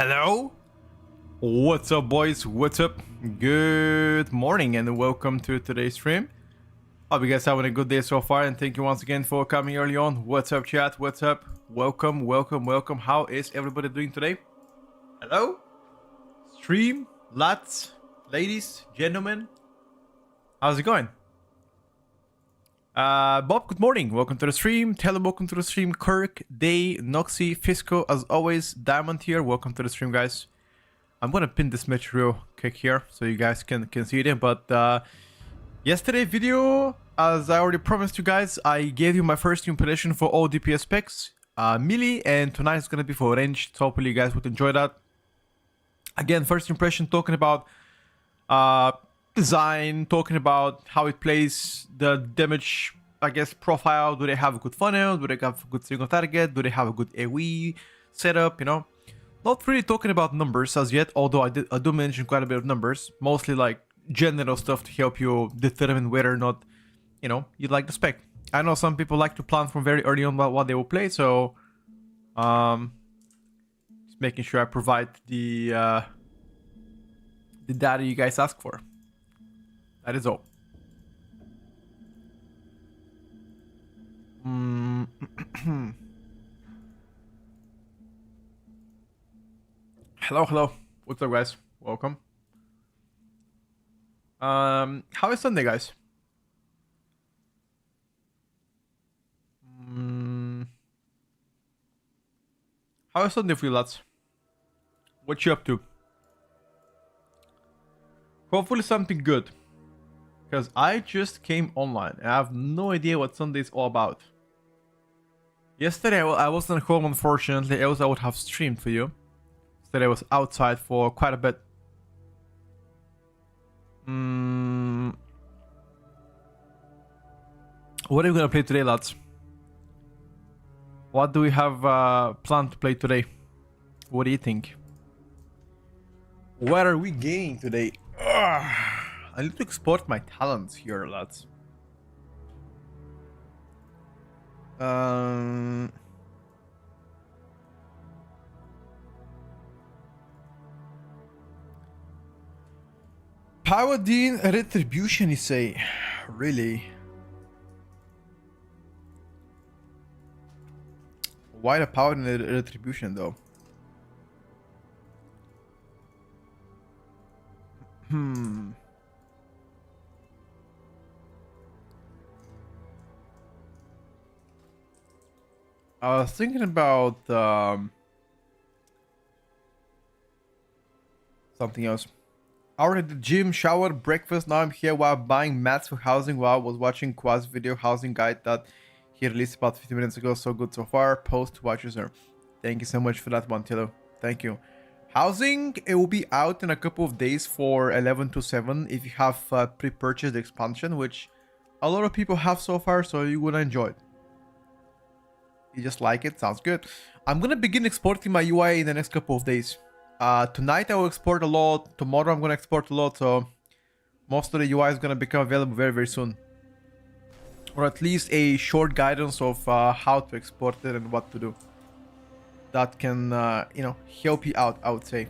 Hello? What's up, boys? What's up? Good morning and welcome to today's stream. Hope you guys having a good day so far, and thank you once again for coming early on. What's up, chat? What's up? Welcome. How is everybody doing today? Hello? Stream, lads, ladies, gentlemen. How's it going? Bob, good morning. Welcome to the stream. Tell him welcome to the stream. Kirk, Day, Noxy, Fisco, as always. Diamond here. Welcome to the stream, guys. I'm gonna pin this match real quick here so you guys can see it. But yesterday video, as I already promised you guys, I gave you my first impression for all DPS specs, melee, and tonight is gonna be for ranged. So hopefully you guys would enjoy that. Again, first impression talking about design, talking about how it plays, the damage, I guess, profile. Do they have a good funnel? Do they have a good single target? Do they have a good AoE setup? You know, not really talking about numbers as yet, although I do mention quite a bit of numbers, mostly like general stuff to help you determine whether or not, you know, you like the spec. I know some people like to plan from very early on what they will play, so just making sure I provide the data you guys ask for. That is all. Hello. What's up, guys? Welcome. How is Sunday, guys? How is Sunday for you, lads? What you up to? Hopefully something good. Because I just came online. I have no idea what Sunday is all about. Yesterday I wasn't home, unfortunately, else I would have streamed for you. Yesterday I was outside for quite a bit. What are we gonna play today, lads? What do we have planned to play today? What do you think? What are we gaining today? I need to export my talents here, lads. Paladin Retribution, you say? Really? Why the Paladin Retribution, though? I was thinking about something else. I already did gym, shower, breakfast. Now I'm here while buying mats for housing while I was watching Quaz video housing guide that he released about 50 minutes ago. So good so far. Post watch user. Thank you so much for that one, Tilo. Thank you. Housing, it will be out in a couple of days for 11 to 7 if you have pre-purchased the expansion, which a lot of people have so far, so you would enjoy it. You just like it? Sounds good. I'm gonna begin exporting my UI in the next couple of days. Tonight I will export a lot. Tomorrow I'm gonna export a lot, so most of the UI is gonna become available very, very soon. Or at least a short guidance of how to export it and what to do. That can, you know, help you out, I would say.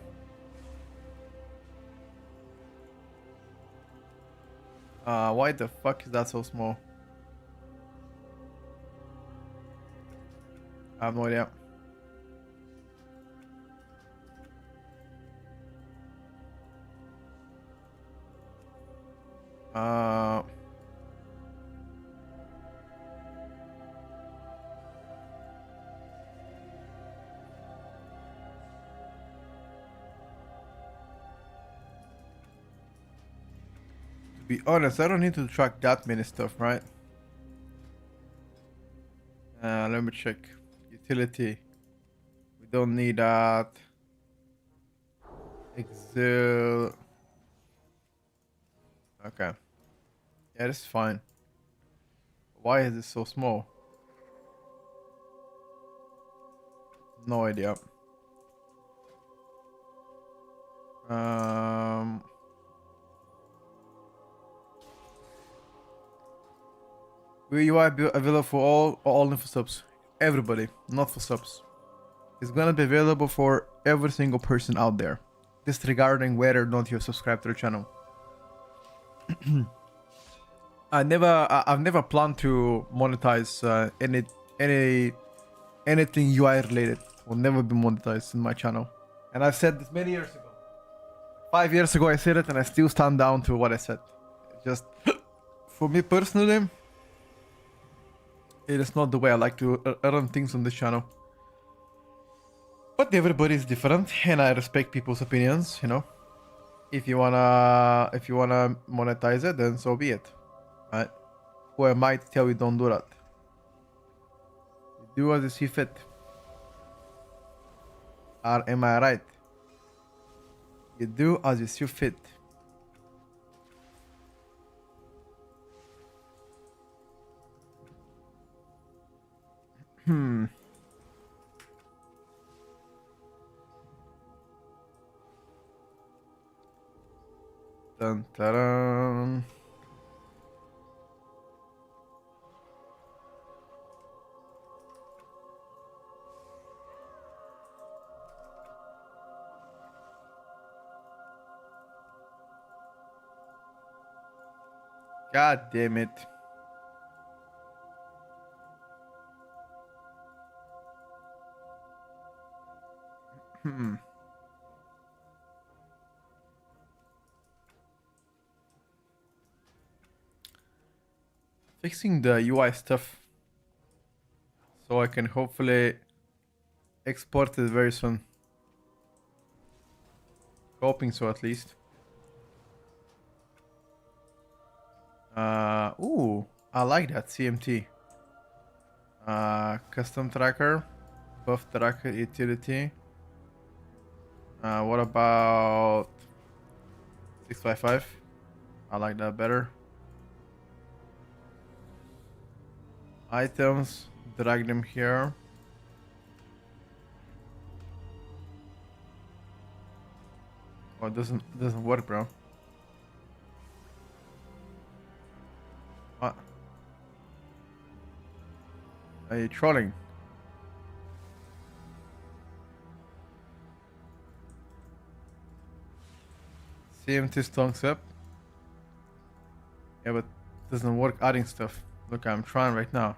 Why the fuck is that so small? I have no idea. To be honest, I don't need to track that many stuff, right? Let me check. Utility. We don't need that. Exil. Okay. Yeah, this is fine. Why is this so small? No idea. Will UI be available for all info subs? Everybody, not for subs. It's gonna be available for every single person out there, disregarding whether or not you're subscribed to the channel. I've never planned to monetize anything UI related. Will never be monetized in my channel. And I've said this many years ago. 5 years ago I said it, and I still stand down to what I said. Just for me personally, it is not the way I like to run things on this channel. But everybody is different, and I respect people's opinions. You know, if you wanna monetize it, then so be it. Right? Who am I to tell you don't do that? Do as you see fit. Or am I right? You do as you see fit. Dun, dun. God damn it. Fixing the UI stuff so I can hopefully export it very soon. Hoping so, at least. Ooh, I like that CMT. Custom tracker, buff tracker utility. What about 655? I like that better. Items, drag them here. Oh, it doesn't work, bro. What? Are you trolling? CMT stonks up. Yeah, but it doesn't work adding stuff. Look, I'm trying right now.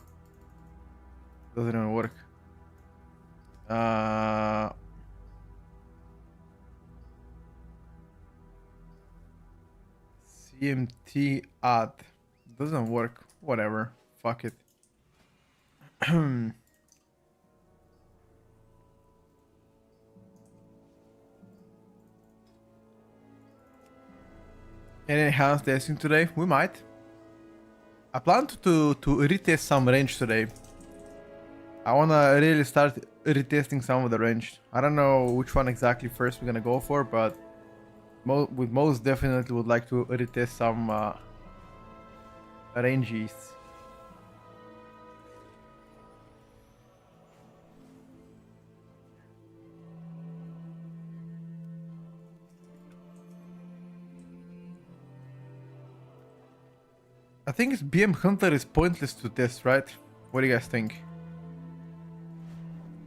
Doesn't even work. CMT add. Doesn't work. Whatever. Fuck it. Any enhanced testing today? We might. I plan to retest some range today. I wanna really start retesting some of the range. I don't know which one exactly first we're gonna go for, but we most definitely would like to retest some ranges. I think BM Hunter is pointless to test, right? What do you guys think?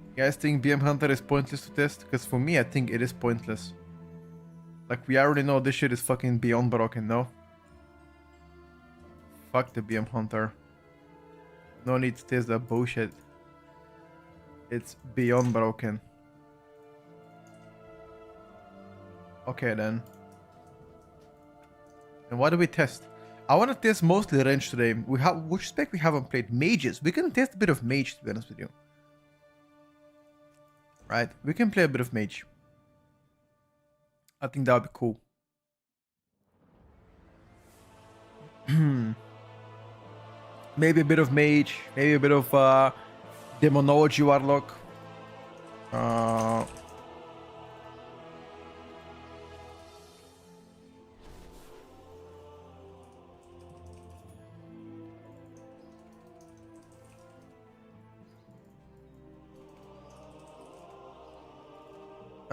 You guys think BM Hunter is pointless to test? Because for me, I think it is pointless. Like, we already know this shit is fucking beyond broken, no? Fuck the BM Hunter. No need to test that bullshit. It's beyond broken. Okay, then. And what do we test? I want to test mostly range today. Which spec we haven't played? Mages. We can test a bit of mage, to be honest with you. Right? We can play a bit of mage. I think that would be cool. Maybe a bit of mage. Maybe a bit of demonology warlock.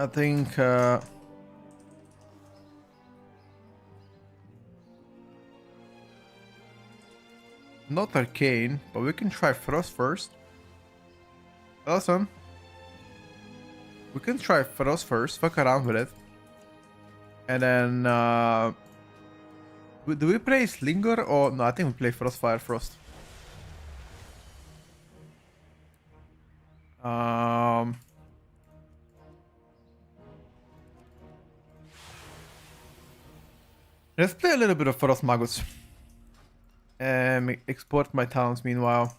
I think not arcane, but we can try frost first. Awesome. We can try Frost first, fuck around with it. And then, do we play Slinger or no? I think we play Frost, Fire, Frost. Let's play a little bit of Frost Magus. And export my talents meanwhile.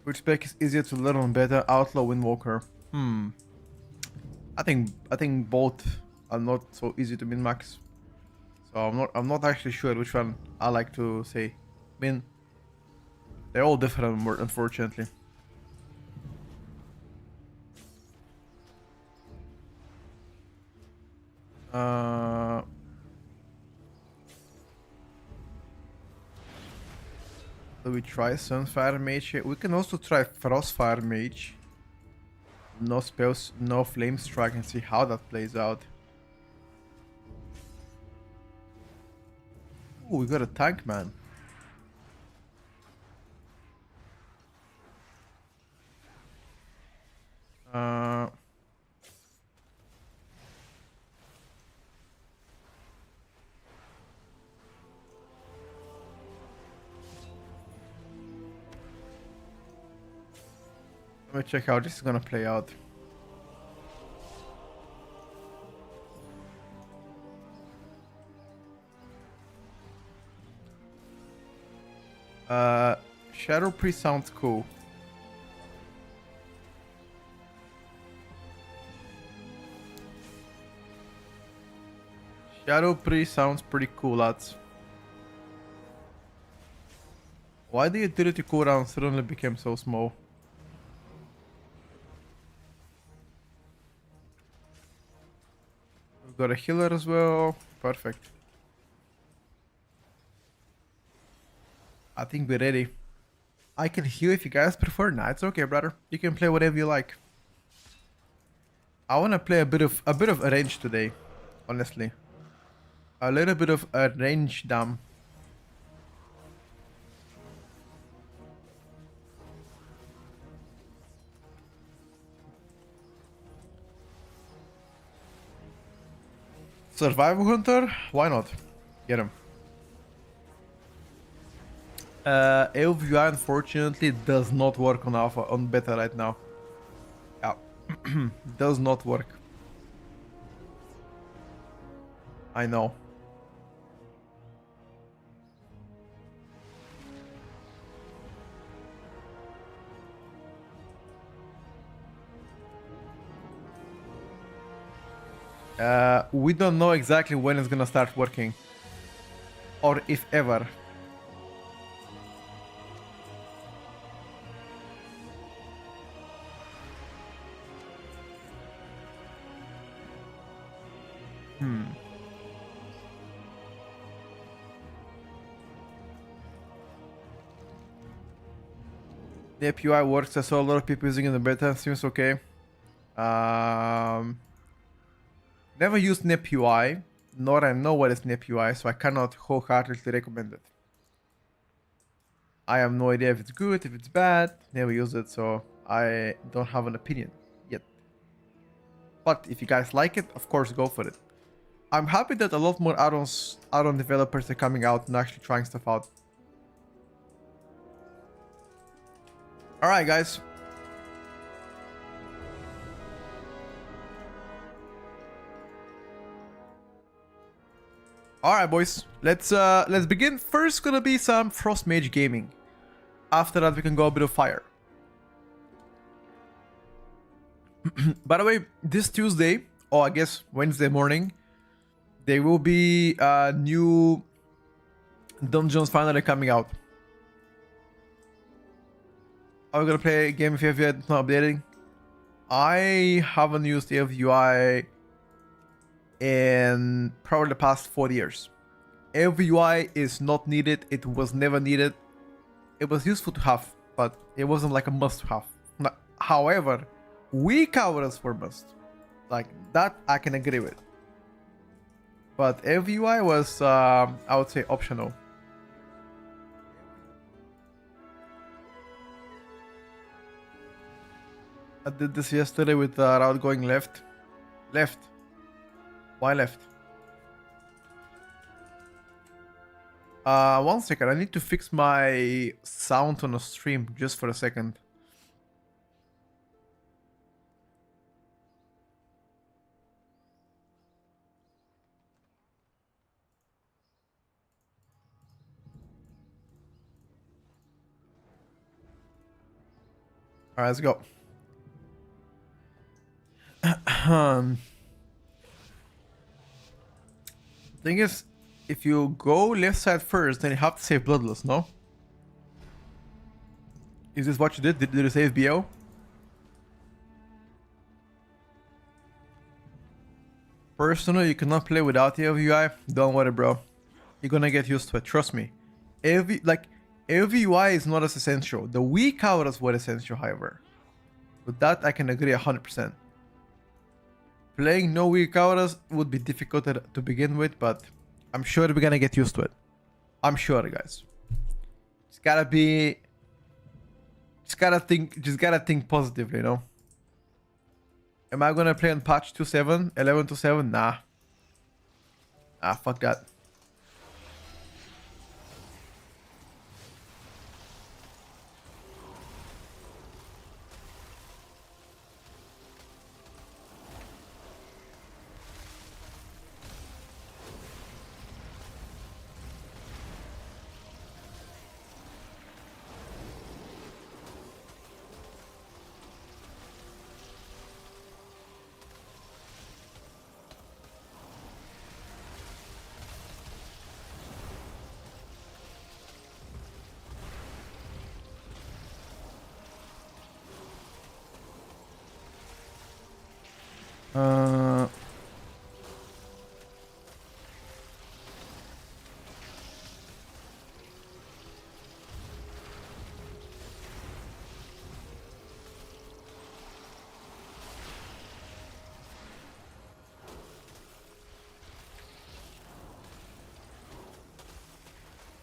Which spec is easier to learn on better? Outlaw, Windwalker. I think both are not so easy to min max. So I'm not actually sure which one I like to say. I mean, they're all different, unfortunately. Do we try Sunfire Mage here? We can also try Frostfire Mage. No spells, no Flame Strike, and see how that plays out. Ooh, we got a tank, man. Let me check how this is gonna play out. Shadow Priest sounds cool. Shadow Priest sounds pretty cool, lads. Why the utility cooldown suddenly became so small? We've got a healer as well. Perfect. I think we're ready. I can heal if you guys prefer. Nah, it's okay, brother. You can play whatever you like. I wanna play a bit of a range today, honestly. A little bit of a range dump. Survival Hunter? Why not? Get him. AOVI unfortunately does not work on alpha, on beta right now. Yeah, does not work. I know. We don't know exactly when it's gonna start working. Or if ever. The API works. I saw a lot of people using it in the beta. Seems okay. Never used NEP-UI, nor I know what is NEP-UI, so I cannot wholeheartedly recommend it. I have no idea if it's good, if it's bad. Never used it, so I don't have an opinion yet. But if you guys like it, of course, go for it. I'm happy that a lot more add-on developers are coming out and actually trying stuff out. Alright, guys. Alright, boys. Let's begin. First gonna be some Frost Mage gaming. After that, we can go a bit of fire. By the way, this Tuesday, or I guess Wednesday morning, there will be new dungeons finally coming out. Are we gonna play a game if you have yet not updating? I haven't used the AOVI in probably the past 4 years. AOVI is not needed. It was never needed. It was useful to have, but it wasn't like a must-have. However, weak hours were must. Like that, I can agree with. But AOVI was, I would say, optional. I did this yesterday with route going left. Left. Why left? 1 second. I need to fix my sound on the stream just for a second. Alright, let's go. Thing is, if you go left side first, then you have to save Bloodlust, no? Is this what you did? Did you save BO? Personally, you cannot play without the LVUI. Don't worry, bro. You're gonna get used to it. Trust me. LVUI is not as essential. The weak hours were essential, however. With that, I can agree 100%. Playing no weak hours would be difficult to begin with, but I'm sure we're gonna get used to it. I'm sure, guys. Just gotta think positively, you know? Am I gonna play on patch 2.7, 11.7? Nah. Ah, fuck that.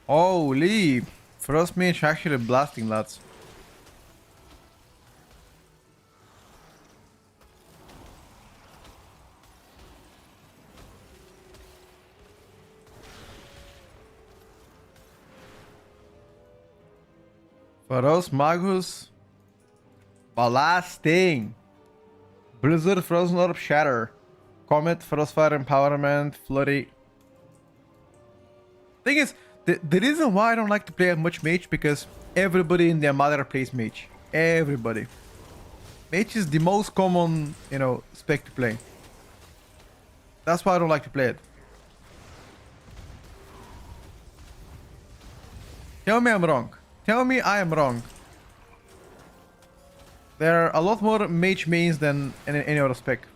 Holy! Frost Mage actually blasting, lads. Faros Magus blasting. Blizzard Frozen Orb Shatter. Comet Frostfire Empowerment Flurry. Thing is, the reason why I don't like to play much Mage because everybody in their mother plays Mage. Everybody. Mage is the most common, you know, spec to play. That's why I don't like to play it. Tell me I'm wrong. Tell me I am wrong. There are a lot more Mage mains than any other spec.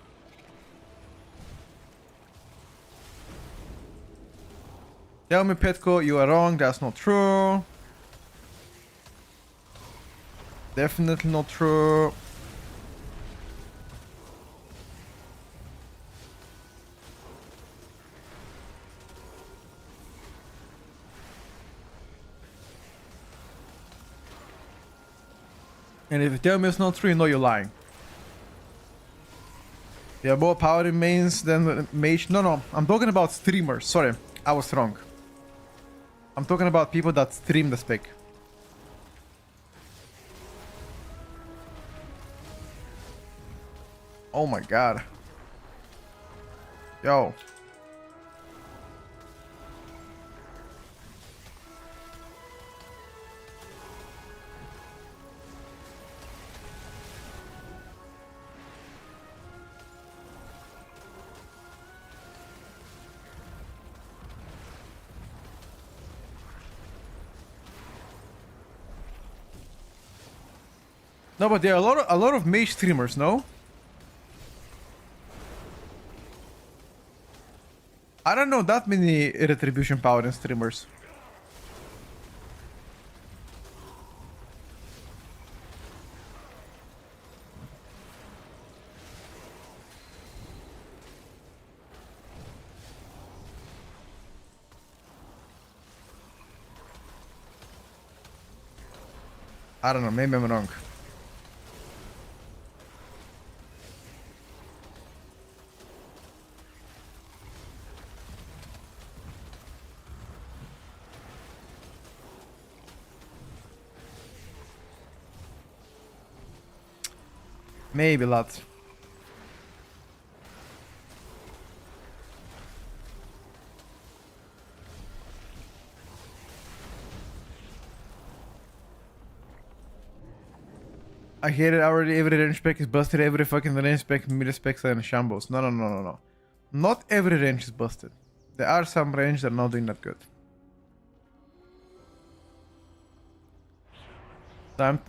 Tell me, Petko, you are wrong. That's not true. Definitely not true. And if you tell me it's not true, you know you're lying. There are more power mains than Mage. No, I'm talking about streamers. Sorry, I was wrong. I'm talking about people that stream the spec. Oh my god. Yo. No, but there are a lot of Mage streamers, no? I don't know that many retribution power in streamers. I don't know, maybe I'm wrong. Maybe lots. I hate it already. Every range spec is busted. Every fucking range spec, mid specs are in shambles. No, no, no, no, no. Not every range is busted. There are some range that are not doing that good.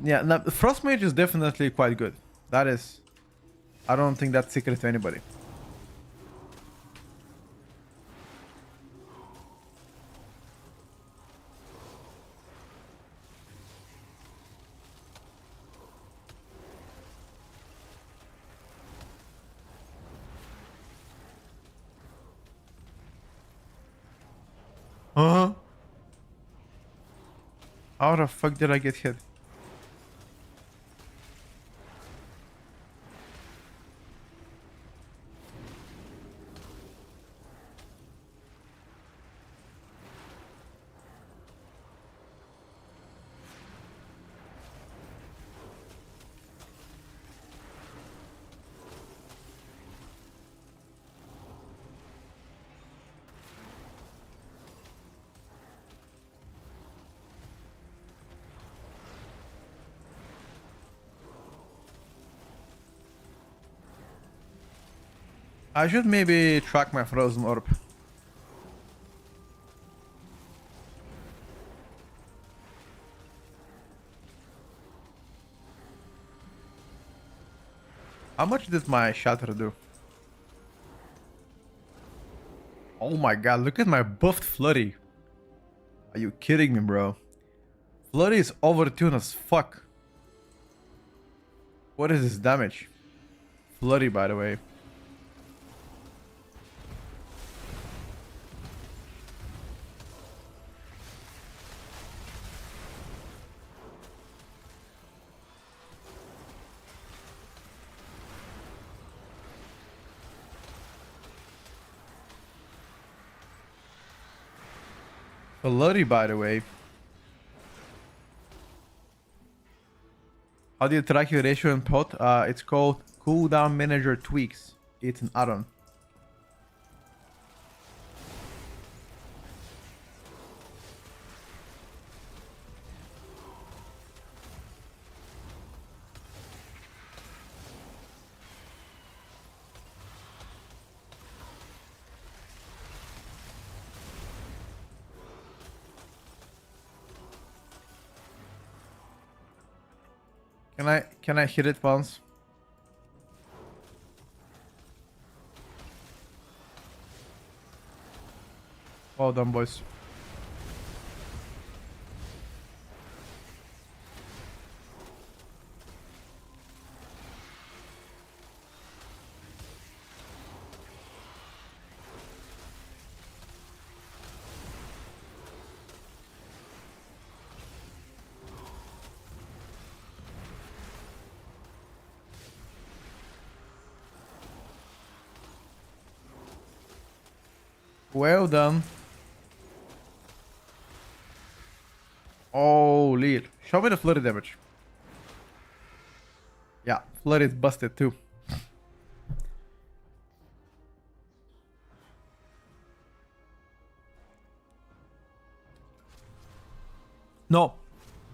Yeah, now, Frost Mage is definitely quite good. That is... I don't think that's secret to anybody. Huh? How the fuck did I get hit? I should maybe track my frozen orb. How much did my shatter do? Oh my god, look at my buffed flurry. Are you kidding me, bro? Flurry is overtuned as fuck. What is this damage? Flurry, by the way. Flurry, by the way. How do you track your ratio in pot? It's called cooldown manager tweaks. It's an add-on. Can I hit it once? Well done, boys. Well done. Holy. Show me the flurry damage. Yeah, flurry is busted too. No,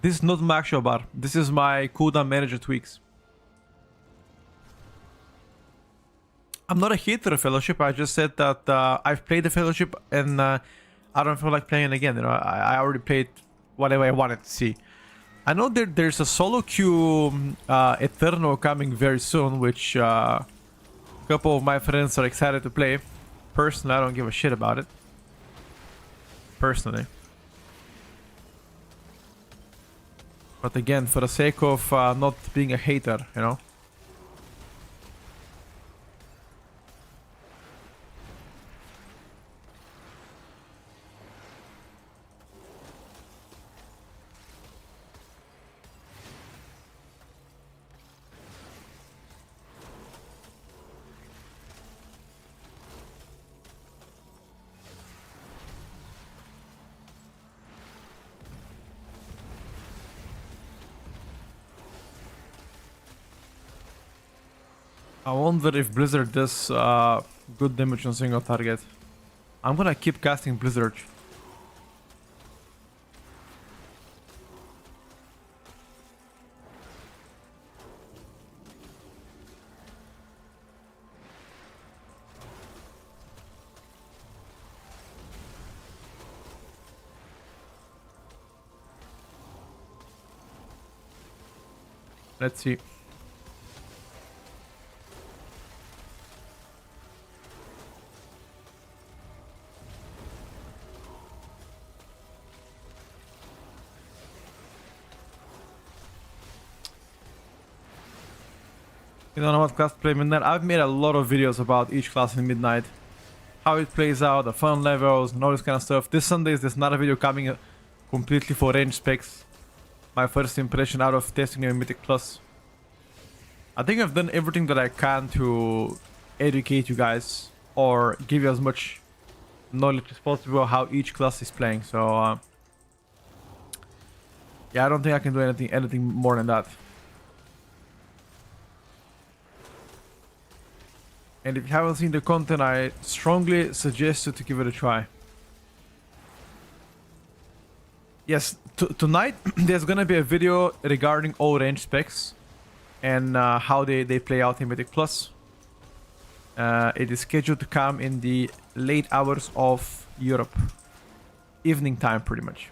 this is not my actual bar. This is my cooldown manager tweaks. I'm not a hater of Fellowship. I just said that I've played the Fellowship and I don't feel like playing again. You know, I already played whatever I wanted to see. I know there's a solo queue Eternal coming very soon, which a couple of my friends are excited to play. Personally, I don't give a shit about it. Personally. But again, for the sake of not being a hater, you know. I wonder if Blizzard does good damage on single target. I'm gonna keep casting Blizzard. Let's see. You don't know what class to play Midnight? I've made a lot of videos about each class in Midnight. How it plays out, the fun levels, and all this kind of stuff. This Sunday there's not a video coming completely for range specs. My first impression out of testing in Mythic Plus. I think I've done everything that I can to educate you guys or give you as much knowledge as possible how each class is playing. So yeah, I don't think I can do anything more than that. And if you haven't seen the content, I strongly suggest you to give it a try. Yes, tonight there's gonna be a video regarding all range specs and how they play out in Mythic Plus. It is scheduled to come in the late hours of Europe. Evening time, pretty much.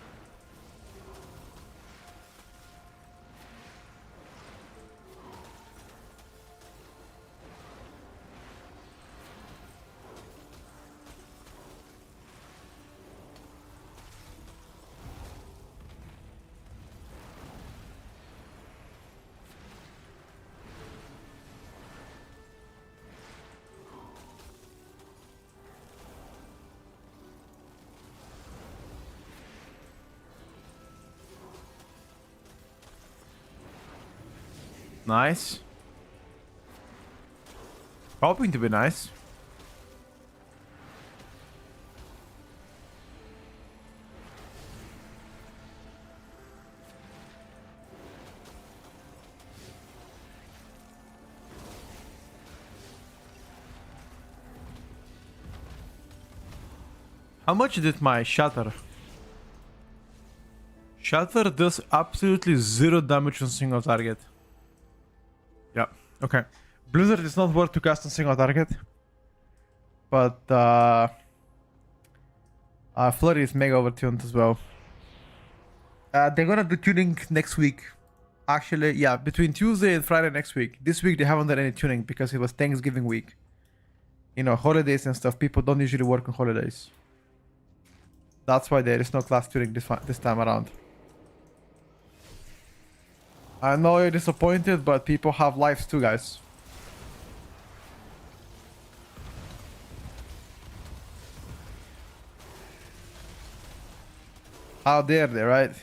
Nice. Hoping to be nice. How much did my shatter? Shatter does absolutely 0 damage on single target. Yeah, okay. Blizzard is not worth to cast on single target. But Flurry is mega overtuned as well. They're gonna do tuning next week. Actually, yeah, between Tuesday and Friday next week. This week they haven't done any tuning because it was Thanksgiving week. You know, holidays and stuff. People don't usually work on holidays. That's why there is no class tuning this time around. I know you're disappointed, but people have lives too, guys. How dare they, right?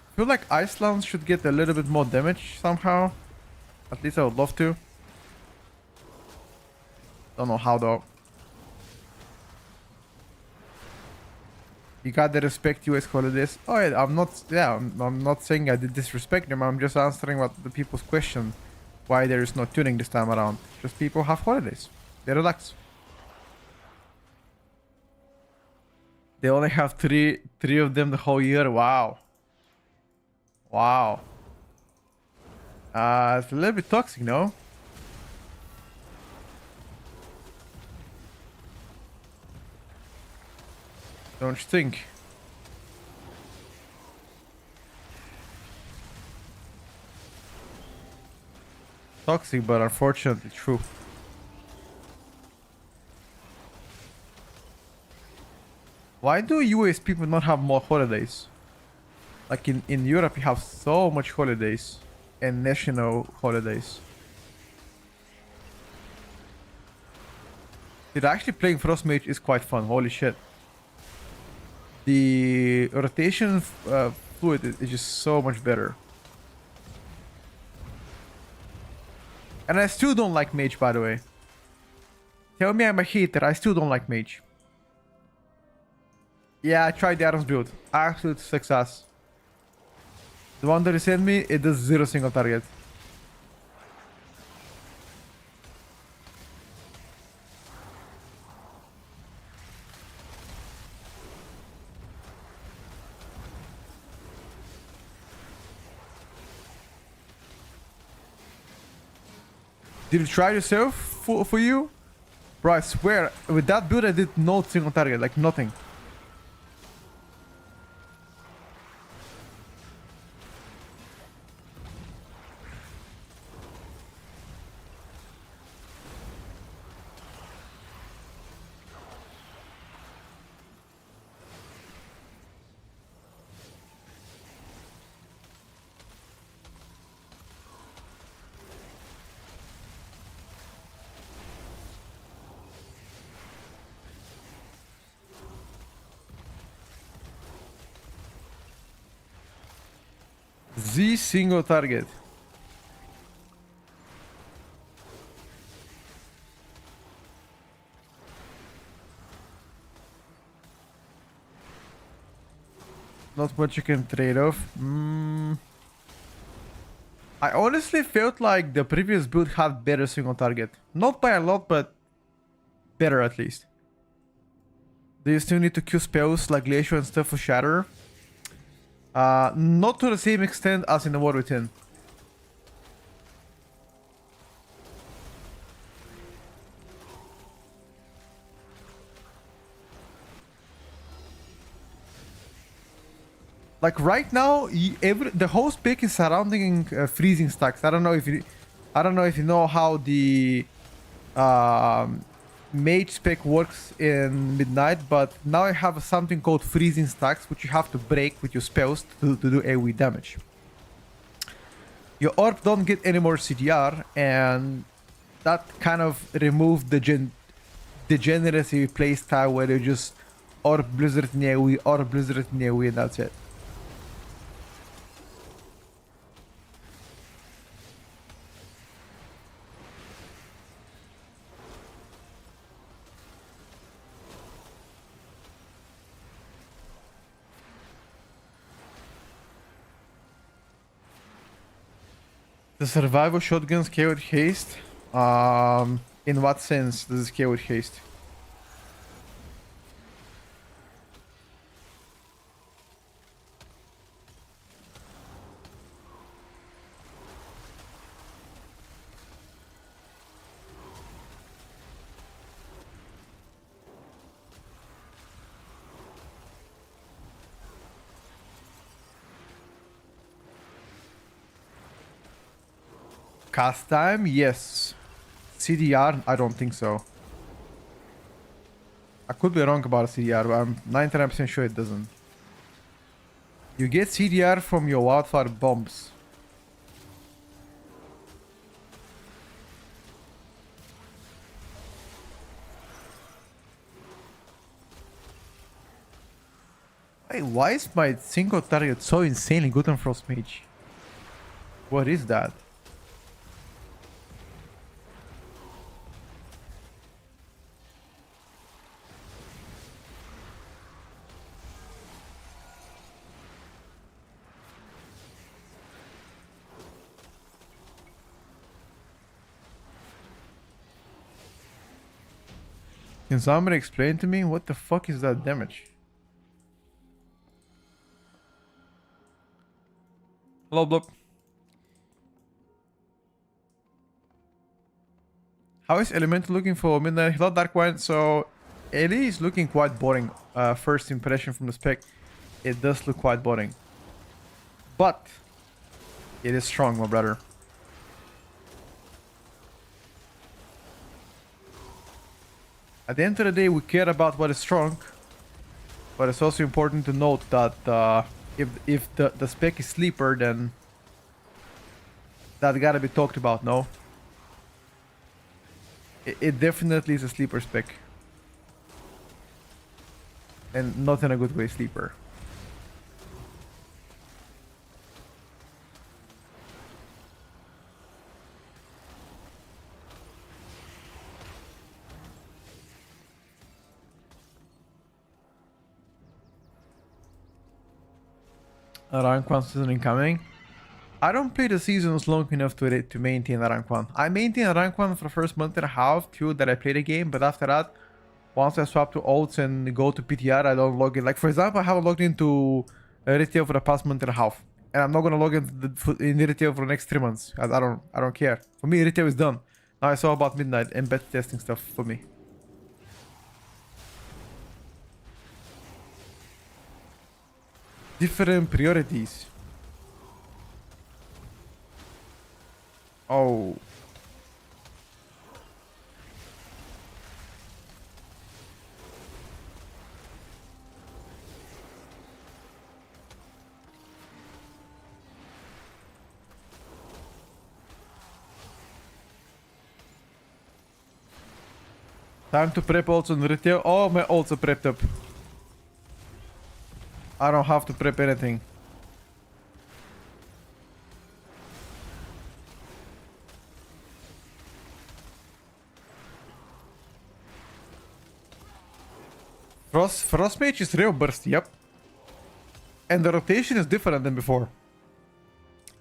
I feel like Iceland should get a little bit more damage somehow. At least I would love to. Don't know how though. You gotta respect US holidays. Oh yeah, I'm not saying I did disrespect them. I'm just answering what the people's question. Why there is no tuning this time around. Just people have holidays. They relax. They only have three of them the whole year. Wow. Wow. It's a little bit toxic, no? Don't you think? Toxic, but unfortunately true. Why do US people not have more holidays? Like in Europe, you have so much holidays and national holidays. Dude, actually playing Frost Mage is quite fun. Holy shit. The rotation fluid is just so much better. And I still don't like Mage, by the way. Tell me I'm a hater, I still don't like Mage. Yeah, I tried the Adam's build. Absolute success. The one that you sent me, it does 0 single target. Did you try yourself for you? Bro, I swear, with that build I did no single target, like nothing. Z single target. Not much you can trade off. I honestly felt like the previous build had better single target. Not by a lot, but better at least. Do you still need to queue spells like Glacier and stuff for Shatter? Not to the same extent as in the War Within. Like right now, the whole spec is surrounding freezing stacks. I don't know if you know how the Mage spec works in Midnight, but now I have something called freezing stacks, which you have to break with your spells to do AoE damage. Your orb don't get any more CDR, and that kind of removed the degeneracy playstyle where you just orb blizzard in AoE, orb blizzard in AoE, and that's it. The survival shotgun scale with haste? In what sense does it scale with haste? Cast time? Yes. CDR? I don't think so. I could be wrong about CDR, but I'm 99% sure it doesn't. You get CDR from your wildfire bombs. Wait, why is my single target so insanely good on Frost Mage? What is that? Can somebody explain to me what the fuck is that damage? Hello, Blob. How is Elemental looking for Midnight? Hello, Dark Wine. So, Ellie is looking quite boring. First impression from the spec, it does look quite boring. But, it is strong, my brother. At the end of the day, we care about what is strong. But it's also important to note that if the spec is sleeper, then that gotta be talked about, no? It definitely is a sleeper spec. And not in a good way sleeper. A rank 1 season incoming. I don't play the seasons long enough to maintain a rank 1. I maintain a rank 1 for the first month and a half, 2 that I play the game, but after that, once I swap to oats and go to PTR, I don't log in. Like, for example, I haven't logged into retail for the past month and a half. And I'm not gonna log in retail for the next 3 months. I don't care. For me, retail is done. Now it's all about midnight and beta testing stuff for me. Different priorities. Oh. Time to prep ults on retail. Oh, my ults are prepped up. I don't have to prep anything. Frost Mage is real burst, yep. And the rotation is different than before.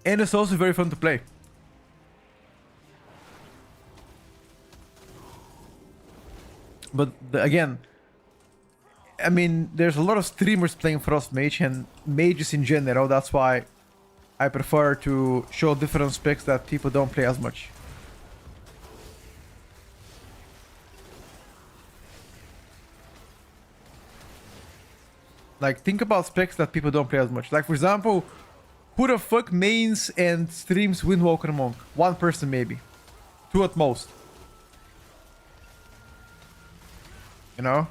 And it's also very fun to play. But again, I mean, there's a lot of streamers playing Frost Mage and mages in general. That's why I prefer to show different specs that people don't play as much. Like, think about specs that people don't play as much. Like, for example, who the fuck mains and streams Windwalker Monk? One person maybe. Two at most. You know?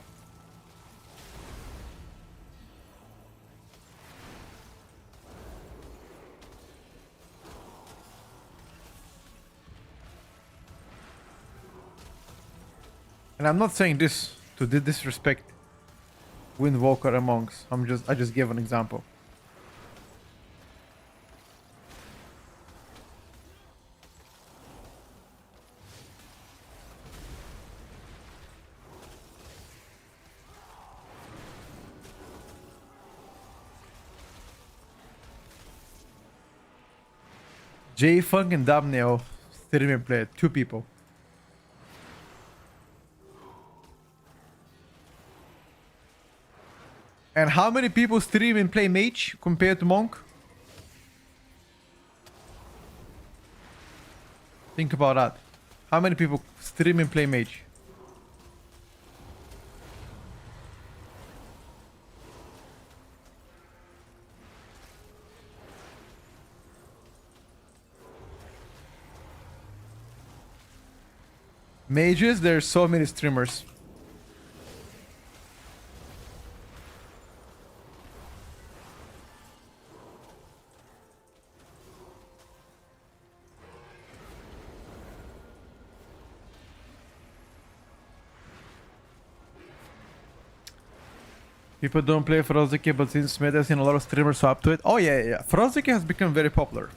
And I'm not saying this to disrespect Windwalker and monks. I just gave an example. J Funk and Damneo stream and play. 2 people. And how many people stream and play Mage compared to Monk? Think about that. How many people stream and play Mage? Mages, there's so many streamers. People don't play Frostdike, but since meta, I've seen a lot of streamers swap to it. Oh yeah. Frostdike has become very popular.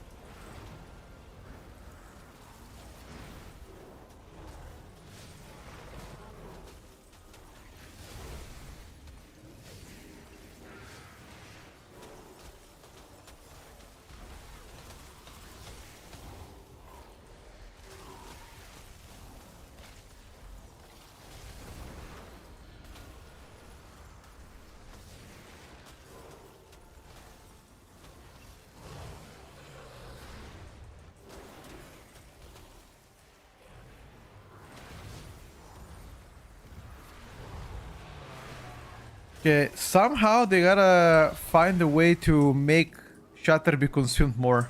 Okay, somehow they gotta find a way to make Shatter be consumed more.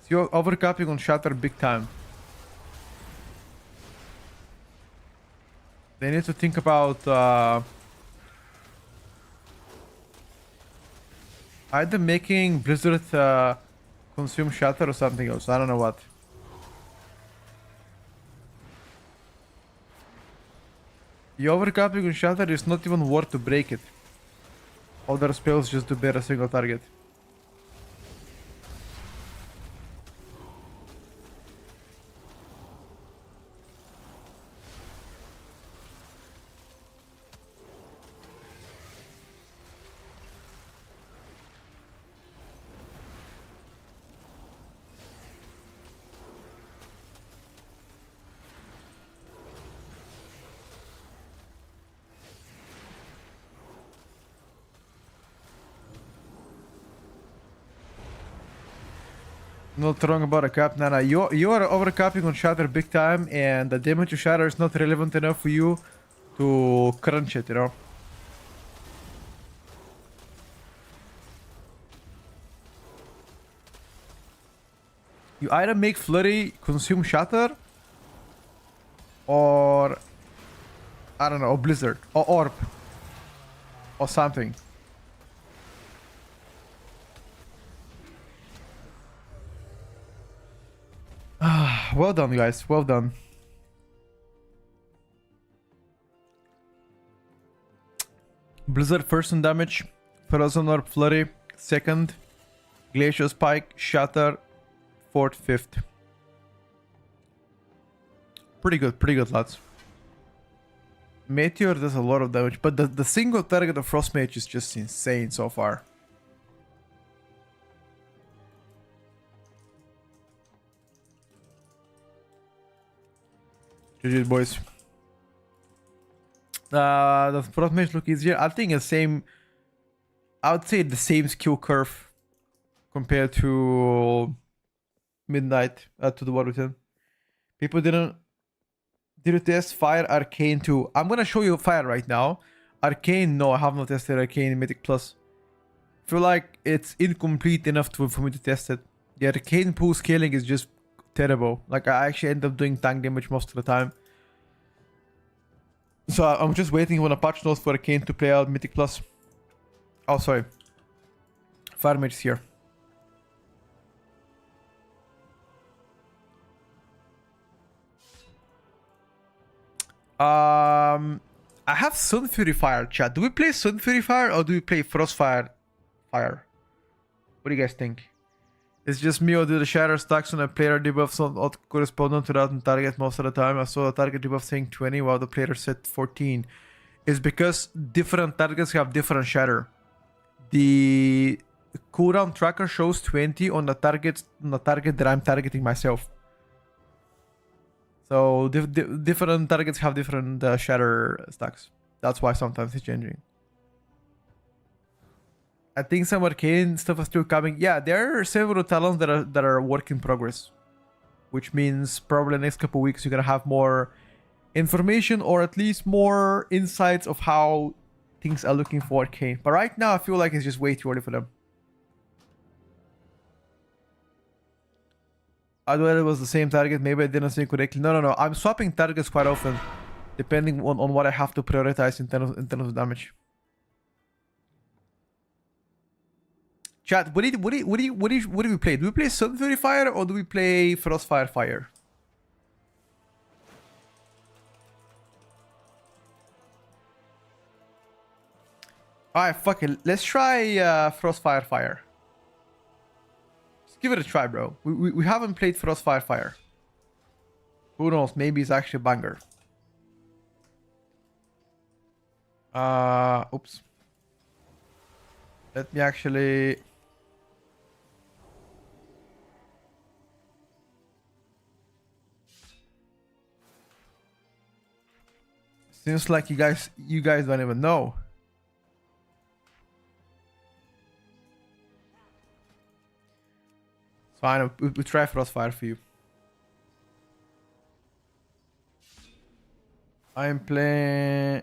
So you're overcapping on Shatter big time. They need to think about Either making Blizzard consume shatter or something else. I don't know what. The overcapping on shatter is not even worth to break it. Other spells just do bear a single target. Not wrong about a cap, Nana. You are overcapping on shatter big time, and the damage to shatter is not relevant enough for you to crunch it, you know? You either make Flurry consume shatter, or I don't know, or Blizzard, or Orb, or something. Well done, guys. Well done. Blizzard first on damage, Frozen Orb Flurry second, Glacial Spike, Shatter fourth, fifth. Pretty good, lads. Meteor does a lot of damage, but the single target of Frost Mage is just insane so far. GG's, boys. The Frost Mage look easier. I think the same. I would say the same skill curve compared to Midnight, to the Warlock. People didn't test Fire Arcane 2. I'm gonna show you Fire right now. Arcane, no, I have not tested Arcane in Mythic Plus. I feel like it's incomplete enough for me to test it. The Arcane pool scaling is just terrible. Like, I actually end up doing tank damage most of the time. So I'm just waiting on a patch note for Arcane to play out Mythic Plus. Oh, sorry. Fire Mage is here. I have Sun Fury Fire, chat. Do we play Sun Fury Fire or do we play Frostfire Fire? What do you guys think? It's just me or do the shatter stacks on a player debuffs not correspondent to that target most of the time. I saw the target debuff saying 20 while the player said 14. It's because different targets have different shatter. The cooldown tracker shows 20 on the target that I'm targeting myself. So different targets have different shatter stacks. That's why sometimes it's changing. I think some Arcane stuff is still coming. Yeah, there are several talents that are work in progress, which means probably the next couple weeks you're gonna have more information or at least more insights of how things are looking for Arcane. But right now I feel like it's just way too early for them. I thought it was the same target. Maybe I didn't say correctly. No. I'm swapping targets quite often, depending on what I have to prioritize in terms of damage. Chat, what do we play? Do we play Sun Fury Fire or do we play Frostfire Fire? Alright, fuck it. Let's try Frostfire Fire. Let's give it a try, bro. We haven't played Frostfire Fire. Who knows? Maybe it's actually a banger. Oops. Let me actually... Seems like you guys don't even know. Fine, we try Frostfire for you. I'm playing...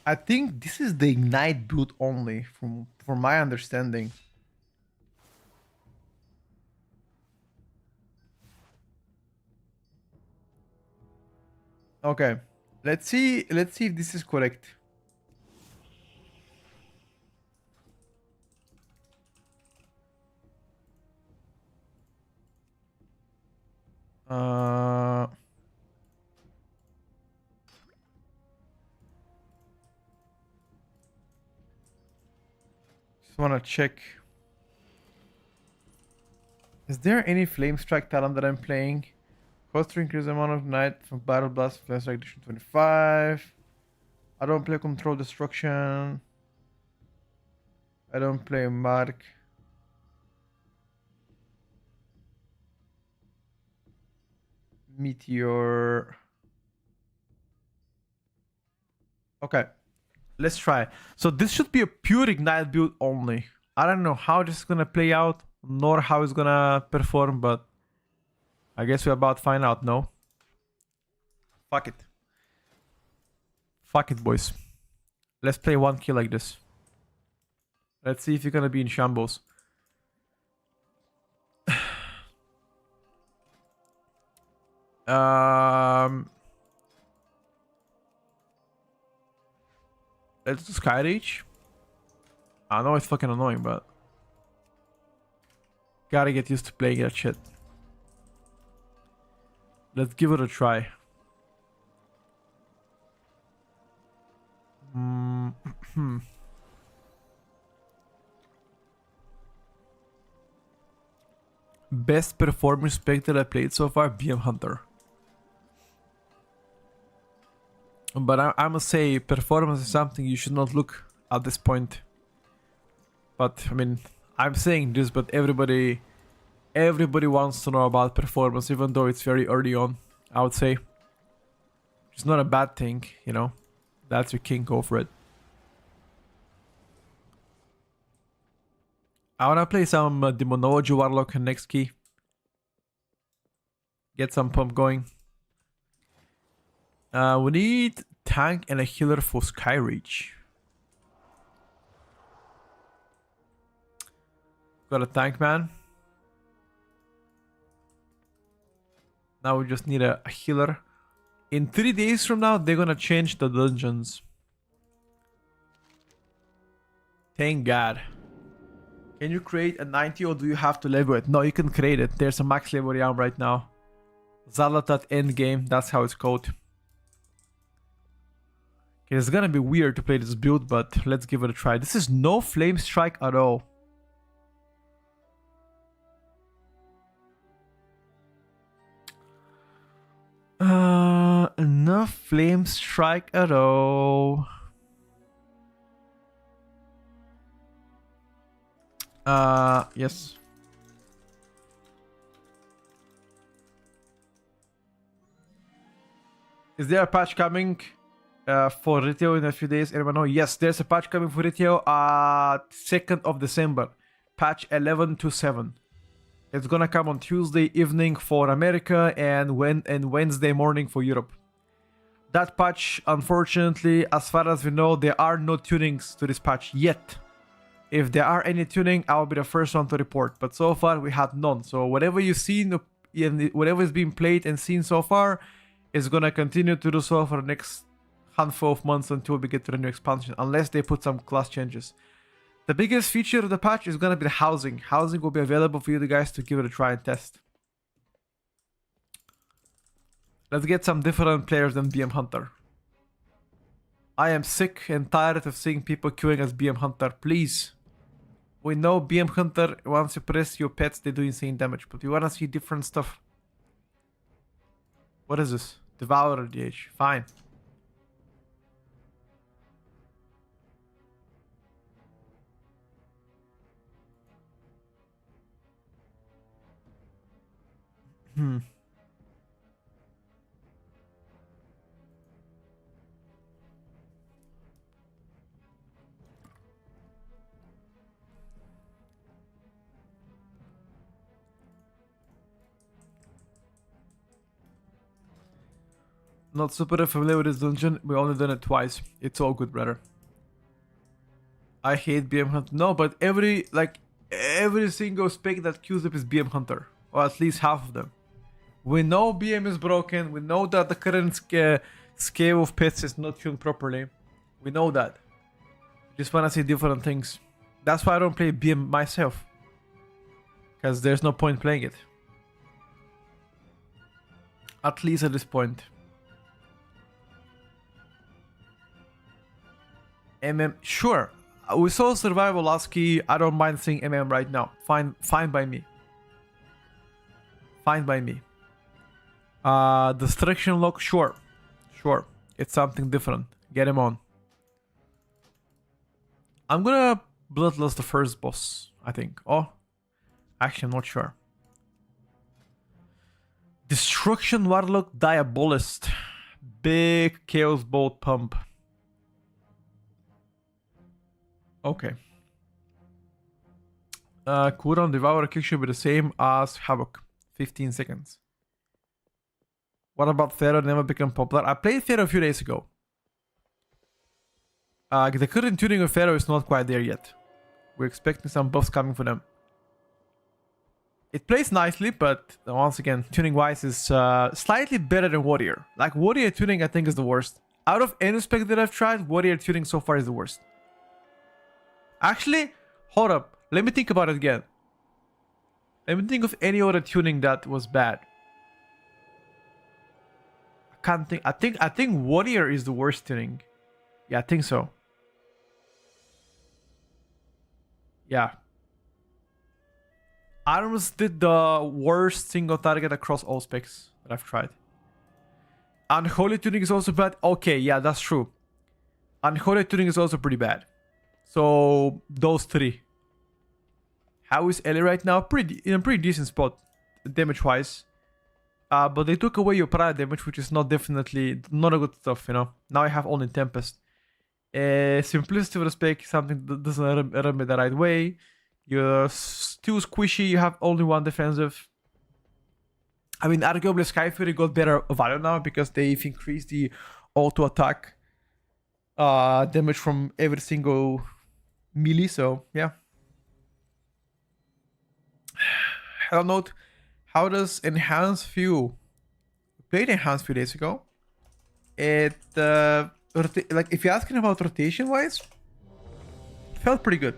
I think this is the ignite build only, from my understanding. Okay, let's see. Let's see if this is correct. Uh, just wanna check. Is there any flame strike talent that I'm playing? Cost to increase the amount of night from battle blast flame strike edition 25. I don't play control destruction. I don't play mark. Meteor. Okay, let's try. So this should be a pure ignite build only. I don't know how this is gonna play out, nor how it's gonna perform, but I guess we're about to find out, no? Fuck it. Fuck it, boys. Let's play one kill like this. Let's see if you're gonna be in shambles. Let's do Sky Reach. I know it's fucking annoying, but gotta get used to playing that shit. Let's give it a try. Best performing spec that I played so far, BM Hunter. But I must say, performance is something you should not look at this point. But I mean, I'm saying this, but everybody wants to know about performance, even though it's very early on. I would say it's not a bad thing, you know. That's your king, go for it. I wanna play some Demonology Warlock and next key. Get some pump going. We need tank and a healer for Sky Reach. Got a tank man. Now we just need a healer. In 3 days from now, they're gonna change the dungeons. Thank God. Can you create a 90 or do you have to level it? No, you can create it. There's a max level realm right now. Zalatat endgame, that's how it's called. Okay, it's gonna be weird to play this build, but let's give it a try. This is no flame strike at all. No flame strike at all. Yes. Is there a patch coming for retail in a few days? Anyone know? Yes, there's a patch coming for retail 2nd of December. Patch 11.7. It's gonna come on Tuesday evening for America and Wednesday morning for Europe. That patch, unfortunately, as far as we know, there are no tunings to this patch yet. If there are any tuning, I'll be the first one to report. But so far, we had none. So whatever you've seen, whatever is being played and seen so far, is gonna continue to do so for the next handful of months until we get to the new expansion, unless they put some class changes. The biggest feature of the patch is gonna be the housing. Housing will be available for you guys to give it a try and test. Let's get some different players than BM Hunter. I am sick and tired of seeing people queuing as BM Hunter. Please. We know BM Hunter, once you press your pets, they do insane damage. But we wanna see different stuff. What is this? Devourer DH. Fine. Not super familiar with this dungeon. We only done it twice. It's all good, brother. I hate BM Hunter. No, but every single spec that queues up is BM Hunter. Or at least half of them. We know BM is broken. We know that the current scale of pets is not tuned properly. We know that. Just wanna see different things. That's why I don't play BM myself. Because there's no point playing it. At least at this point. MM, sure. We saw survival last key. I don't mind seeing MM right now. Fine by me. Fine by me. Destruction lock, sure. Sure. It's something different. Get him on. I'm gonna bloodlust the first boss, I think. Oh. Actually, I'm not sure. Destruction Warlock Diabolist. Big Chaos Bolt pump. Okay. Cooldown Devour kick should be the same as Havoc. 15 seconds. What about Thera never become popular? I played Thera a few days ago. The current tuning of Thera is not quite there yet. We're expecting some buffs coming for them. It plays nicely, but once again, tuning-wise is slightly better than Warrior. Like, Warrior tuning, I think, is the worst. Out of any spec that I've tried, Warrior tuning so far is the worst. Actually, hold up. Let me think about it again. Let me think of any other tuning that was bad. I can't think. I think Warrior is the worst tuning. Yeah, I think so. Yeah. Arms did the worst single target across all specs that I've tried. Unholy tuning is also bad. Okay, yeah, that's true. Unholy tuning is also pretty bad. So those three. How is Ellie right now? In a pretty decent spot, damage-wise. But they took away your prior damage, which is not a good stuff, you know. Now I have only Tempest. Simplicity of the spec, something that doesn't run me the right way. You're still squishy, you have only one defensive. I mean, arguably Sky Fury got better value now because they've increased the auto attack damage from every single melee, so yeah. Hello Note, how does Enhance feel? We played Enhance a few days ago. It, like, if you're asking about rotation wise, it felt pretty good,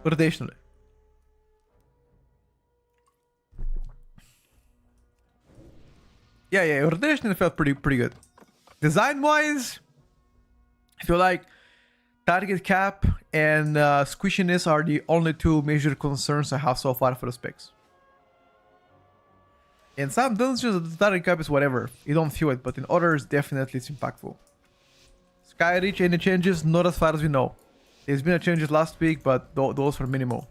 rotationally. Yeah, rotationally felt pretty good. Design wise, I feel like target cap and squishiness are the only two major concerns I have so far for the specs. In some dungeons, the target cap is whatever. You don't feel it, but in others, definitely it's impactful. Sky Reach, any changes? Not as far as we know. There's been a changes last week, but those were minimal.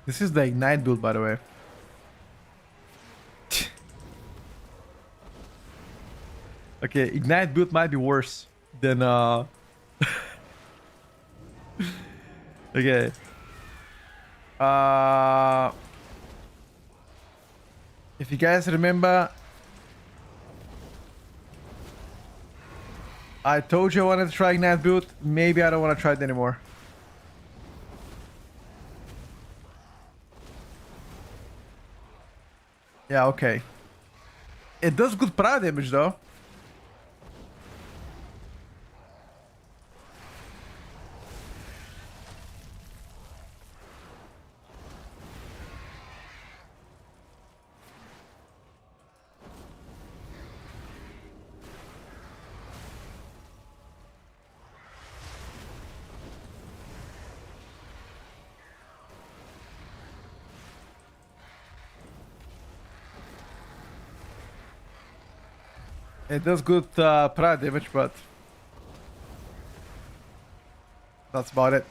This is the Ignite build, by the way. Okay, Ignite build might be worse than okay. If you guys remember, I told you I wanted to try Ignite build. Maybe I don't want to try it anymore. Yeah, okay. It does good prior damage though. It does good prior damage, but that's about it.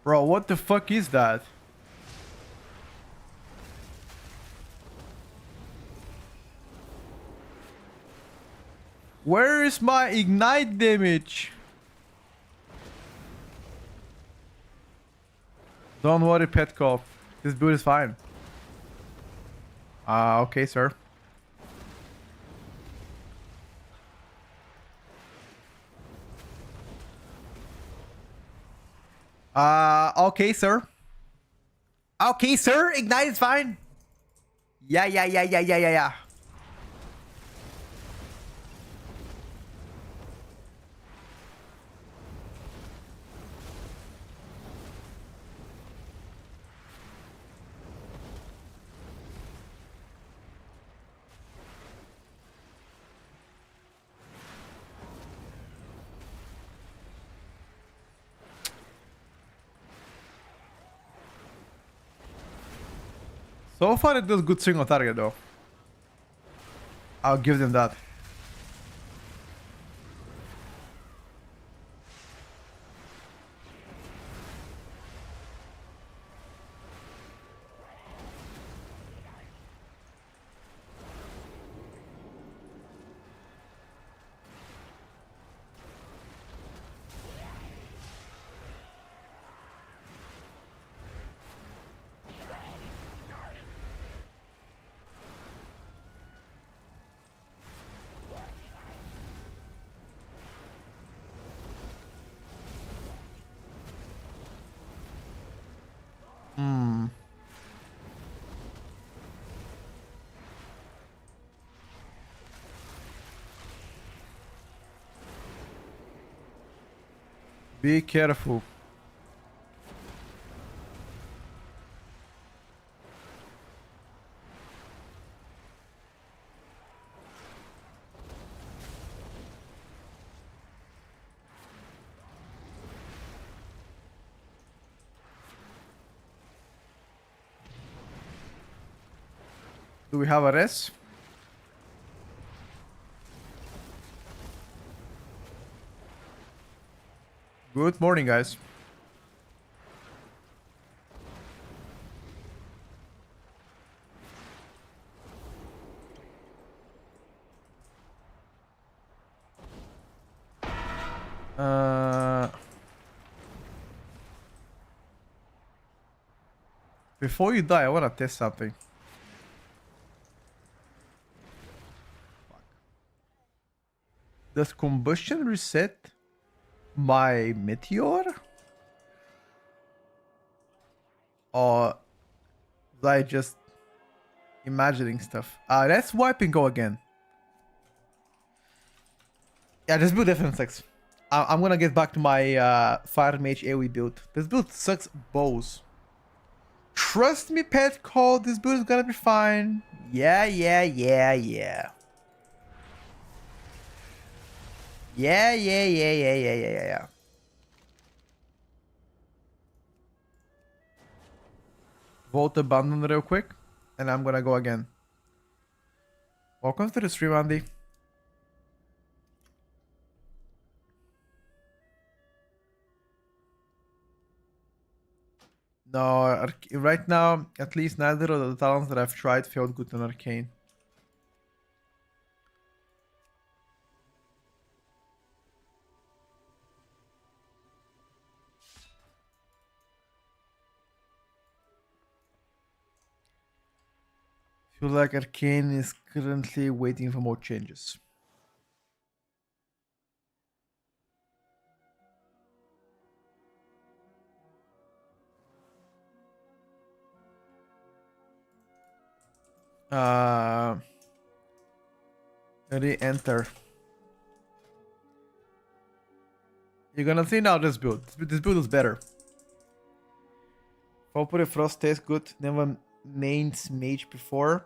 Bro, what the fuck is that? Where is my ignite damage? Don't worry, Petkov. This build is fine. Okay, sir. Okay, sir. Okay, sir. Ignite is fine. Yeah. So far, it does good single target, though. I'll give them that. Be careful. Do we have a res? Good morning, guys. Before you die, I want to test something. Does combustion reset my meteor? Or was I just imagining stuff? Let's wipe and go again. Yeah, this build definitely sucks. I'm gonna get back to my Fire Mage AoE build. This build sucks bows. Trust me, pet call. This build is gonna be fine. Yeah. Yeah. Vote abandon real quick, and I'm gonna go again. Welcome to the stream, Andy. No, right now, at least neither of the talents that I've tried felt good on Arcane. Feel like Arcane is currently waiting for more changes. Re-enter. You're gonna see now this build. This build is better. Hopefully Frost tastes good. Never mains Mage before.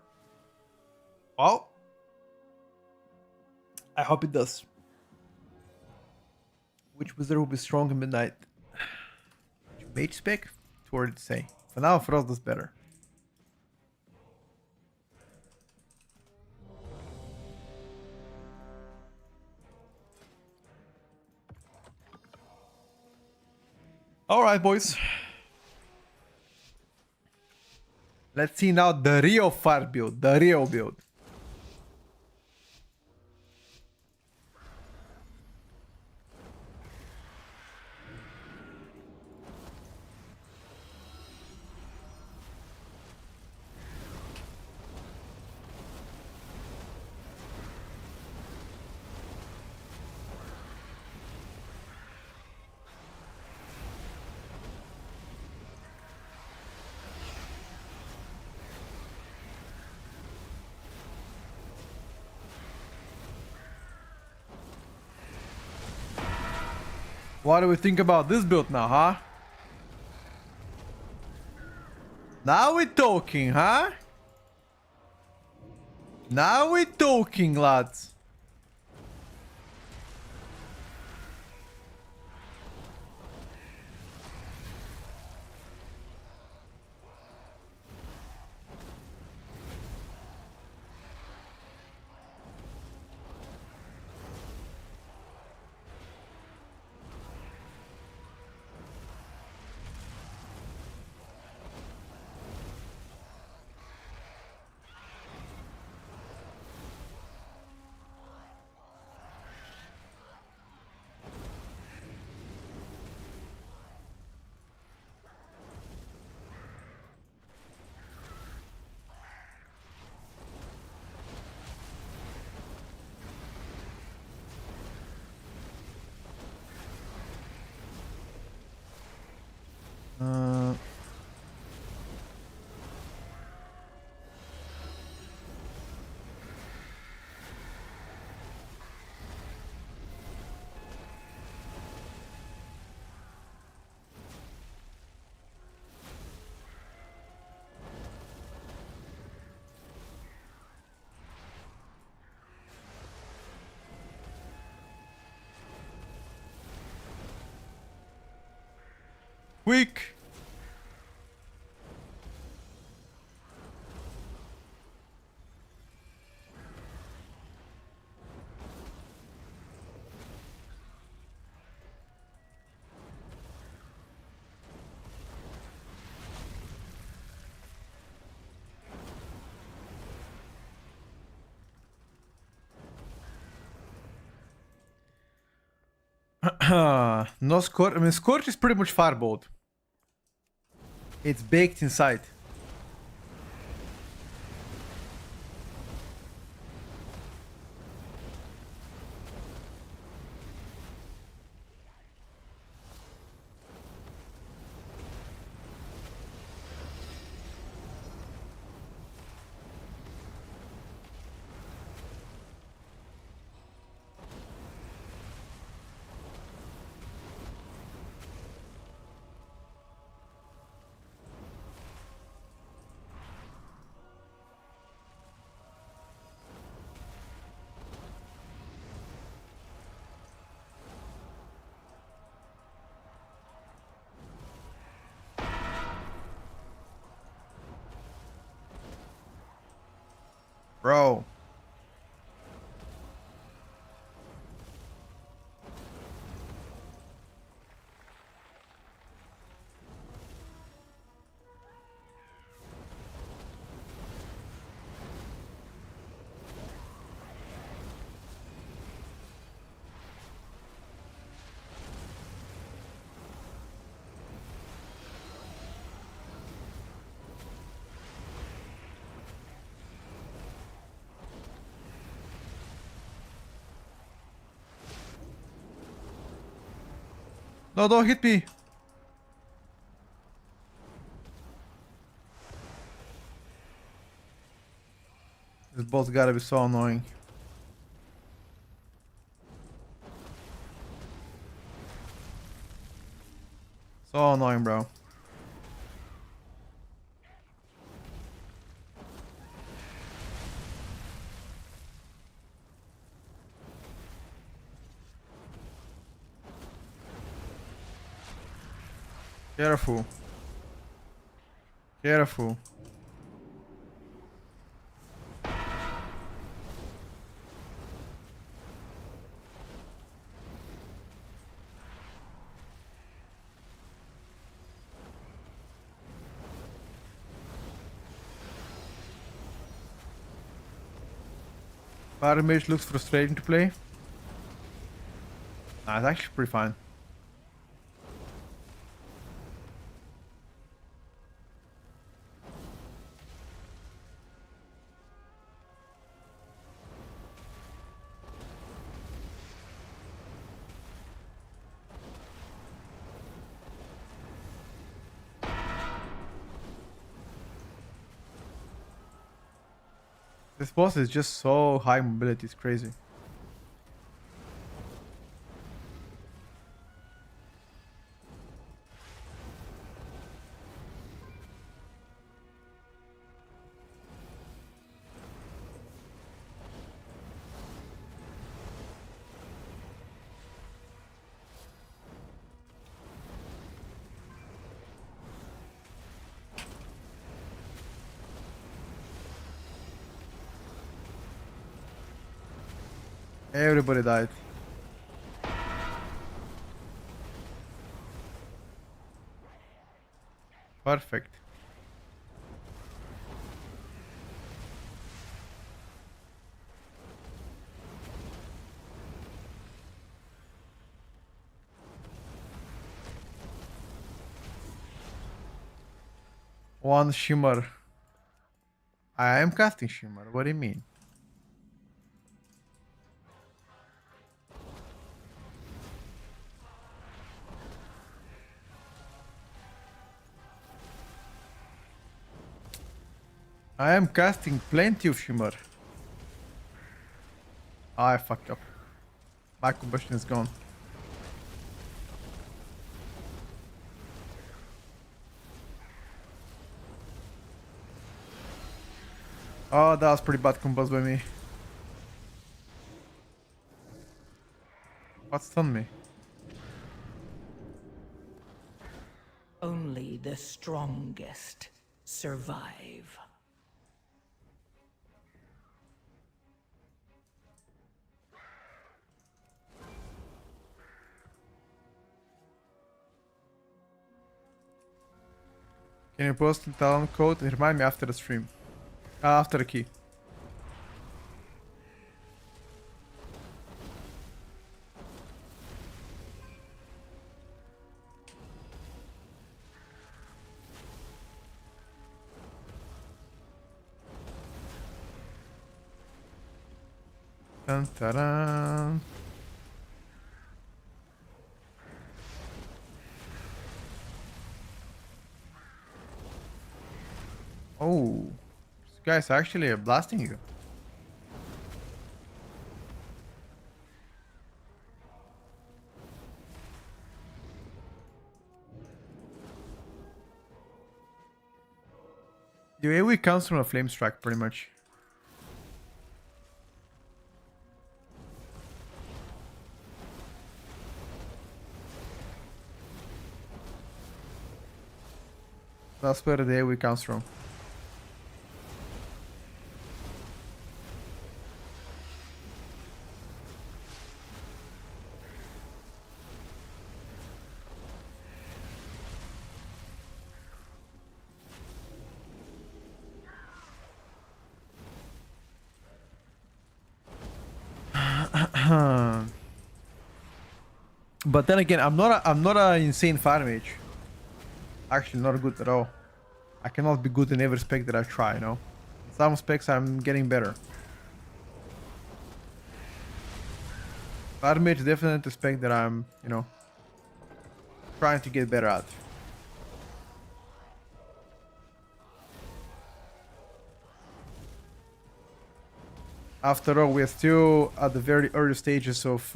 Well, I hope it does. Which wizard will be strong in midnight? Mage spec? Too early to say. For now, Frost does better. Alright, boys. Let's see now the real fire build. The real build. What do we think about this build now, huh? Now we're talking, huh? Now we're talking, lads. Quick. No scorch. I mean, scorch is pretty much firebolt. It's baked inside. Bro. No, don't hit me. This boss gotta be so annoying. So annoying, bro. Careful. Careful. Fire Mage looks frustrating to play. Nah, it's actually pretty fine. This boss is just so high mobility, it's crazy. Everybody died. Perfect. One shimmer. I am casting shimmer. What do you mean? I am casting plenty of shimmer. I fucked up. My combustion is gone. Oh, that was pretty bad combust by me. What stunned me? Only the strongest survive. Can you post the talent code and remind me after the stream? After the key. Dun, ta-da. Oh, this guy's actually blasting you. The AoE comes from a flame strike, pretty much. That's where the AoE comes from. But then again, I'm not an insane fire mage. Actually, not good at all. I cannot be good in every spec that I try, you know. Some specs I'm getting better. Fire mage is definitely a spec that I'm, you know, trying to get better at. After all, we're still at the very early stages of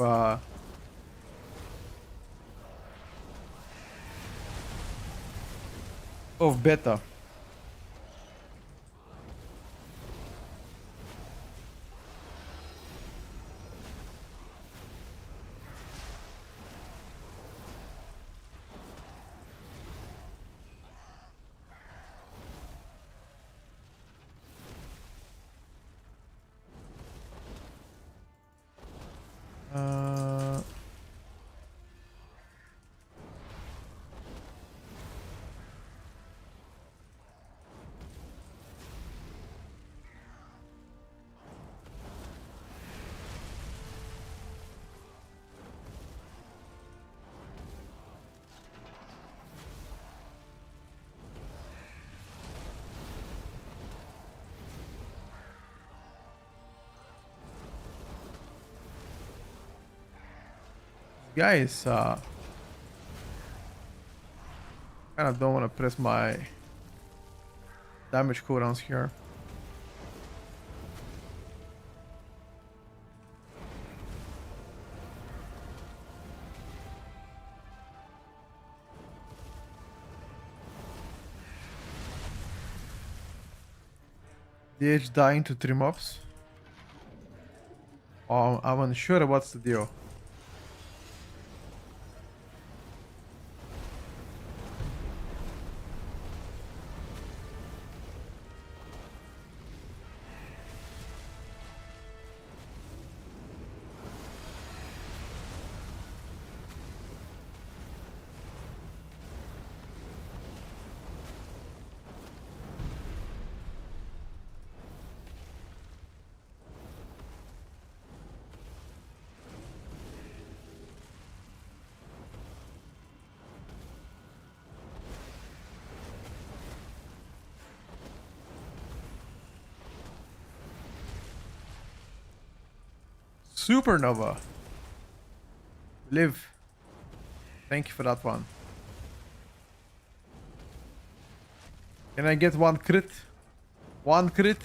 of beta. Uh, guys, kind of don't want to press my damage cooldowns here. DH dying to 3 mobs. Oh, I'm unsure what's the deal. Supernova. Live. Thank you for that one. Can I get one crit? One crit?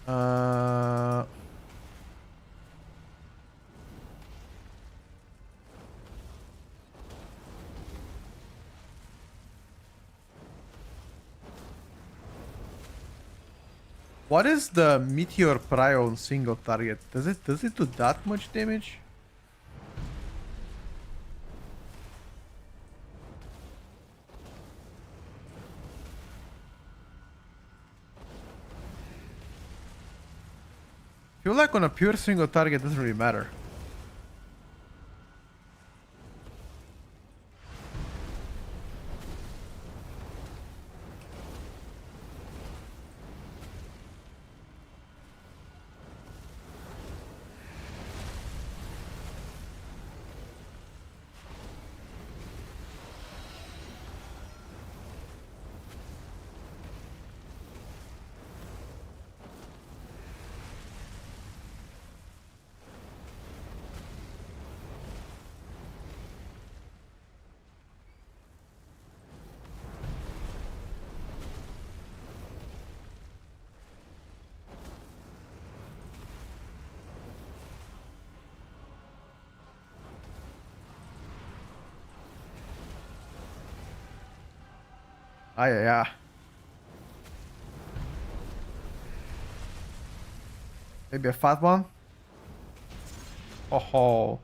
Uh, what is the meteor prio on single target? Does it do that much damage? I feel like on a pure single target it doesn't really matter. Ah, yeah. Maybe a fat one? Oh,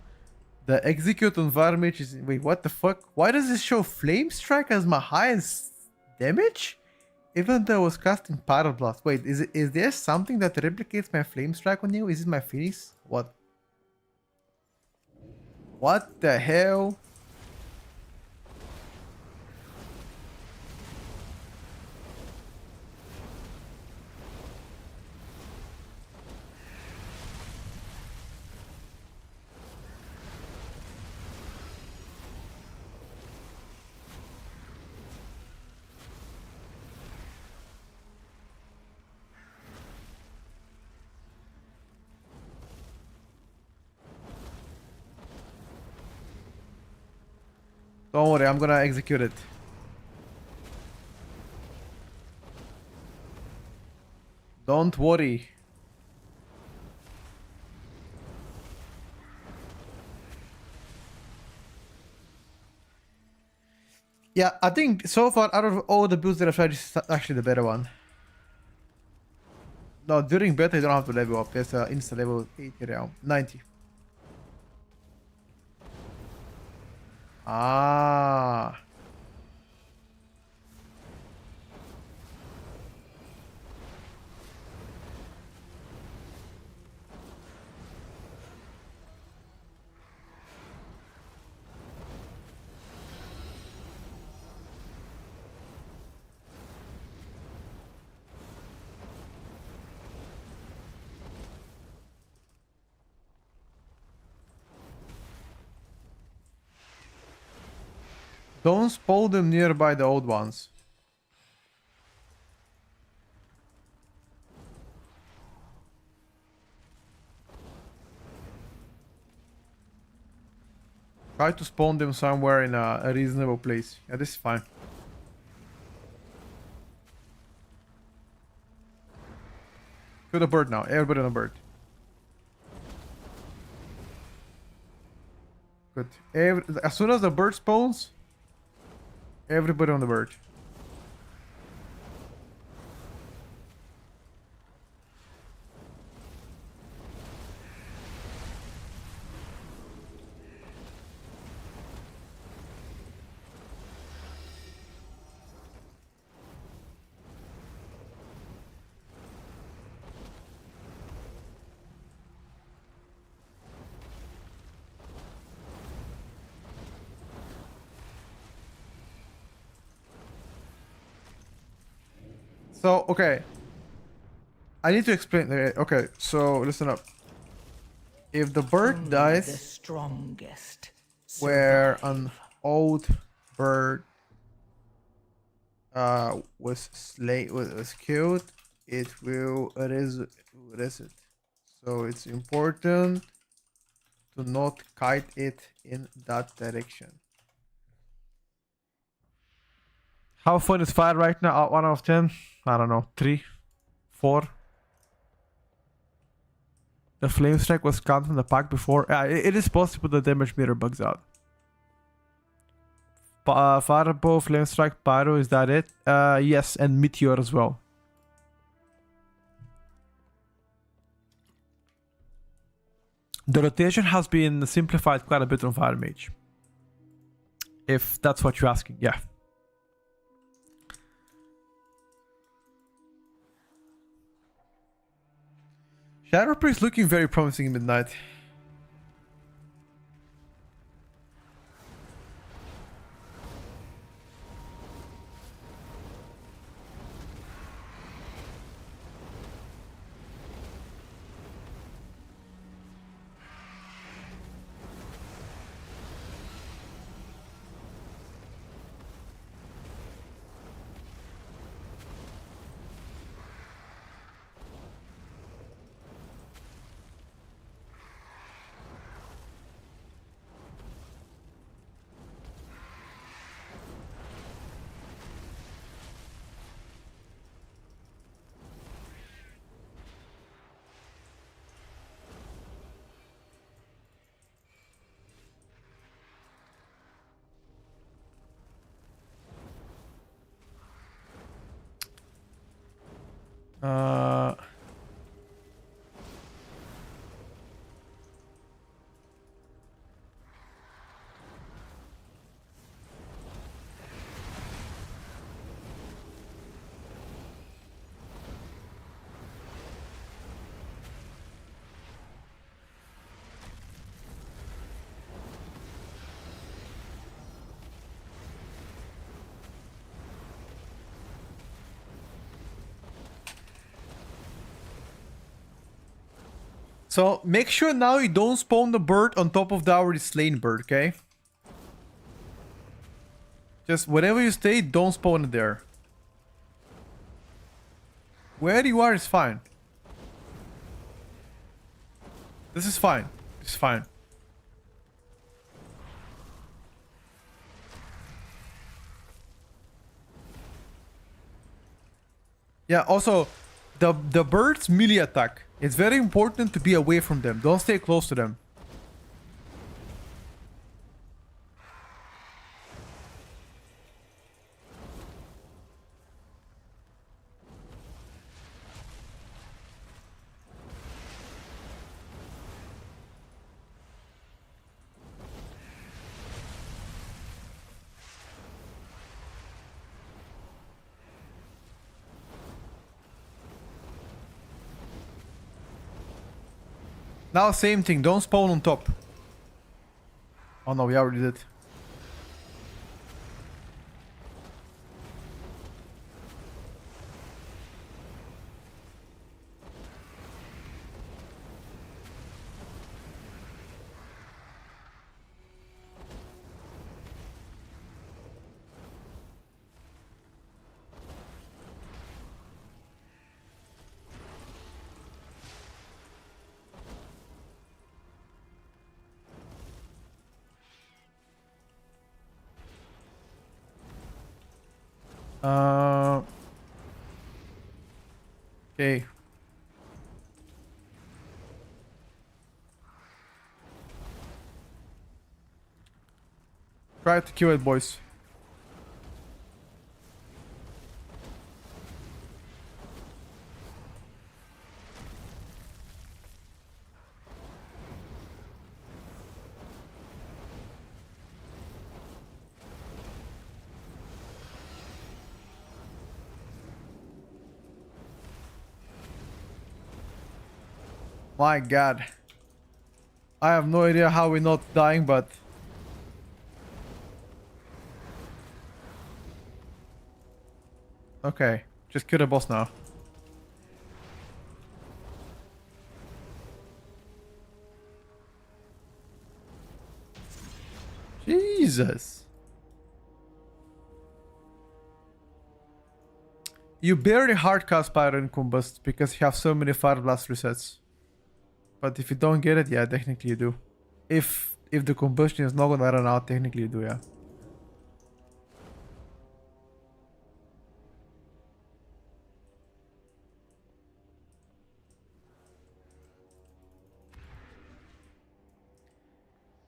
the execute on Varmage is... Wait, what the fuck? Why does this show Flame Strike as my highest damage? Even though I was casting Pyroblast. Wait, is there something that replicates my Flame Strike on you? Is it my Phoenix? What? What the hell? Don't worry, I'm gonna execute it. Don't worry. Yeah, I think so far out of all the builds that I've tried, this is actually the better one. No, during beta you don't have to level up. There's an insta level 80 realm. 90. Ah. Don't spawn them nearby the old ones. Try to spawn them somewhere in a reasonable place. Yeah, this is fine. To the bird now. Everybody on the bird. Good. As soon as the bird spawns, everybody on the bird. So, okay. I need to explain. Okay, so listen up. If the bird Only dies the strongest where survive. an old bird was killed, it will reset. So it's important to not kite it in that direction. How fun is fire right now? 1 out of 10? I don't know. 3? 4? The flame strike was counted from the pack before. It is possible the damage meter bugs out. Fireball, flame strike, pyro, is that it? Yes, and meteor as well. The rotation has been simplified quite a bit on Fire Mage. If that's what you're asking, yeah. Shadow Priest looking very promising in Midnight. Uh, So make sure now you don't spawn the bird on top of the already slain bird, okay? Just wherever you stay, don't spawn it there. Where you are is fine. This is fine. It's fine. Yeah, also, the birds melee attack. It's very important to be away from them. Don't stay close to them. Now, same thing. Don't spawn on top. Oh no, we already did. Okay. Try to kill it, boys. My god. I have no idea how we're not dying, but... Okay. Just kill the boss now. Jesus. You barely hardcast Pyro and Combust because you have so many Fire Blast resets. But if you don't get it, yeah, technically you do. If the combustion is not gonna run out, technically you do, yeah.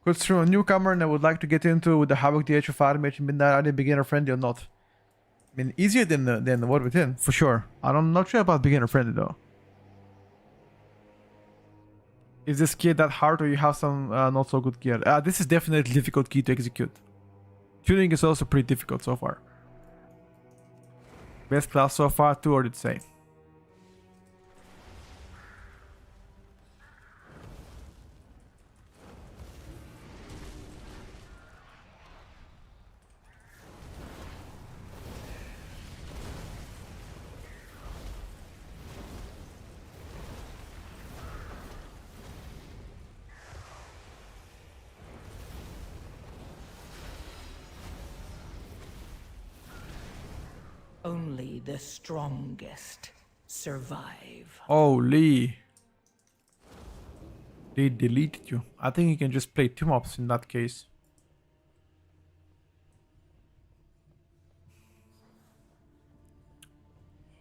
Could through a newcomer and I would like to get into with the Havoc DH of Mage Midnight. Are they beginner friendly or not? I mean, easier than the War Within, for sure. I'm not sure about beginner friendly though. Is this key that hard or you have some not so good gear? This is definitely a difficult key to execute. Tuning is also pretty difficult so far. Best class so far, too early to say. Only the strongest survive. Holy. They deleted you. I think you can just play 2 mobs in that case.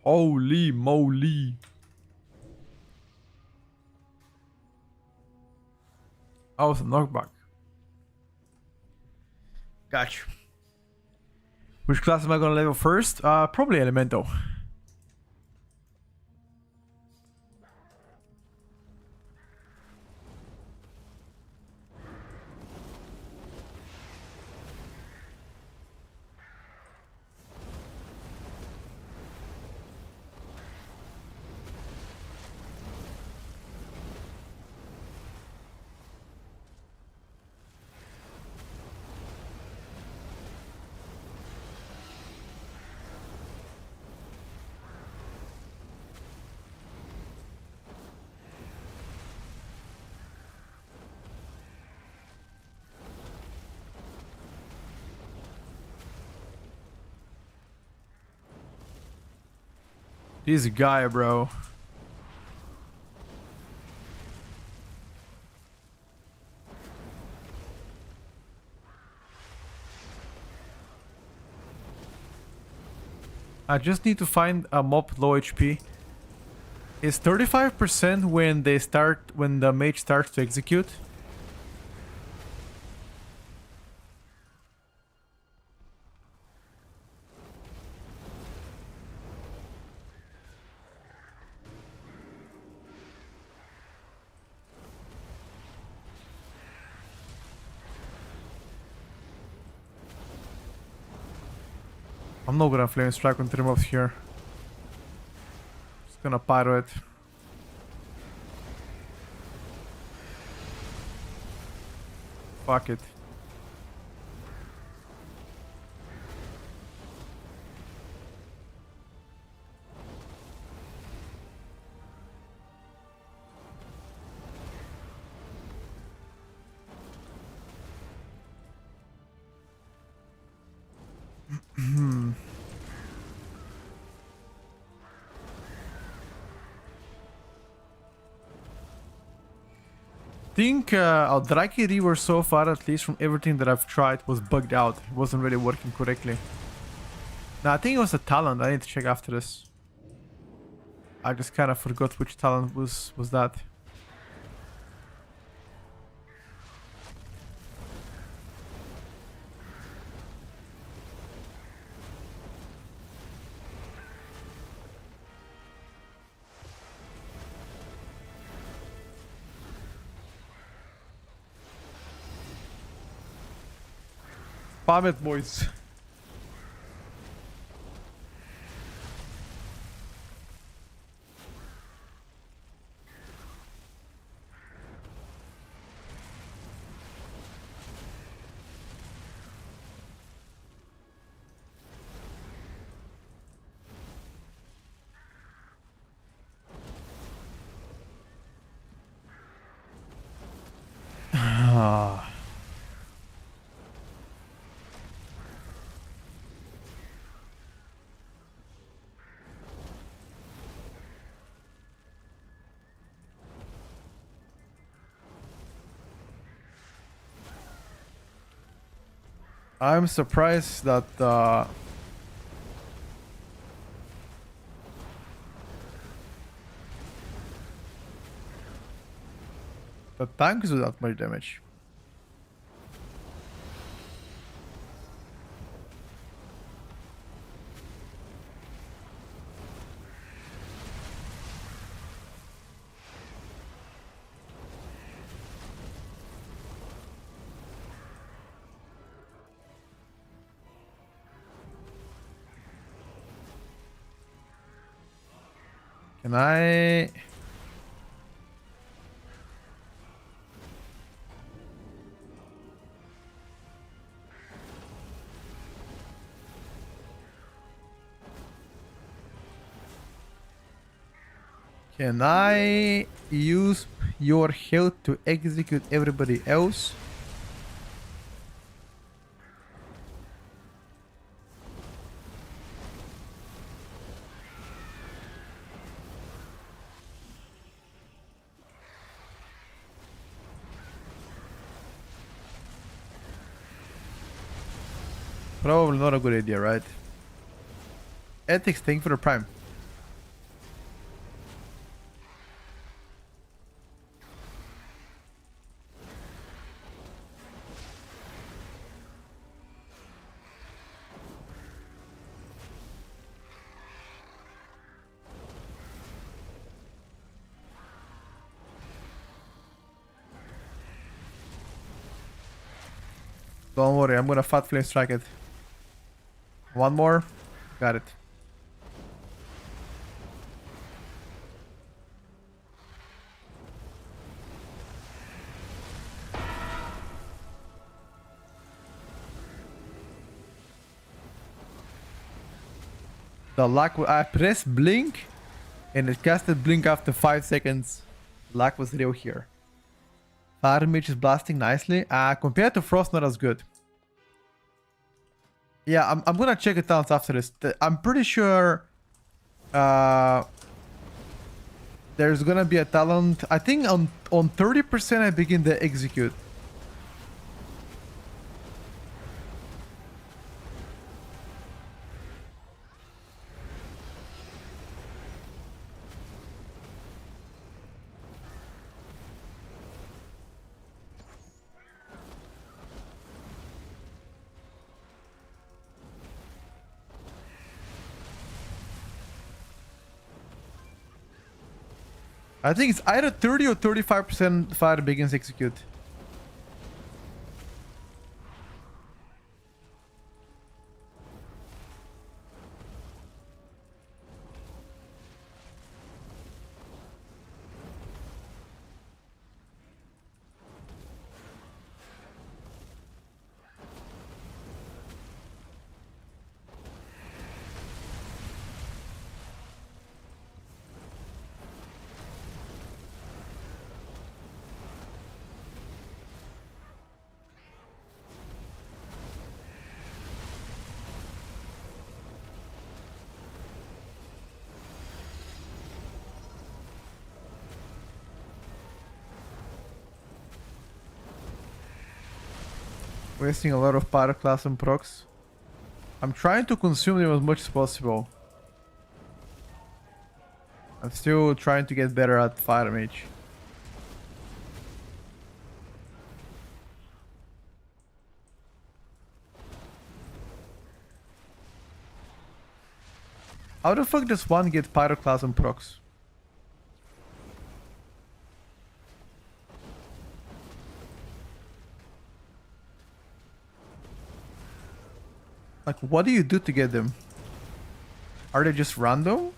Holy moly. I was a knockback. Gotcha. Which class am I gonna level first? Probably Elemental. This guy, bro. I just need to find a mob low HP. Is 35% when the mage starts to execute? I'm not gonna flame strike on 3 mobs here. Just gonna pyro it. Fuck it. I think our Draki River so far, at least from everything that I've tried, was bugged out. It wasn't really working correctly. Now, I think it was a talent. I need to check after this. I just kind of forgot which talent was that. Spam it, boys. I'm surprised that the tanks do that much damage. Can I... Can I use your health to execute everybody else? Probably not a good idea, right? Ethics, thank you for the prime. Don't worry, I'm gonna fat flame strike it. One more. Got it. The luck, I pressed blink and it casted blink after 5 seconds. Luck was real here. Fire Mage is blasting nicely. Compared to Frost, not as good. Yeah, I'm gonna check the talents after this. I'm pretty sure there's gonna be a talent. I think on 30% I begin the execute. I think it's either 30 or 35% fire begins execute. Wasting a lot of pyroclasm procs. I'm trying to consume them as much as possible. I'm still trying to get better at Fire Mage. How the fuck does one get pyroclasm procs? Like, what do you do to get them? Are they just random?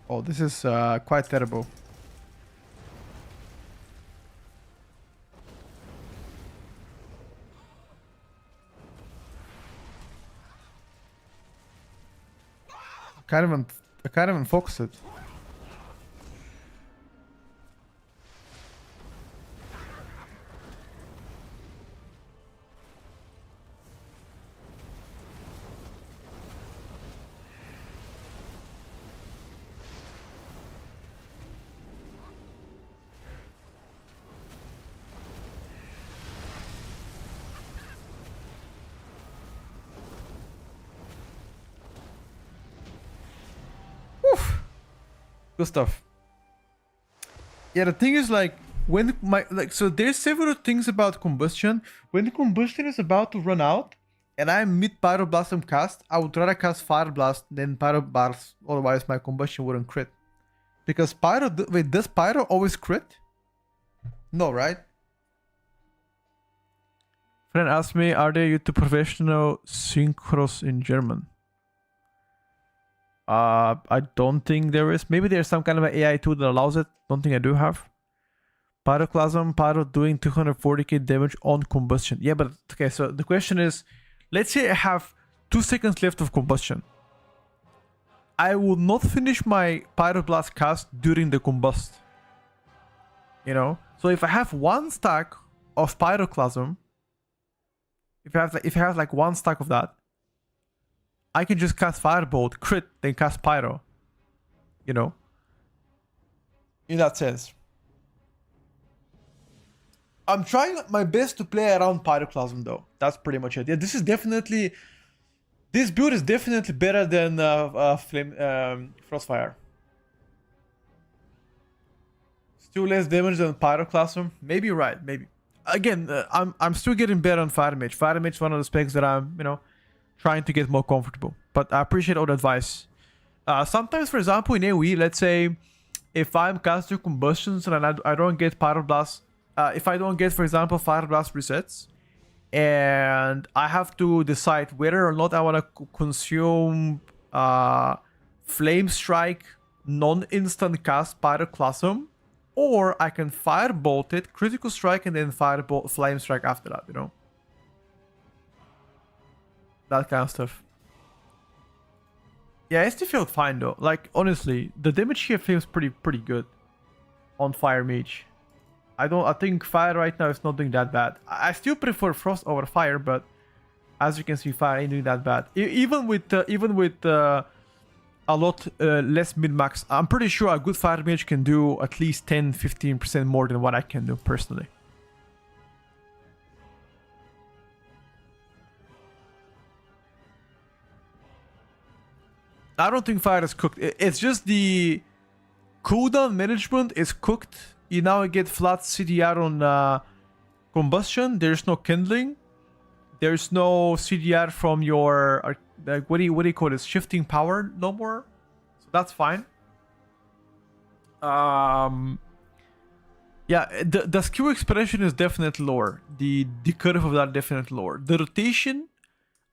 Oh, this is quite terrible. I can't even focus it. Good stuff. Yeah, the thing is, like, when so there's several things about combustion. When the combustion is about to run out and I'm mid Pyroblast cast, I would rather cast Fire Blast than Pyroblast, otherwise my combustion wouldn't crit. Because wait, does Pyro always crit? No, right? Friend asked me, are there YouTube professional synchros in German? I don't think there is. Maybe there's some kind of an AI tool that allows it. Don't think I do have. Pyroclasm, Pyro doing 240k damage on combustion. Yeah, but okay, so the question is, let's say I have 2 seconds left of combustion. I will not finish my Pyroblast cast during the combust. You know? So if I have 1 stack of Pyroclasm, if I have like 1 stack of that, I can just cast Firebolt, crit, then cast Pyro. You know? In that sense. I'm trying my best to play around Pyroclasm though. That's pretty much it. Yeah, this build is definitely better than Frostfire. Still less damage than Pyroclasm. Maybe you're right, maybe. Again, I'm still getting better on Fire Mage. Fire Mage is one of the specs that I'm, you know, trying to get more comfortable. But I appreciate all the advice. Sometimes, for example, in AoE, let's say if I'm casting combustions and I don't get Pyroblast, if I don't get, for example, Fire Blast resets, and I have to decide whether or not I want to consume Flame Strike, non-instant cast Pyroclasm, or I can Firebolt it, Critical Strike, and then Flame Strike after that, you know? That kind of stuff. Yeah, SD felt fine though. Like, honestly, the damage here feels pretty good on Fire Mage. I think fire right now is not doing that bad. I still prefer frost over fire, but as you can see, fire ain't doing that bad. Even with a lot less min-max, I'm pretty sure a good fire mage can do at least 10-15% more than what I can do personally. I don't think fire is cooked. It's just the cooldown management is cooked. You now get flat CDR on combustion. There's no kindling. There's no CDR from your like what do you call this? Shifting power no more. So that's fine. Yeah, the skill expression is definitely lower. The curve of that definitely lower. The rotation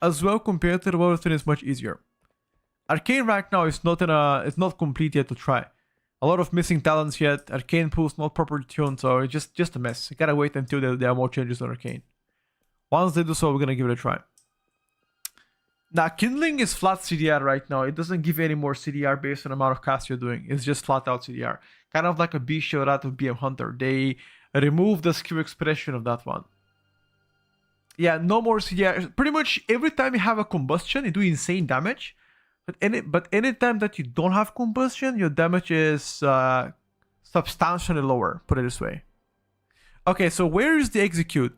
as well compared to the Wolverine is much easier. Arcane right now is it's not complete yet to try. A lot of missing talents yet. Arcane pool's not properly tuned, so it's just a mess. You gotta wait until there are more changes on Arcane. Once they do so, we're gonna give it a try. Now, Kindling is flat CDR right now. It doesn't give any more CDR based on the amount of cast you're doing. It's just flat out CDR. Kind of like a Bishop out of BM Hunter. They remove the skill expression of that one. Yeah, no more CDR. Pretty much every time you have a combustion, you do insane damage. But anytime that you don't have combustion, your damage is substantially lower, put it this way. Okay, so where is the execute?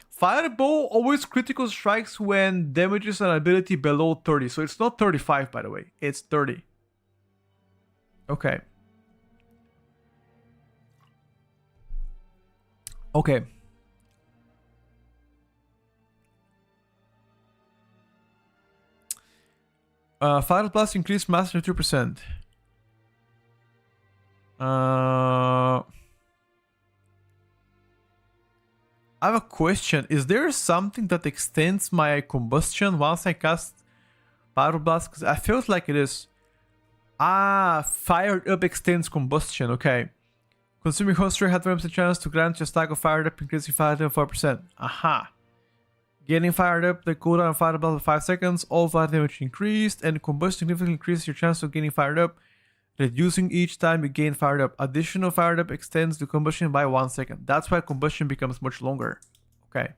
Fireball always critical strikes when damages an ability below 30. So it's not 35, by the way. It's 30. Okay. Okay. Fire Blast increased mastery 2%. I have a question. Is there something that extends my combustion once I cast Fire Blast? Because I felt like it is. Fired Up extends combustion. Okay. Consuming host rate had 1% chance to grant your stack of Fired Up, increasing Fired Up 4%. Aha. Getting Fired Up, the cooldown of Fire Blast for 5 seconds, all fire damage increased, and combustion significantly increases your chance of getting Fired Up, reducing each time you gain Fired Up. Additional Fired Up extends the combustion by 1 second. That's why combustion becomes much longer. Okay.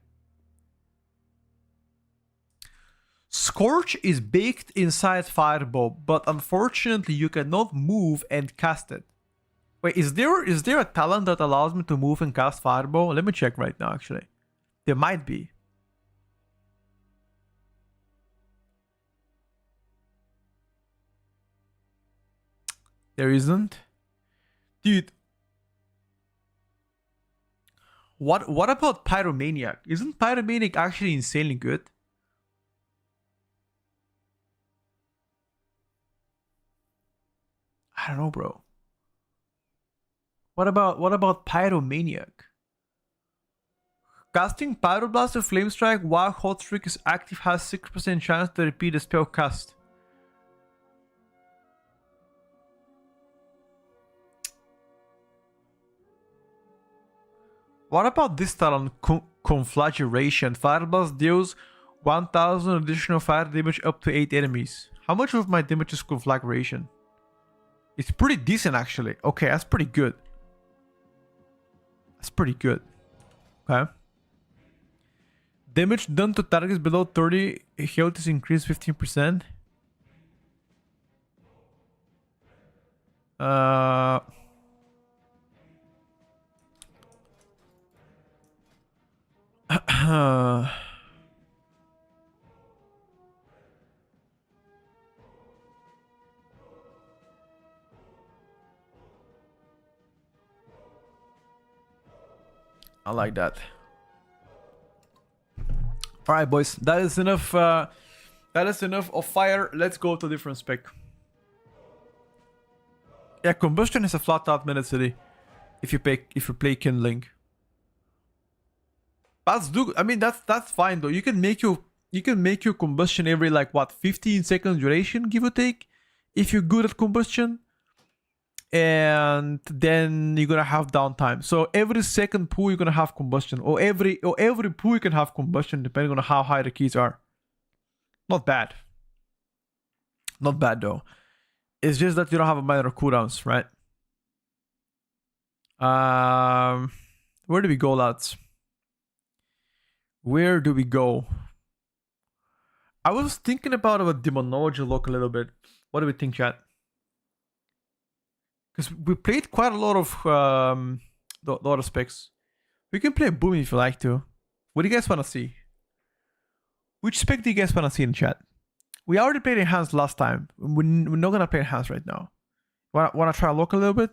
Scorch is baked inside Fireball, but unfortunately you cannot move and cast it. Wait, is there a talent that allows me to move and cast Fireball? Let me check right now, actually. There might be. There isn't. Dude. What about Pyromaniac? Isn't Pyromaniac actually insanely good? I don't know, bro. What about Pyromaniac? Casting Pyroblast or Flame Strike while Hot Streak is active has 6% chance to repeat the spell cast. What about this talent, Conflagration? Fireblast deals 1000 additional fire damage up to 8 enemies. How much of my damage is Conflagration? It's pretty decent, actually. Okay, that's pretty good. That's pretty good. Okay. Damage done to targets below 30 health is increased 15%. I like that. All right, boys. That is enough. That is enough of fire. Let's go to a different spec. Yeah, combustion is a flat out City if you play kindling. I mean that's fine though. You can make your combustion every like what 15 seconds duration, give or take, if you're good at combustion. And then you're gonna have downtime. So every second pool you're gonna have combustion, or every pool you can have combustion depending on how high the keys are. Not bad. Not bad though. It's just that you don't have a minor cooldowns, right? Where do we go, lads? Where do we go? I was thinking about a demonology look a little bit. What do we think, chat? Because we played quite a lot of specs. We can play Boom if you like to. What do you guys want to see? Which spec do you guys want to see in chat? We already played Enhanced last time. We're not gonna play Enhanced right now. Wanna try lock a little bit?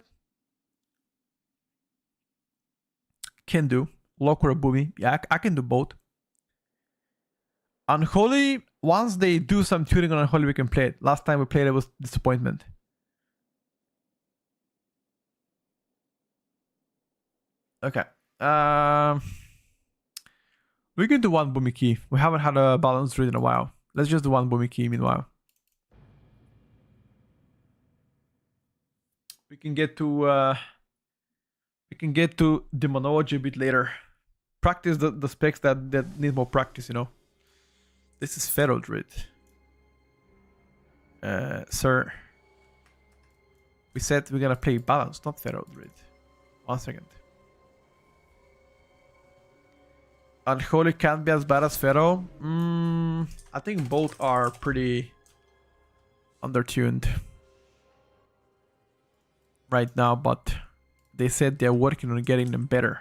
Can do. Lock or a Boomy. Yeah, I can do both. Unholy, once they do some tuning on Unholy, we can play it. Last time we played it was Disappointment. Okay. We can do one Boomy Key. We haven't had a Balance Druid in a while. Let's just do one Boomy Key meanwhile. We can get to Demonology a bit later. Practice the specs that need more practice, you know. This is Feral Druid. Sir. We said we're gonna play Balance, not Feral Druid. 1 second. Unholy can't be as bad as Feral. I think both are pretty undertuned right now, but they said they're working on getting them better.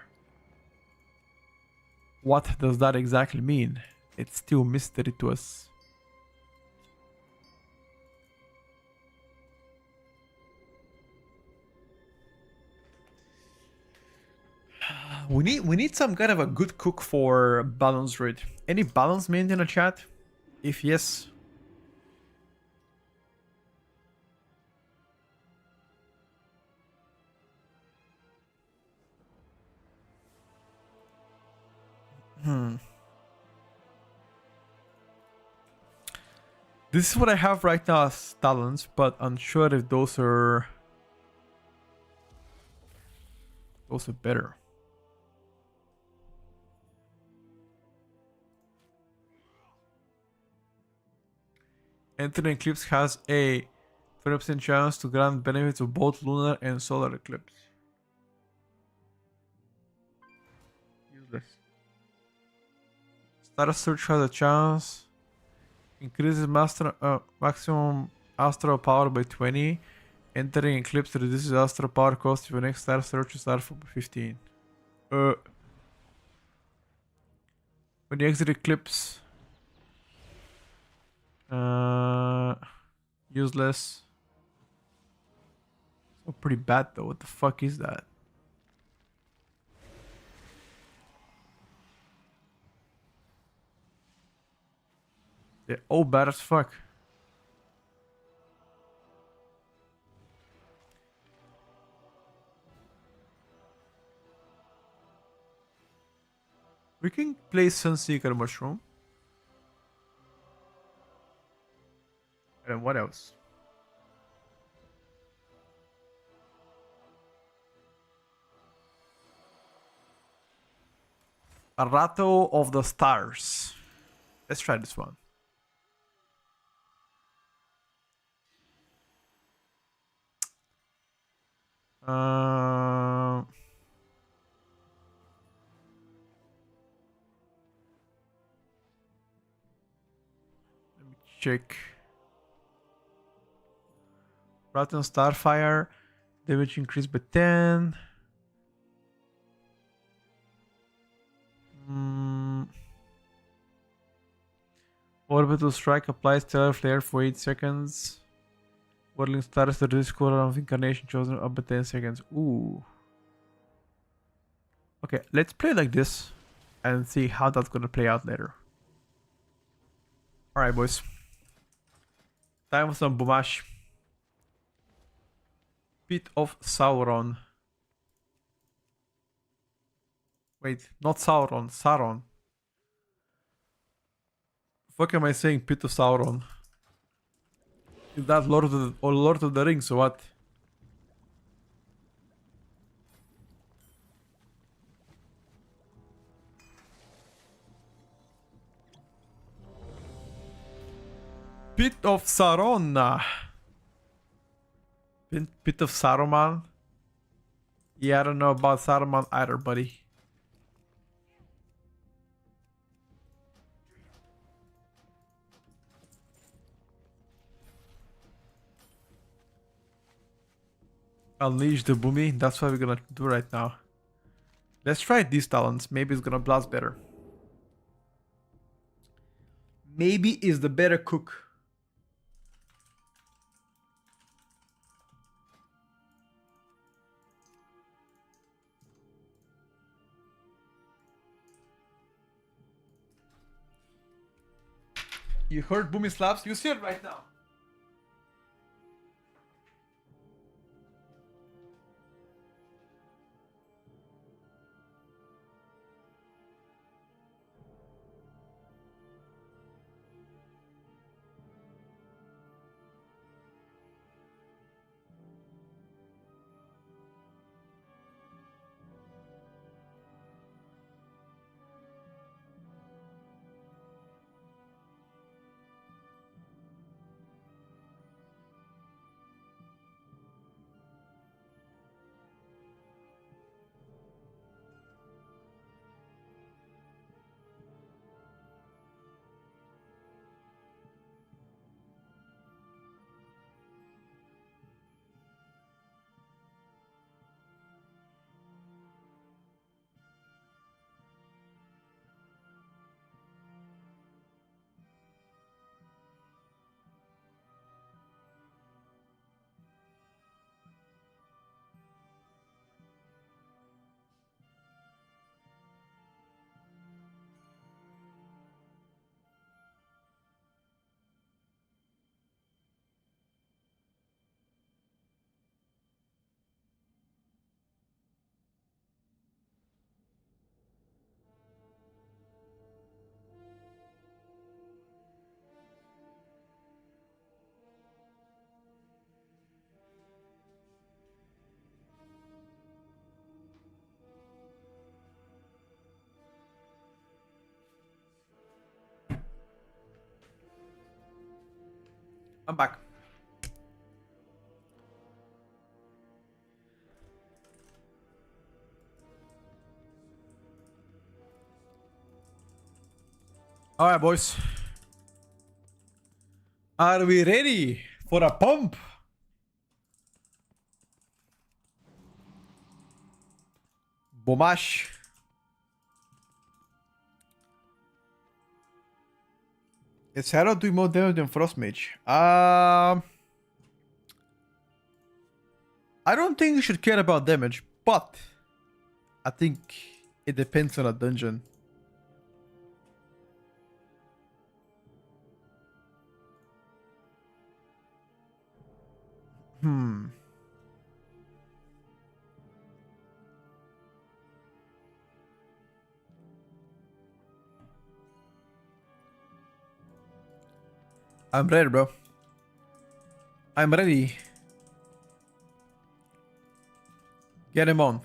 What does that exactly mean? It's still a mystery to us. We need some kind of a good cook for Balance Druid. Any balance main in the chat? If yes. This is what I have right now as talents, but unsure if those are better. Entering Eclipse has a 20% chance to grant benefits of both lunar and solar eclipse. Useless. Star Search has a chance. Increases maximum astral power by 20. Entering Eclipse reduces astral power cost if your next Star Search is for 15. When you exit Eclipse, useless. So pretty bad though. What the fuck is that? They're all bad as fuck. We can play Sunseeker Mushroom. And what else? A Rattle of the Stars. Let's try this one. Let me check. Rattle Starfire. Damage increased by 10. Orbital Strike applies Stellar Flare for 8 seconds. Whirling Stars to reduce cooldown of Incarnation chosen up by 10 seconds. Ooh. Okay, let's play like this and see how that's gonna play out later. Alright, boys. Time for some Bumash. Pit of Sauron. Wait, not Sauron, Sauron. Fuck am I saying Pit of Sauron? Is that Lord of the Rings or what? Pit of Sauron. Pit of Saruman. Yeah, I don't know about Saruman either, buddy. Unleash the Boomy. That's what we're gonna do right now. Let's try these talents. Maybe it's gonna blast better. Maybe is the better cook. You heard Boomy slaps? You see it right now. I'm back. All right, boys. Are we ready for a pump? Bomash. Is Harrow doing more damage than Frost Mage? I don't think you should care about damage, but I think it depends on a dungeon. I'm ready, bro. I'm ready. Get him on.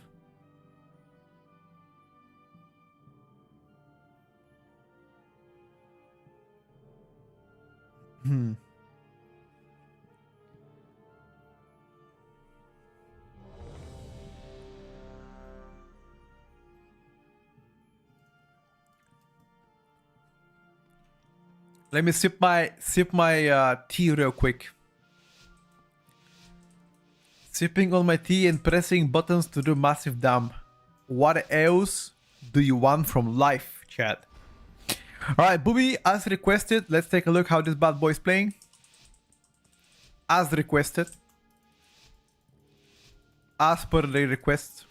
Let me sip my tea real quick. Sipping on my tea and pressing buttons to do massive damn. What else do you want from life, chat? Alright, Booby, as requested, let's take a look how this bad boy is playing. As requested. As per the request.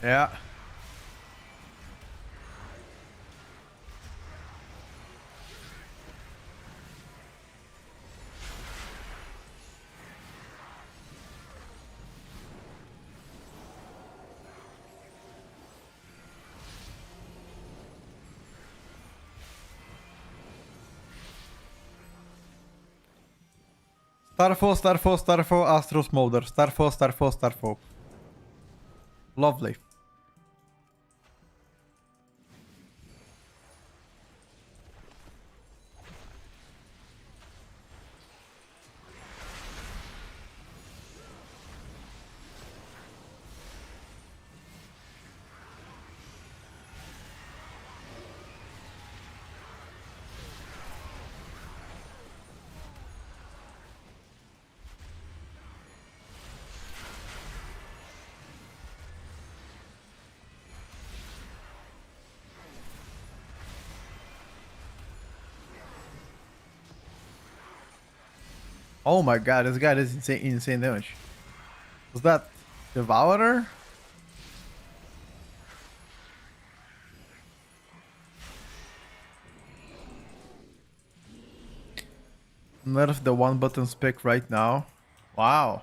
Yeah. Starfall, Starfall, Starfall, Astro Smolder. Starfall, Starfall, Starfall. Lovely. Oh my god, this guy does insane damage. Was that Devourer? Nerf the one button spec right now. Wow.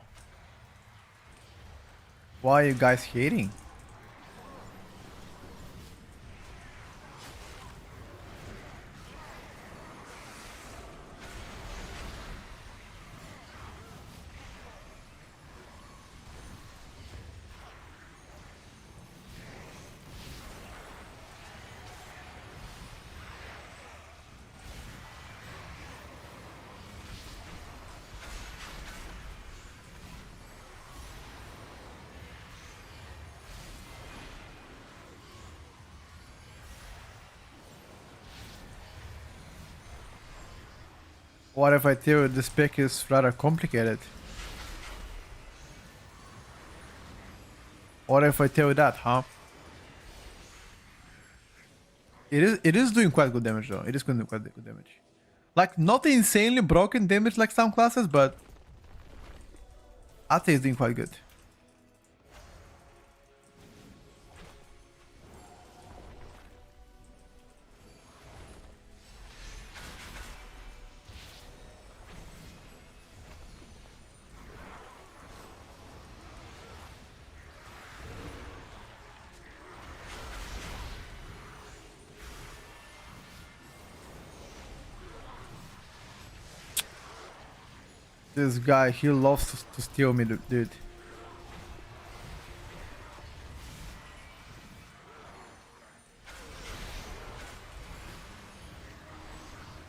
Why are you guys hating? What if I tell you this pick is rather complicated? What if I tell you that, huh? It is doing quite good damage though. It is going to do quite good damage. Like not insanely broken damage like some classes, but I'd say it's doing quite good. This guy, he loves to steal me, dude.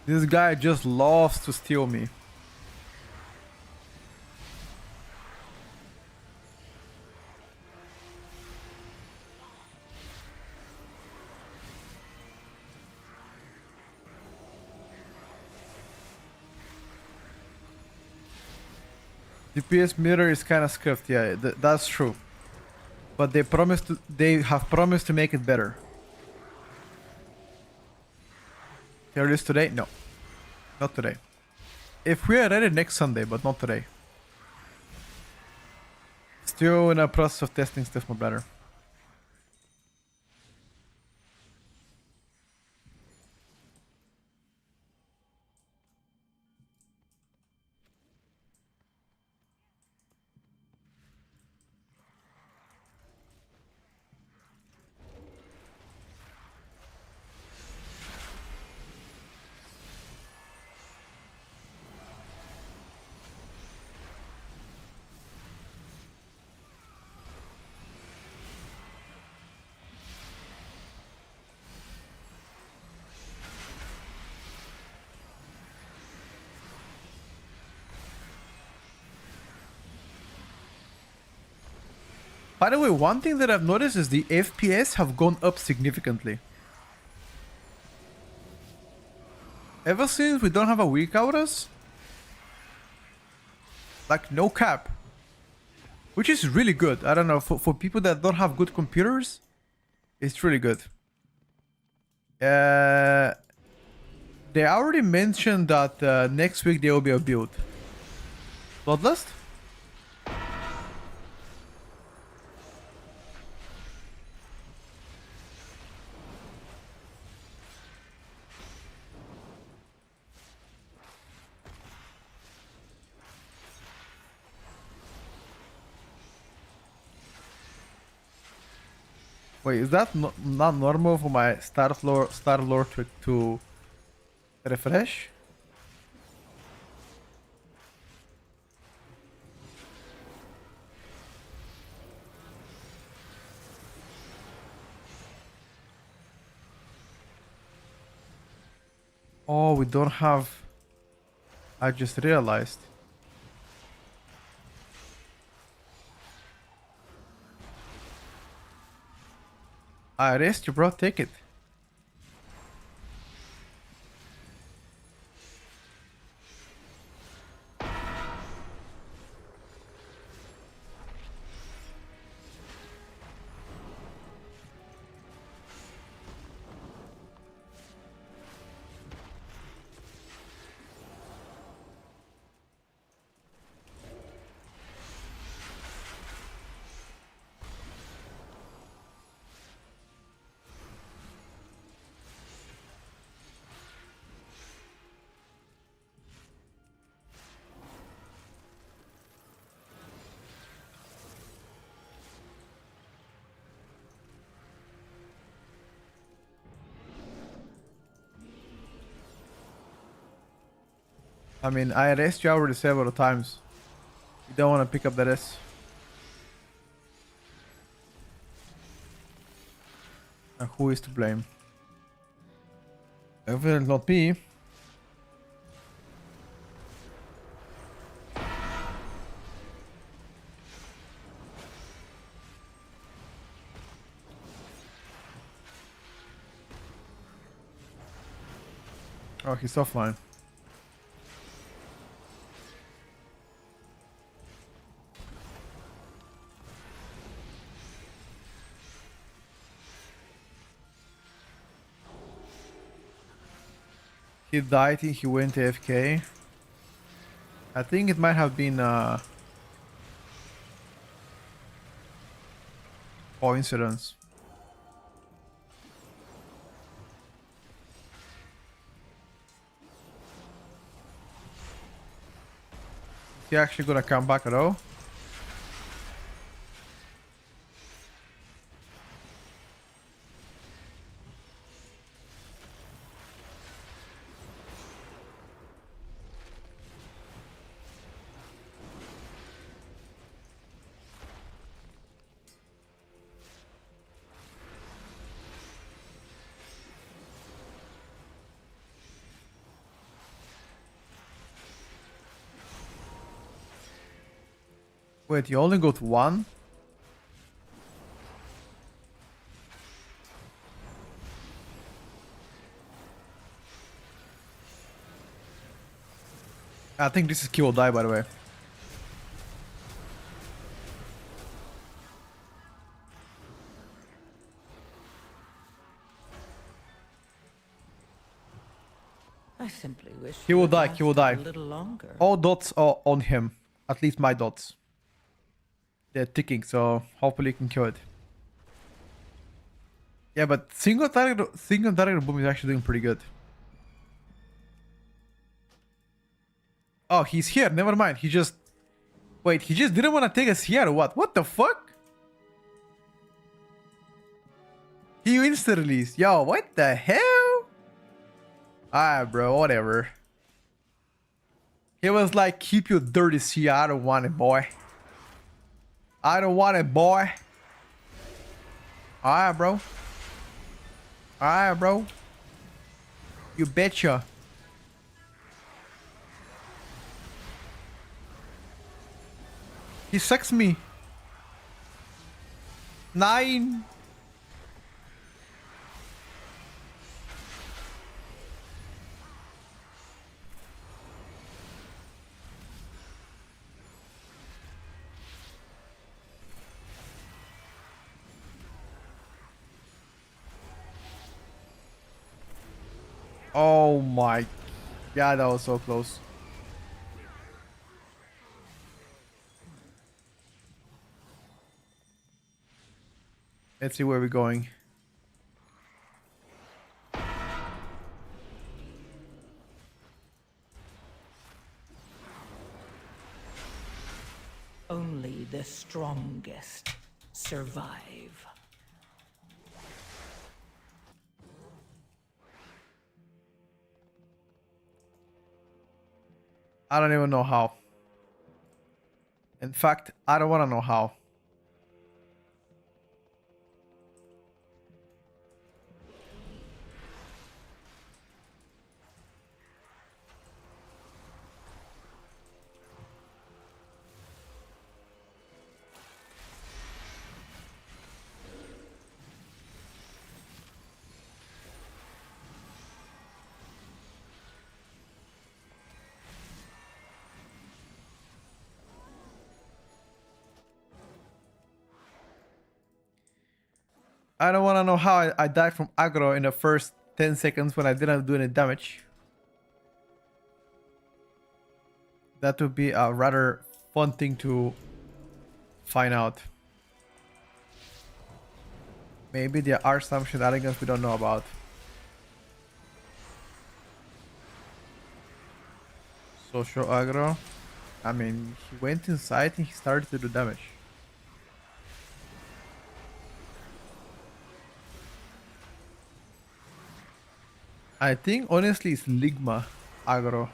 This guy just loves to steal me. DPS meter is kind of scuffed, yeah, that's true. But they have promised to make it better. Tierlist today? No. Not today. If we are ready next Sunday, but not today. Still in a process of testing stuff more better. By the way, one thing that I've noticed is the FPS have gone up significantly. Ever since we don't have a weak Auras, like no cap, which is really good. I don't know, for people that don't have good computers, it's really good. They already mentioned that next week there will be a build. Bloodlust? Wait, is that not normal for my Star Lord to refresh? Oh, we don't have... I just realized. I arrest you, bro. Take it. I mean, I arrest you already several times. You don't want to pick up the rest. And who is to blame? Definitely not me. Oh, he's offline. He died, he went AFK. I think it might have been coincidence. Is he actually gonna come back at all? Wait, you only got one? I think this is kill or die, by the way. I simply wish He will you die, he will lasted die. a little longer. All dots are on him. At least my dots. They're ticking, so hopefully you can kill it. Yeah, but single target boom is actually doing pretty good. Oh, he's here. Never mind. He just... Wait, he just didn't want to take us here or what? What the fuck? He insta-released. Yo, what the hell? Alright, bro. Whatever. He was like, keep your dirty CR. I don't want it, boy. I don't want it, boy. Alright, bro. Alright, bro. You betcha. He sucks me. 9. Oh my. Yeah, that was so close. Let's see where we're going. Only the strongest survive. I don't even know how. In fact, I don't want to know how. I don't want to know how I died from aggro in the first 10 seconds when I didn't do any damage. That would be a rather fun thing to find out. Maybe there are some shenanigans we don't know about. Social aggro. I mean, he went inside and he started to do damage. I think honestly it's Ligma aggro.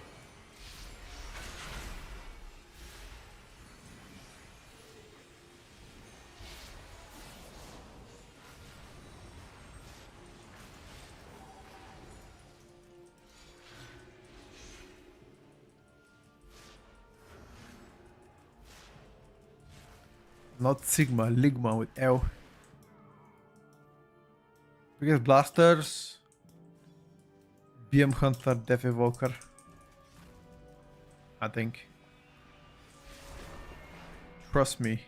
Not Sigma, Ligma with L. Biggest blasters. BM Hunter, Death Evoker. I think. Trust me.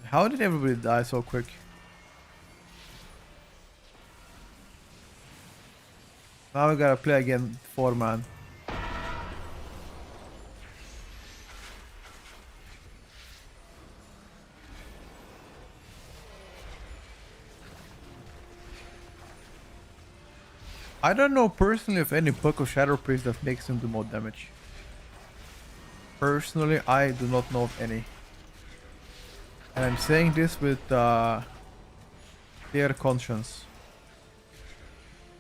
How did everybody die so quick? Now we gotta play again 4-man. I don't know personally of any book of Shadow Priest that makes him do more damage. Personally, I do not know of any. And I'm saying this with clear conscience.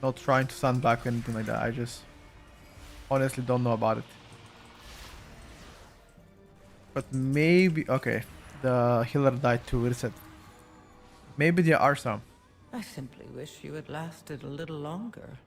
Not trying to stand back or anything like that. I just honestly don't know about it. But maybe... Okay. The healer died too. Reset. Maybe there are some. I simply wish you had lasted a little longer.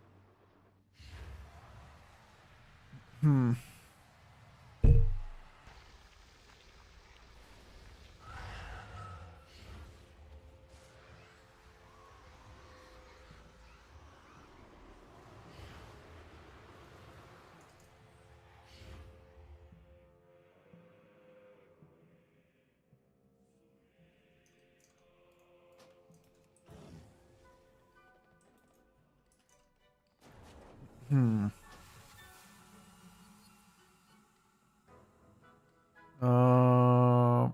Uh,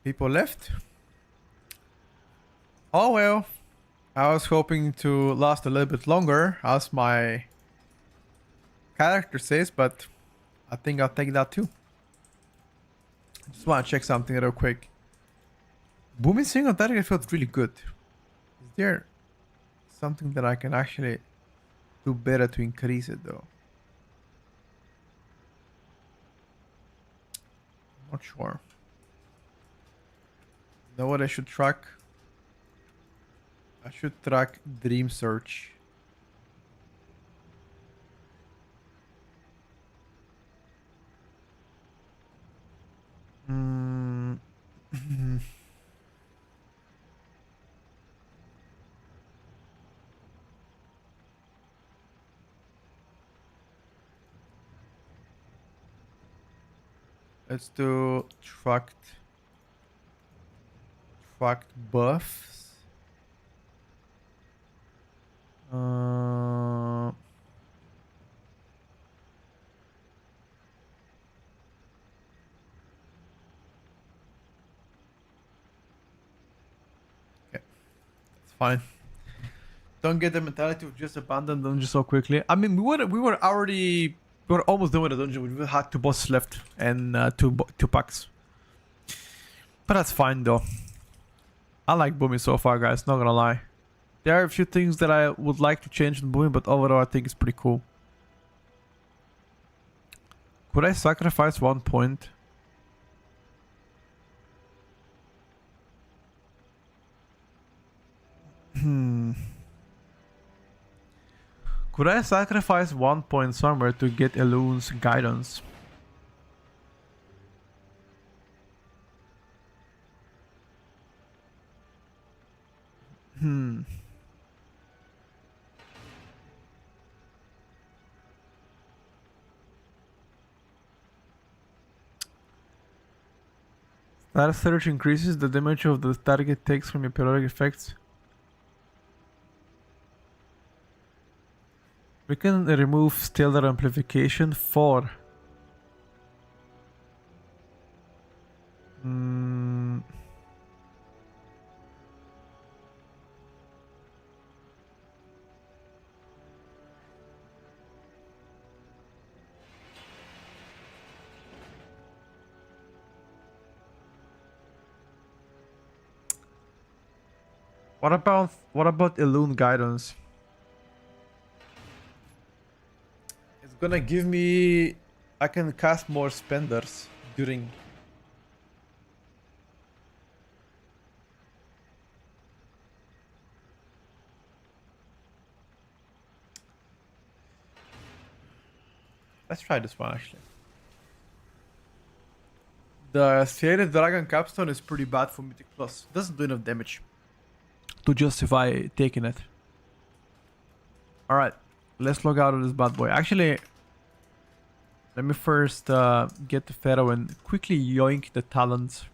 People left? Oh well. I was hoping to last a little bit longer, as my character says, but I think I'll take that too. Just want to check something real quick. Booming single target felt really good. Is there something that I can actually do better to increase it though? Not sure. Know what I should track? I should track Dream Search. Mm. Let's do tracked buffs. Okay, that's fine. Don't get the mentality of just abandon dungeon so quickly. I mean, we were almost done with the dungeon. We had 2 bosses left and 2 packs. But that's fine though. I like booming so far, guys. Not gonna lie. There are a few things that I would like to change in booming, but overall I think it's pretty cool. Could I sacrifice 1 point? Could I sacrifice 1 point somewhere to get Elun's guidance? Star Surge increases the damage of the target takes from your periodic effects. We can remove Stellar Amplification for... What about Elune Guidance? It's gonna give me... I can cast more spenders during... Let's try this one actually. The Serrated Dragon Capstone is pretty bad for Mythic Plus. Doesn't do enough damage to justify taking it. Alright, let's log out of this bad boy. Actually, let me first get the Pharaoh and quickly yoink the talents.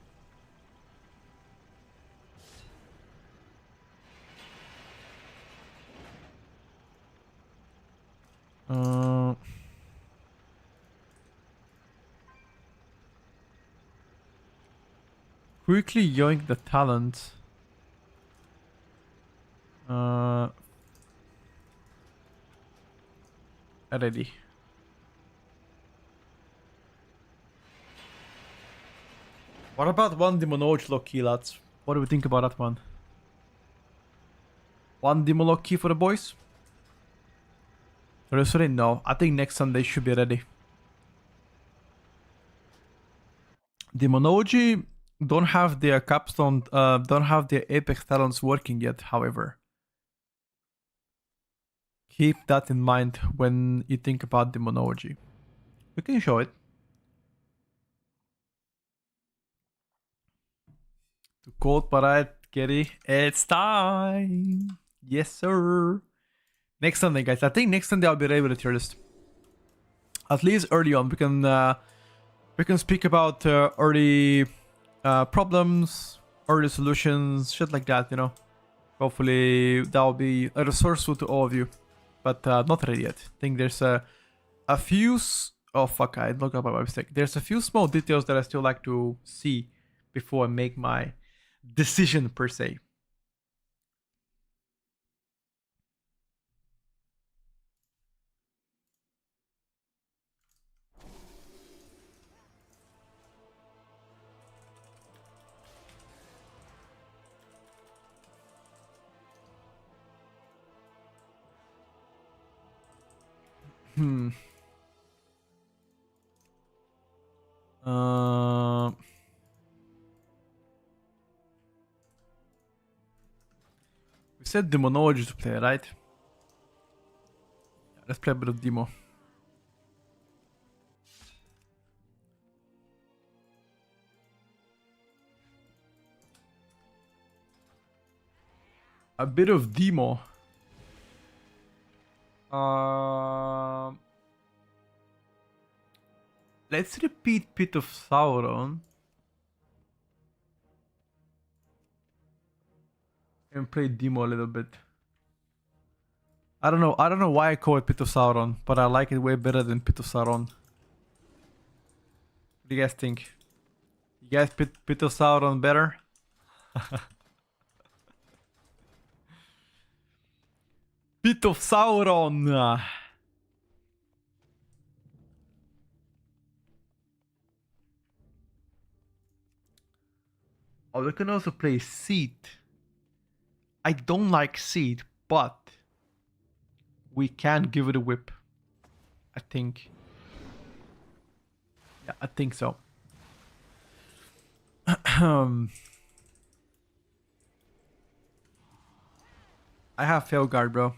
Quickly yoink the talent. Ready. What about one Demonology lock key, lads? What do we think about that one? One Demon lock key for the boys? Sorry, no. I think next Sunday should be ready. Demonology don't have their capstone, don't have their apex talents working yet, however. Keep that in mind when you think about Demonology. We can show it. To quote Parade, Kerry, it's time! Yes, sir! Next Sunday, guys. I think next Sunday I'll be ready with the tier list. At least early on, we can speak about early problems, early solutions, shit like that, you know. Hopefully that will be resourceful to all of you. But not ready yet. I think there's a few... Oh fuck, I looked up by mistake. There's a few small details that I still like to see before I make my decision per se. We said Demonology to play, right? Let's play a bit of Demo. A bit of Demo. Let's repeat Pit of Sauron. And play Demo a little bit. I don't know why I call it Pit of Sauron, but I like it way better than Pit of Sauron. What do you guys think? You guys Pit of Sauron better? Pit of Sauron. Oh, we can also play Seed. I don't like Seed, but we can give it a whip. I think. Yeah, I think so. I have Felguard, bro.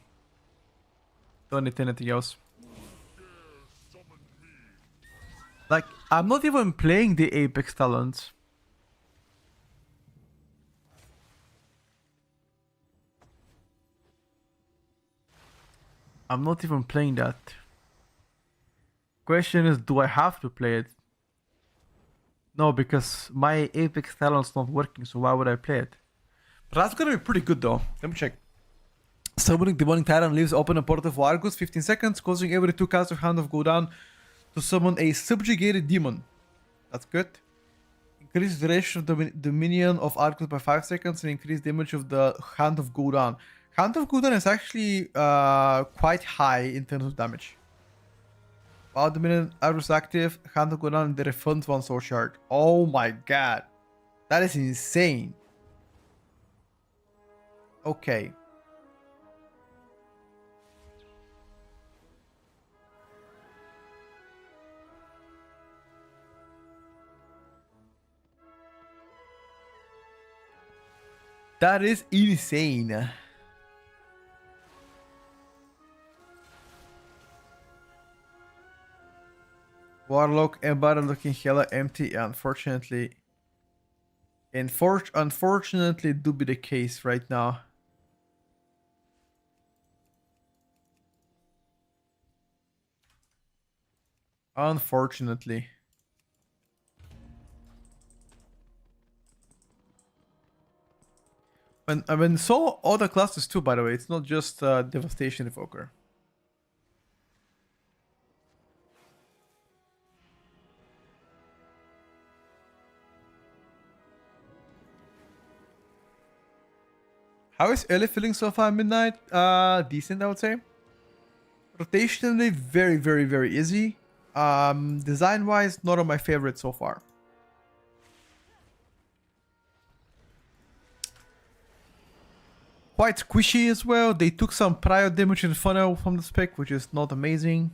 Don't need anything else. Like, I'm not even playing the Apex talents. I'm not even playing that. Question is, do I have to play it? No, because my Apex talent's not working, so why would I play it? But that's gonna be pretty good though. Let me check. Summoning Demonic Tyrant leaves open a port of Argus, 15 seconds, causing every 2 casts of Hand of Gul'dan to summon a subjugated demon. That's good. Increase duration of the dominion of Argus by 5 seconds and increase damage of the Hand of Gul'dan. Hand of Gul'dan is actually quite high in terms of damage. While Dominion Argus active, Hand of Gul'dan the refund 1 soul shard. Oh my god. That is insane. Okay. That is insane. Warlock and Baron looking hella empty, unfortunately. Unfortunately, do be the case right now. Unfortunately. And I mean, so other classes too, by the way. It's not just Devastation Evoker. How is Ellie feeling so far midnight? Decent, I would say. Rotationally, very, very, very easy. Design-wise, not on my favorite so far. Quite squishy as well. They took some prior damage in funnel from the spec, which is not amazing.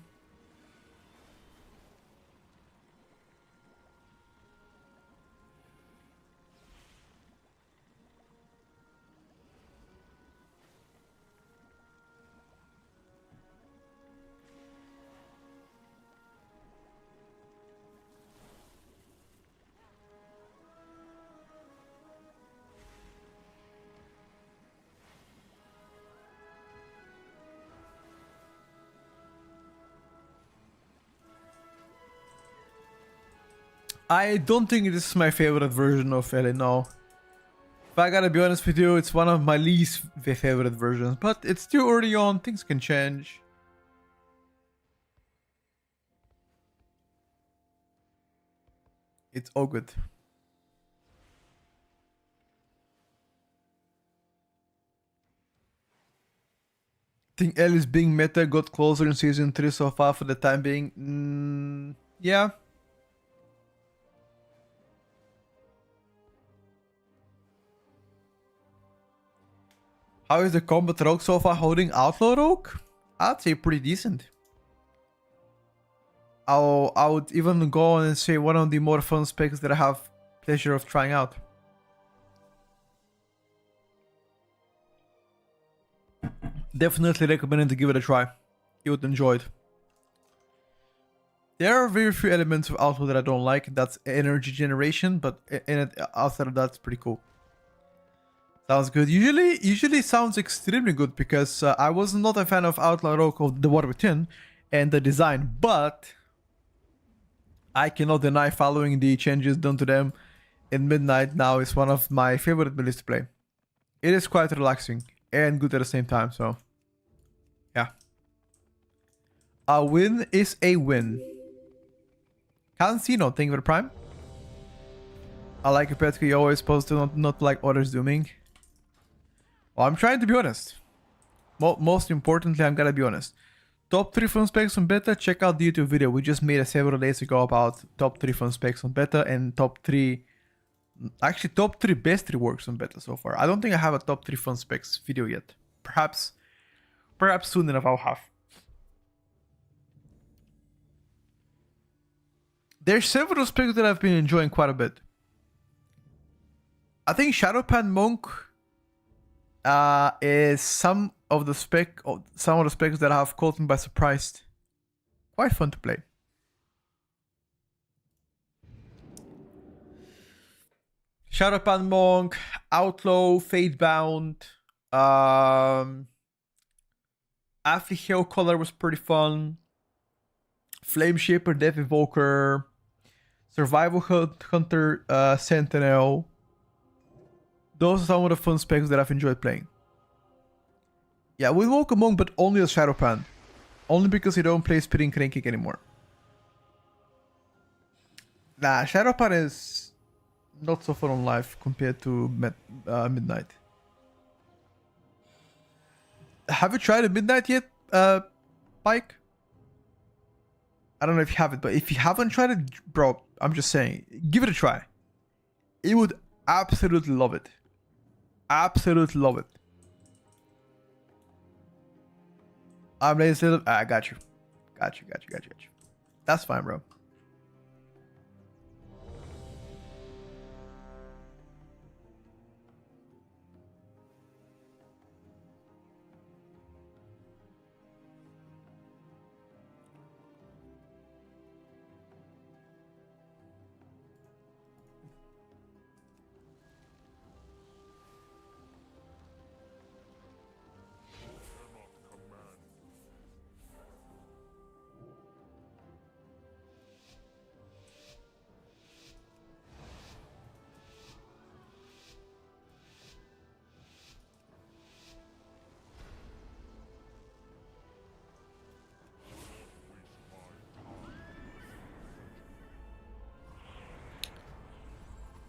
I don't think this is my favorite version of Ellie, no. If I gotta be honest with you, it's one of my least favorite versions, but it's still early on, things can change. It's all good. I think Ellie's being meta got closer in season 3 so far for the time being. Yeah. How is the combat rogue so far holding Outlaw Rogue? I'd say pretty decent. I would even go on and say one of the more fun specs that I have pleasure of trying out. Definitely recommend to give it a try. You would enjoy it. There are very few elements of Outlaw that I don't like. That's energy generation, but outside of that, it's pretty cool. Sounds good. Usually sounds extremely good because I was not a fan of Outlaw Rogue of the War Within and the design, but I cannot deny following the changes done to them in Midnight now is one of my favorite melees to play. It is quite relaxing and good at the same time, so yeah. A win is a win. Cancino, thank you for the prime. I like you, Petri. You're always supposed to not like others dooming. Well, I'm trying to be honest. Most importantly, I'm gonna be honest. Top 3 fun specs on beta, check out the YouTube video. We just made it several days ago about top 3 fun specs on beta and top 3 best reworks on beta so far. I don't think I have a top 3 fun specs video yet. Perhaps soon enough I'll have. There's several specs that I've been enjoying quite a bit. I think Shadowpan Monk is some of the specs that have caught me by surprise. Quite fun to play. Shadowpan Monk, Outlaw, Fatebound, Affy Hell Color was pretty fun. Flame Shaper, Death Evoker, Survival Hunter, Sentinel. Those are some of the fun specs that I've enjoyed playing. Yeah, we Woke Monk, but only as Shadowpan. Only because you don't play Spitting Cranking anymore. Nah, Shadowpan is not so fun on live compared to Midnight. Have you tried a Midnight yet, Pike? I don't know if you have it, but if you haven't tried it, bro, I'm just saying, give it a try. You would absolutely love it. Absolutely love it. I'm lazy little. I got you. Got you. That's fine, bro.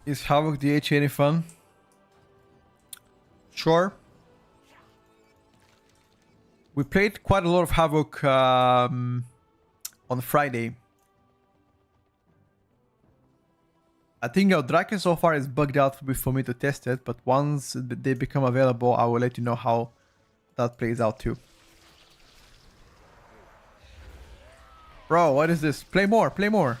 Is Havoc DH any fun? Sure. We played quite a lot of Havoc on Friday. I think our Draken so far is bugged out for me to test it, but once they become available, I will let you know how that plays out too. Bro, what is this? Play more, play more.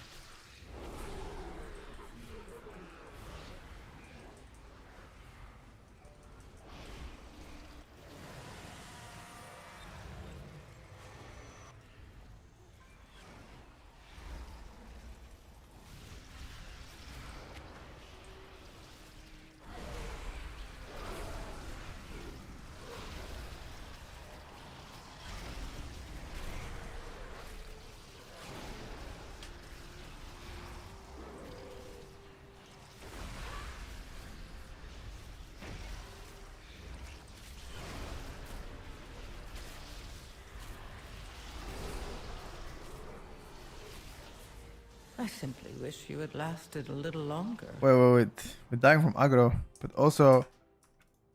I simply wish you had lasted a little longer. Wait. We're dying from aggro, but also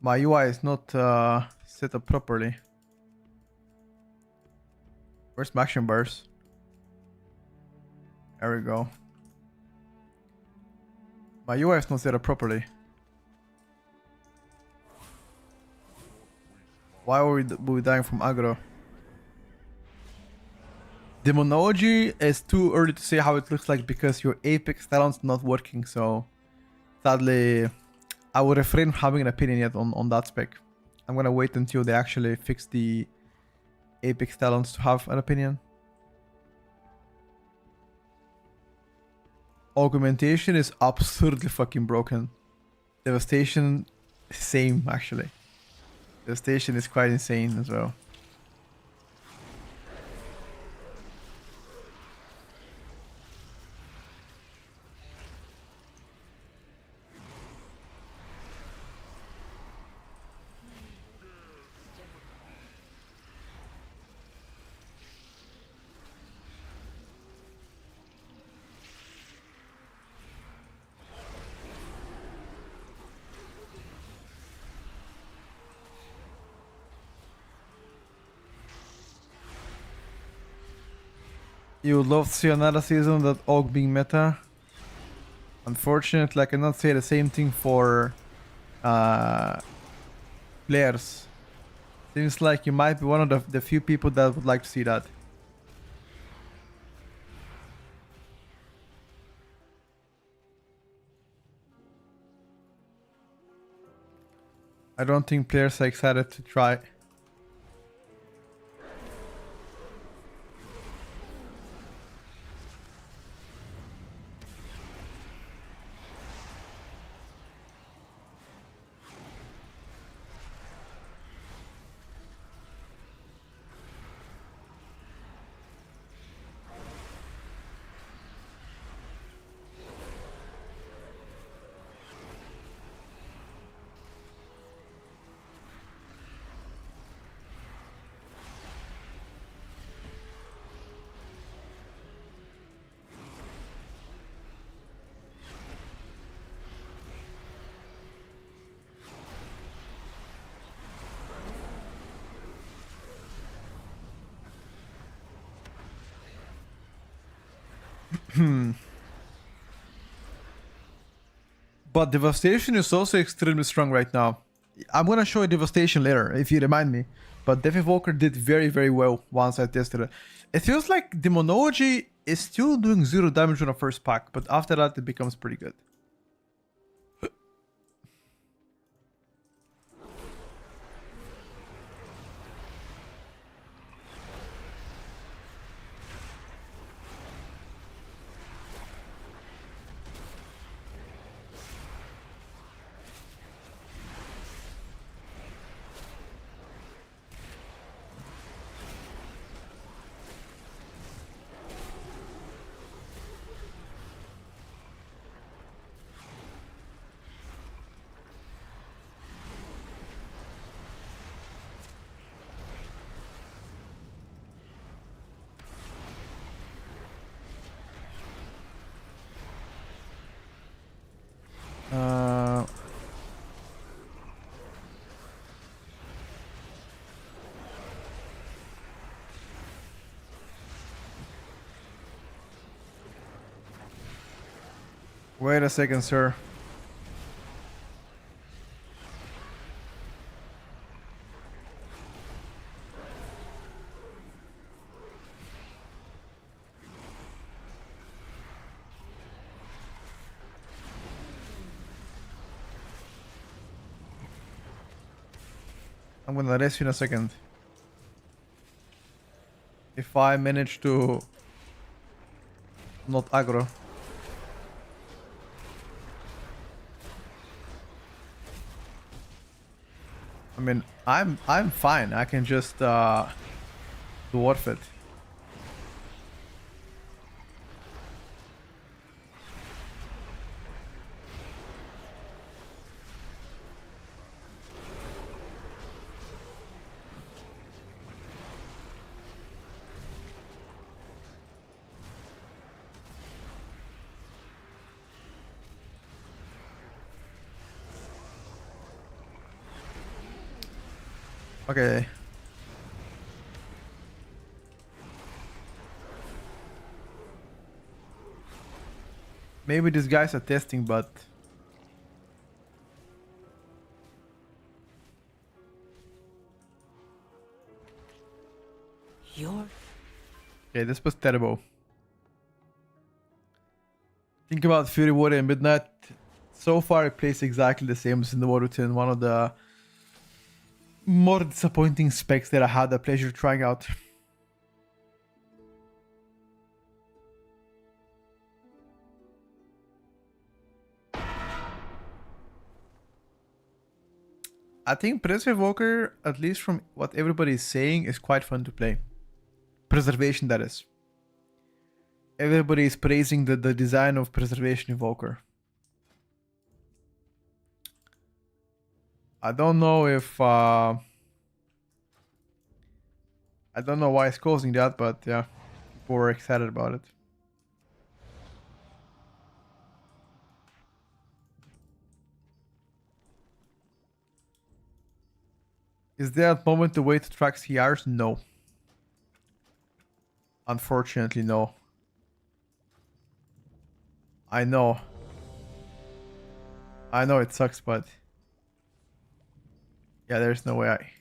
my UI is not set up properly. Where's my action bars? There we go. My UI is not set up properly. Why were we dying from aggro? Demonology is too early to say how it looks like because your Apex talent's not working, so sadly I would refrain from having an opinion yet on that spec. I'm gonna wait until they actually fix the Apex talents to have an opinion. Augmentation is absurdly fucking broken. Devastation, same actually. Devastation is quite insane as well. You would love to see another season that Orc being meta. Unfortunately, I cannot say the same thing for players. Seems like you might be one of the few people that would like to see that. I don't think players are excited to try. But Devastation is also extremely strong right now. I'm gonna show you Devastation later, if you remind me. But Death Evoker did very, very well once I tested it. It feels like Demonology is still doing 0 damage on a first pack, but after that it becomes pretty good. Wait a second, sir. I'm gonna rest you in a second. If I manage to not aggro. I mean, I'm fine. I can just dwarf it. Okay. Maybe these guys are testing, but You're... okay, this was terrible. Think about Fury Warrior and Midnight. So far, it plays exactly the same as in the War Routine. One of the more disappointing specs that I had the pleasure trying out. I think Preserve Evoker, at least from what everybody is saying, is quite fun to play. Preservation, that is. Everybody is praising the design of Preservation Evoker. I don't know if... I don't know why it's causing that, but yeah, people were excited about it. Is there a moment to wait to track CRs? No. Unfortunately, no. I know. I know it sucks, but yeah, there's no way I.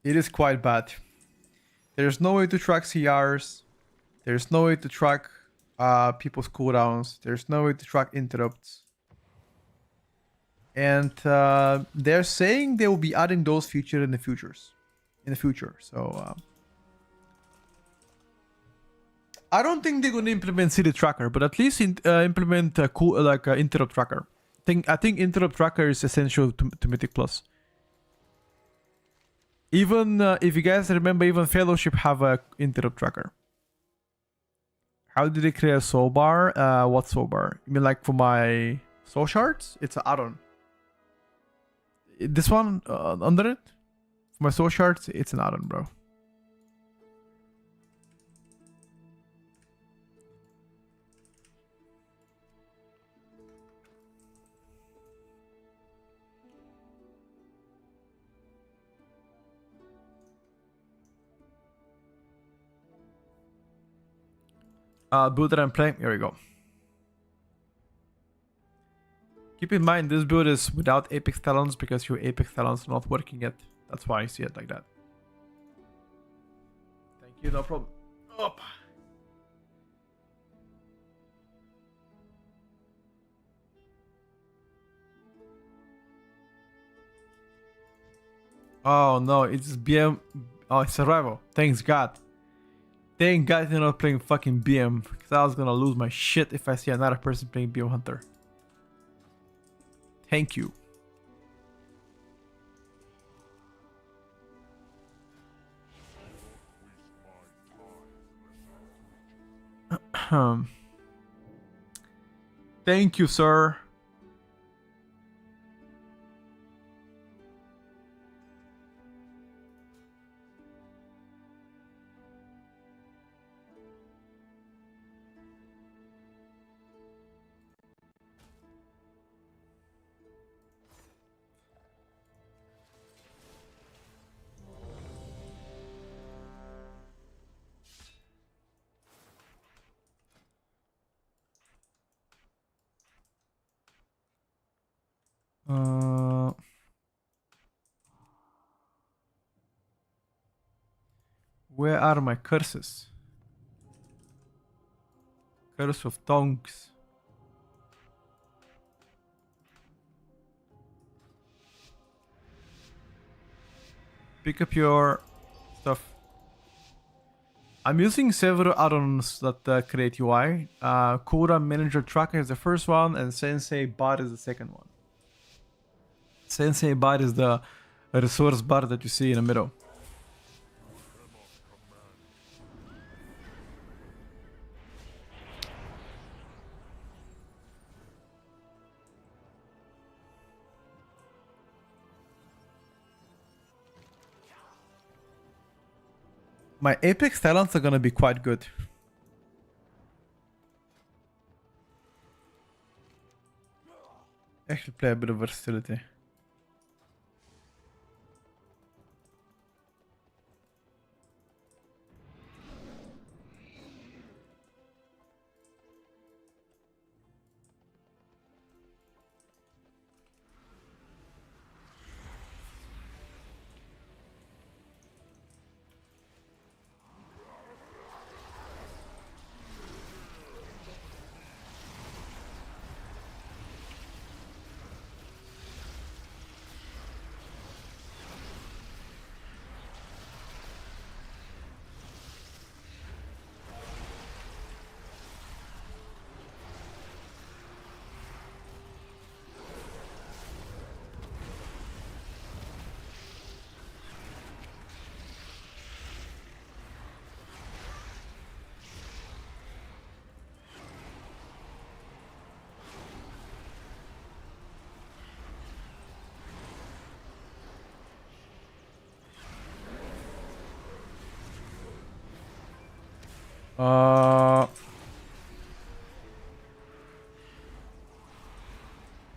It is quite bad. There's no way to track CRs. There's no way to track people's cooldowns. There's no way to track interrupts. And they're saying they will be adding those features in the future. So I don't think they're gonna implement city tracker, but at least implement interrupt tracker. I think interrupt tracker is essential to Mythic Plus. Even if you guys remember, even Fellowship have a interrupt tracker. How did they create a soul bar? What soul bar? You mean like for my soul shards? It's an add-on. This one under it? For my soul shards, it's an add-on, bro. Build that I'm playing. Here we go. Keep in mind, this build is without Apex Talons because your Apex Talons are not working yet. That's why I see it like that. Thank you, no problem. Up. Oh no, it's BM. Oh, it's survival. Thanks God. Thank God you're not playing fucking BM. Because I was gonna lose my shit if I see another person playing BM Hunter. Thank you. Thank you, sir. Where are my curses? Curse of tongues. Pick up your stuff. I'm using several add-ons that create UI. Cura Manager Tracker is the first one, and Sensei Bar is the second one. Sensei Bar is the resource bar that you see in the middle. My Apex Talents are gonna be quite good. Actually play a bit of versatility.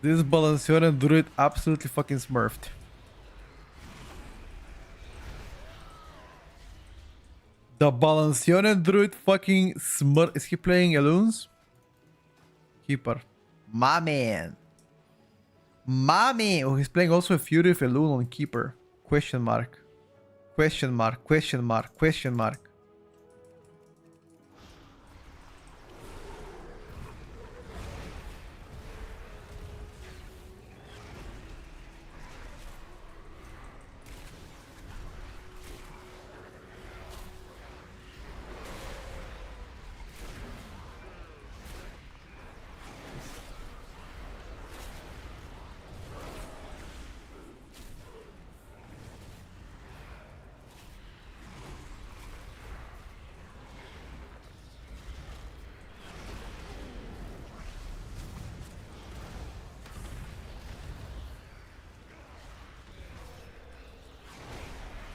This Balancion druid absolutely fucking smurfed. The Balancion druid fucking smurf. Is he playing Eloons? Keeper. My man. My man. Oh, he's playing also a Fury of Eloon on Keeper. Question mark. Question mark. Question mark. Question mark.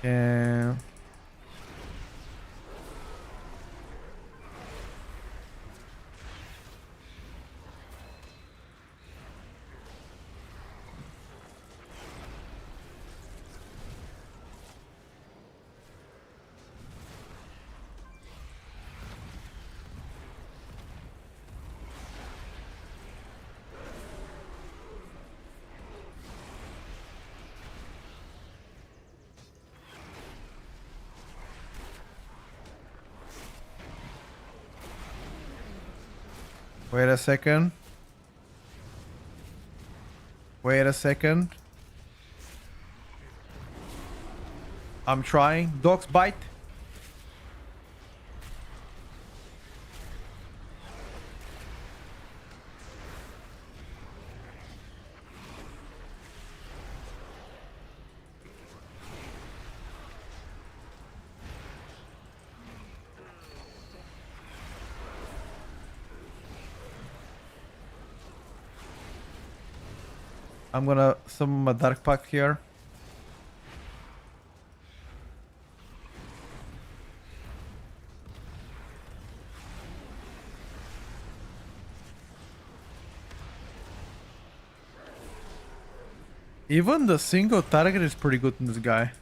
Yeah. Wait a second. Wait a second. I'm trying. Dogs bite. I'm gonna summon my Dark Pact here. Even the single target is pretty good in this guy.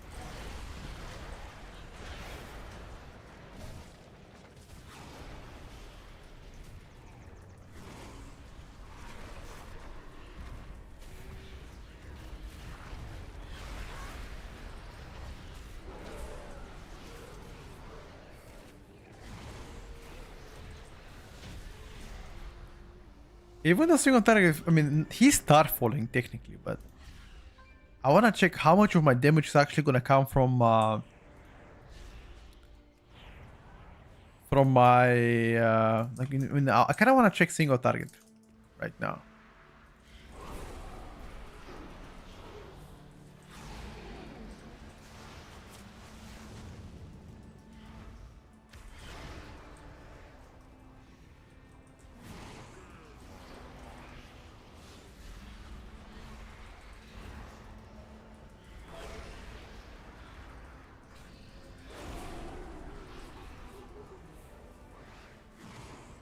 Even the single target, I mean, he's start falling technically, but I wanna check how much of my damage is actually gonna come from my like. I kind of wanna check single target right now.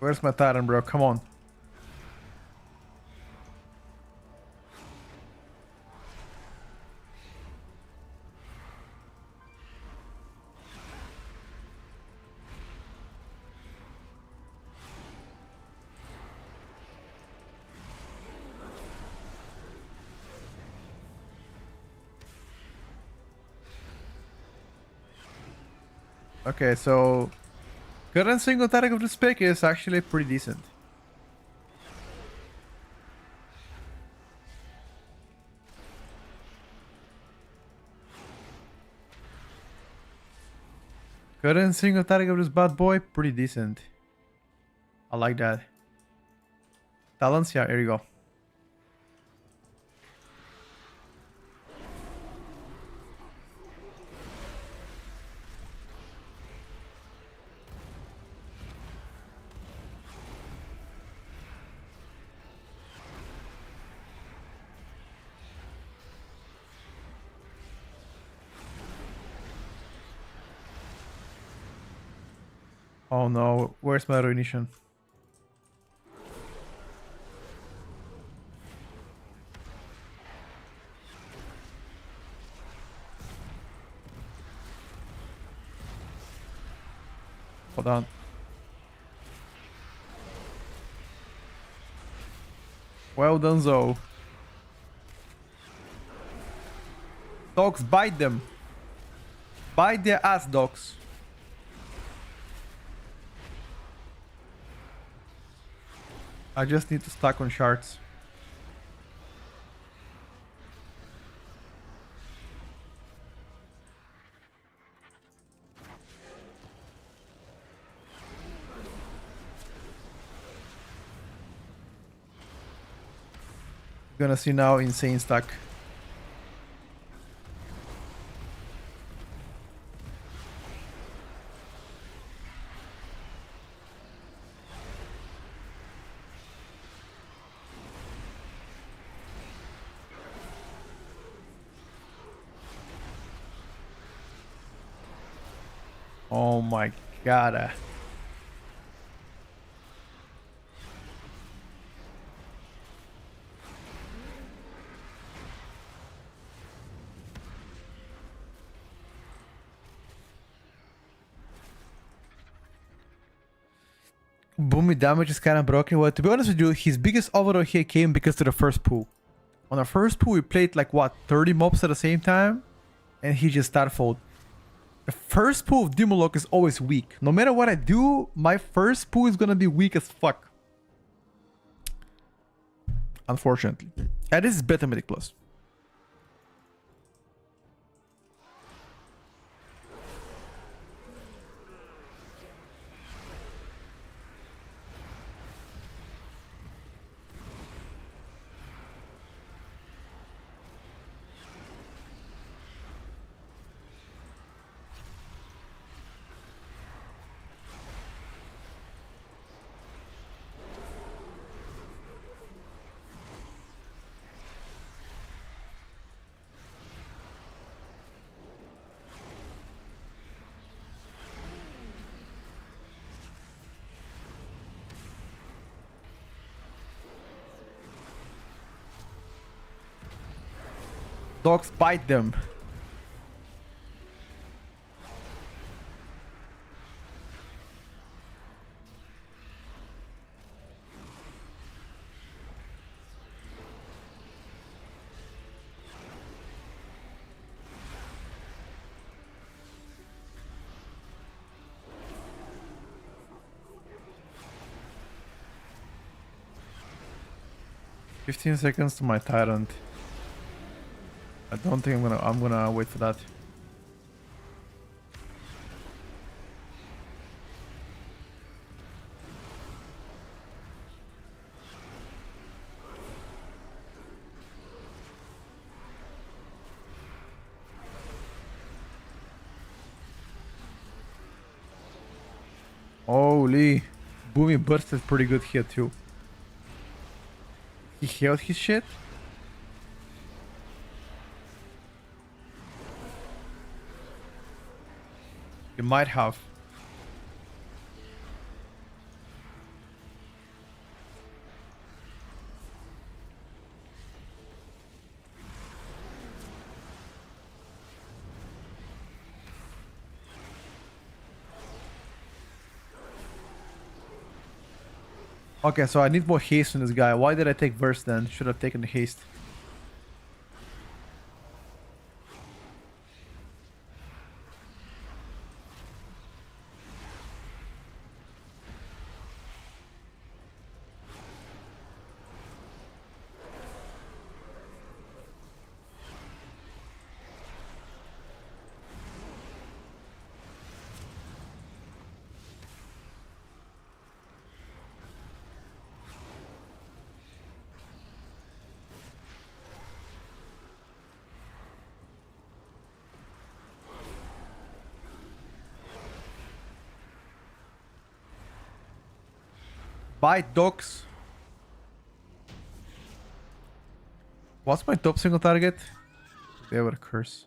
Where's my Tyrant, bro? Come on. Okay, so current single target of this pick is actually pretty decent. Current single target of this bad boy, pretty decent. I like that. Talents, yeah, here you go. Oh no, where's my ruination? Hold on. Well done, Zoe. Dogs, bite them. Bite their ass, dogs. I just need to stack on shards. Gonna see now insane stack. Oh my god. Boomy damage is kind of broken. Well, to be honest with you, his biggest overall hit came because of the first pool. On the first pool, we played like what, 30 mobs at the same time? And he just starfold. The first pool of Demolock is always weak. No matter what I do, my first pool is gonna be weak as fuck. Unfortunately. And this is better Mythic Plus. Dogs, bite them. "15 seconds to my Tyrant." I don't think I'm gonna wait for that. Holy. Boomy burst is pretty good here too. He healed his shit? He might have. Okay, so I need more haste on this guy. Why did I take burst then? Should have taken the haste. Bite dogs. What's my top single target? They were a curse.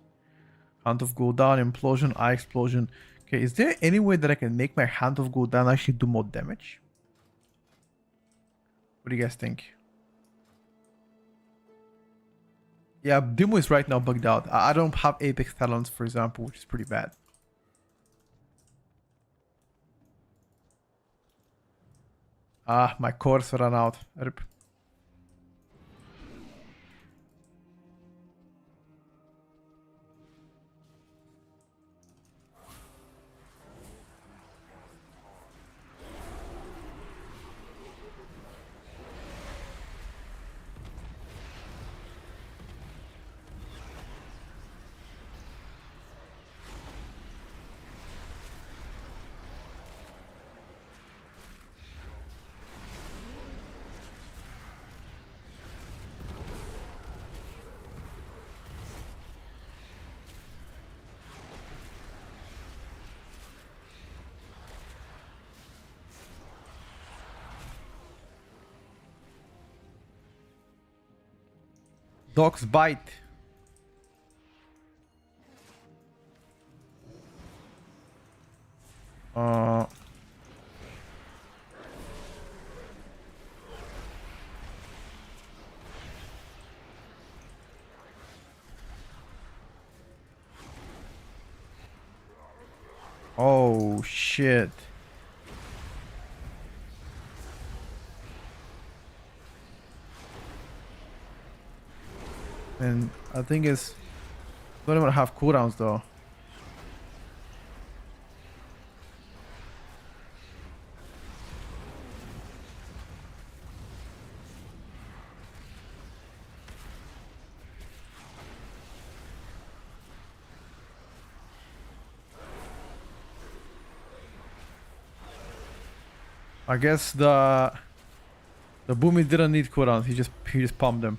Hand of Gul'dan, Implosion, Eye Explosion. Okay, is there any way that I can make my Hand of Gul'dan actually do more damage? What do you guys think? Yeah, Dimo is right now bugged out. I don't have Apex Talons, for example, which is pretty bad. Ah, my cores ran out. Rip. Dogs bite. Uh, oh shit. And I think it's don't even have cooldowns though. I guess the Boomy didn't need cooldowns. He just pumped them.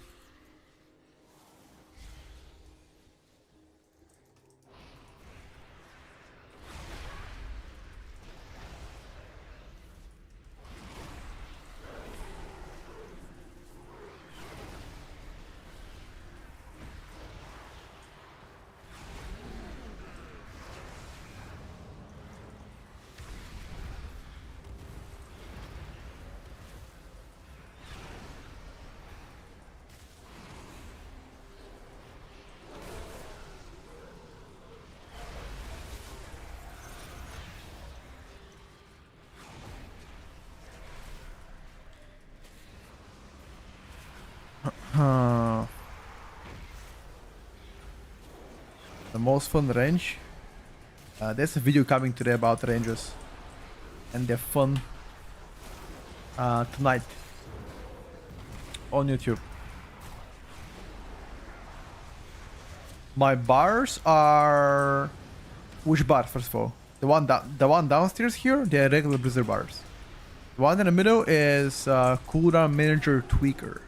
Huh. The most fun range. There's a video coming today about ranges, and they're fun. Tonight on YouTube. My bars are which bar first of all? The one downstairs here. They're regular Blizzard bars. The one in the middle is cooldown manager tweaker.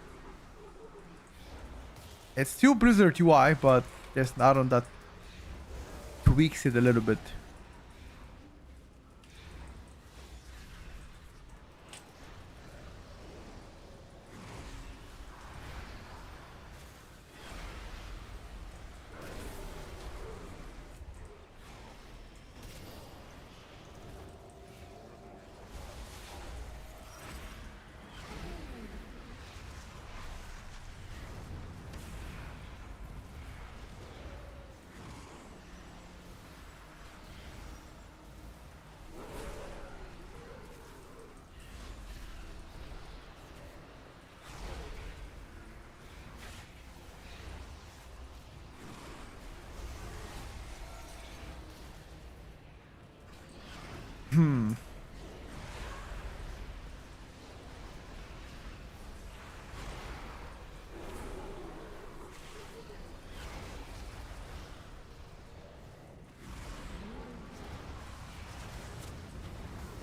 It's still Blizzard UI, but there's an add-on that tweaks it a little bit.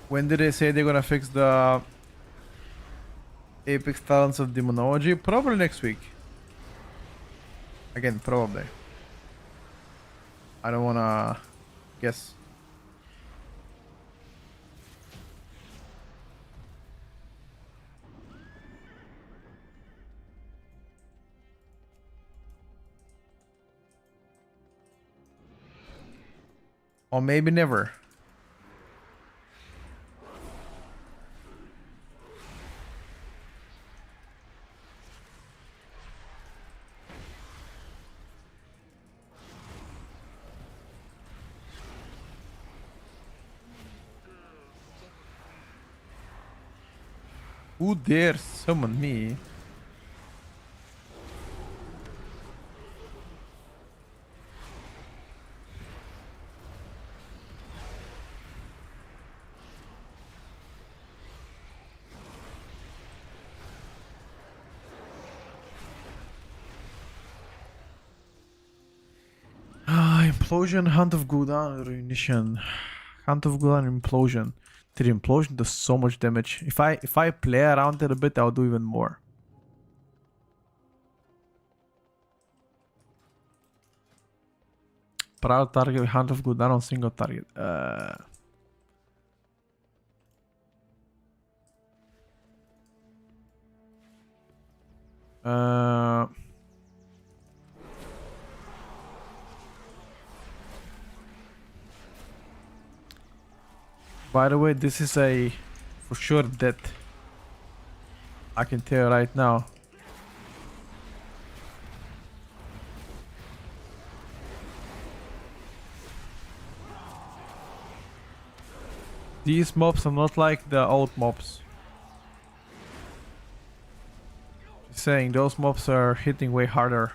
When did they say they're gonna fix the Apex Talents of Demonology? Probably next week. Again, probably. I don't wanna guess. Or maybe never. Who dare summon me? Implosion, Hunt of Gul'dan, Ruination. Hunt of Gul'dan, Implosion. The Implosion does so much damage. If I play around it a bit, I'll do even more. Proud target, Hunt of Gul'dan on single target. By the way, this is a for sure death. I can tell you right now. These mobs are not like the old mobs. Just saying, those mobs are hitting way harder.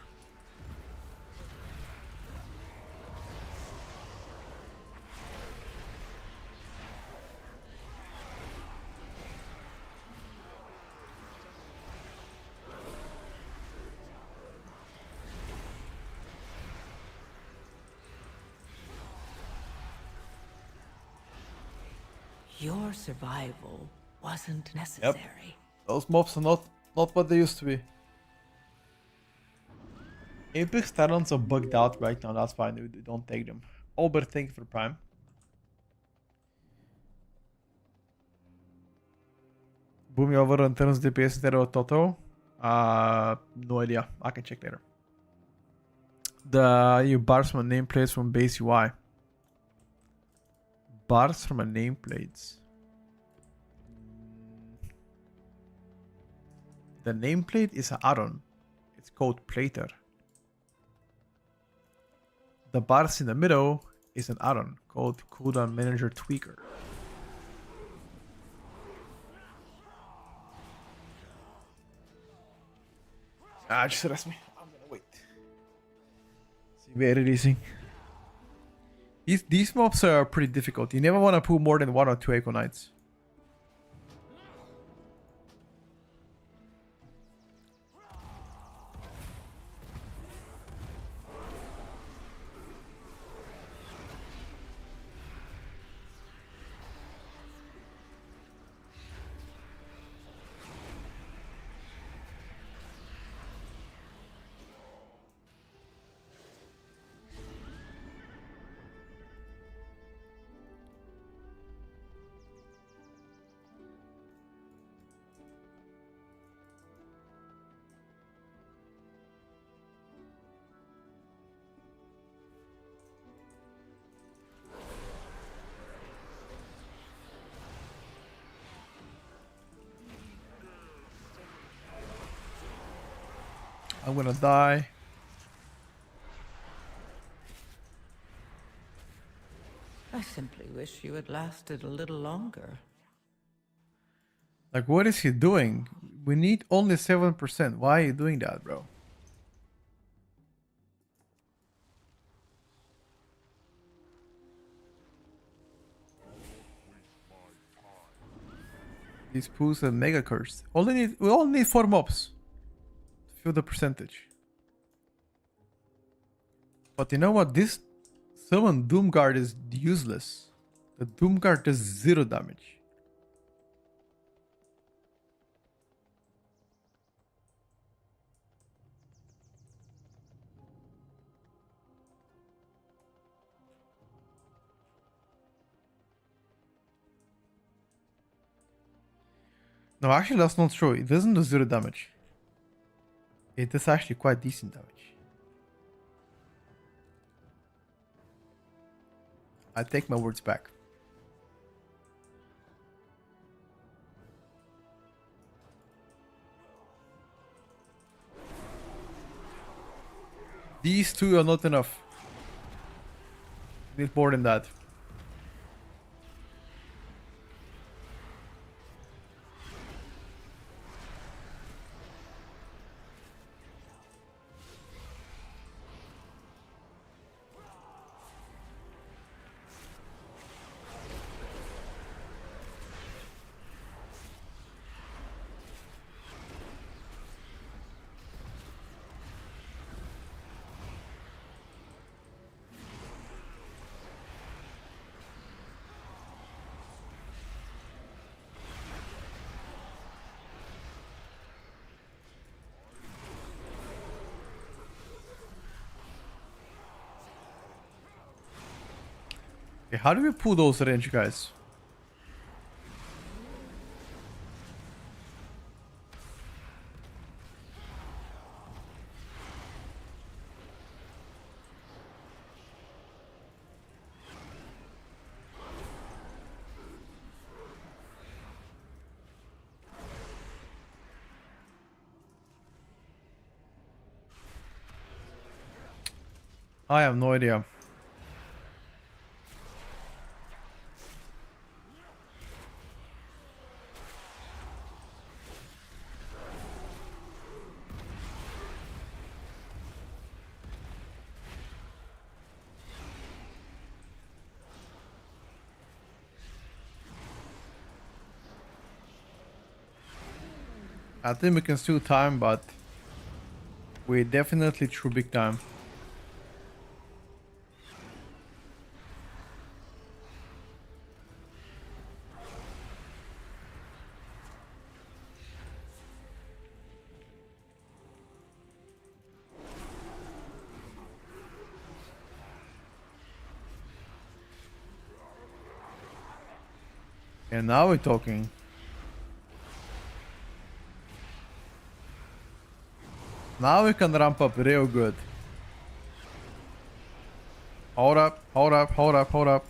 Your survival wasn't necessary. Those mobs are not what they used to be. Apex Talons are bugged out right now, that's fine, we don't take them. Albert, thank you for Prime. Boom over in terms of DPS instead of Toto? No idea, I can check later. The you bars from nameplates from base UI. Bars from a nameplates. The nameplate is an add-on. It's called Plater. The bars in the middle is an add-on called Cooldown Manager Tweaker. Just rest me. I'm gonna wait. See, we're releasing. These mobs are pretty difficult. You never want to pull more than 1 or 2 Echo Knights. I'm gonna die. I simply wish you had lasted a little longer. Like, what is he doing? We need only 7%. Why are you doing that, bro? These pools are mega cursed. We all need 4 mobs to feel the percentage. But you know what? This summon Doomguard is useless. The Doomguard does 0 damage. No, actually that's not true. It doesn't do 0 damage. It does actually quite decent damage. I take my words back. These 2 are not enough. Need more than that. Okay, how do we pull those range guys? I have no idea. I think we can still time, but we definitely through big time. And now we're talking. Now we can ramp up real good. Hold up, hold up, hold up, hold up.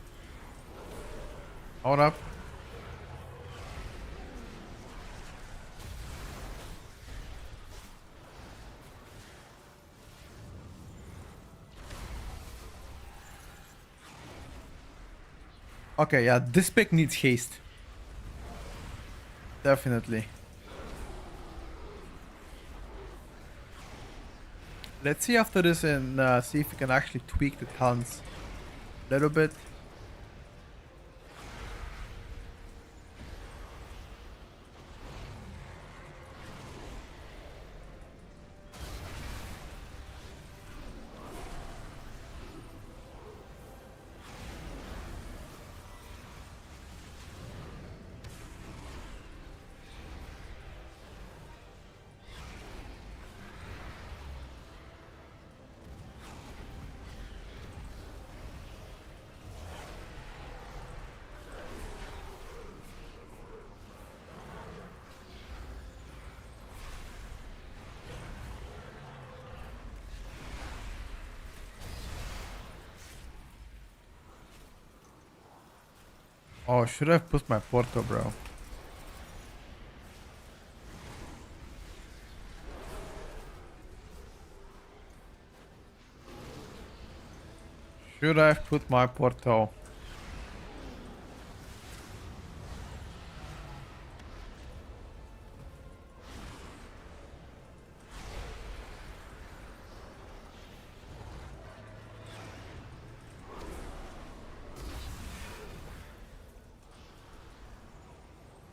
Hold up. Okay, yeah, this pick needs haste. Definitely. Let's see after this and see if we can actually tweak the talents a little bit. Oh, should I have put my Porto, bro? Should I have put my Porto?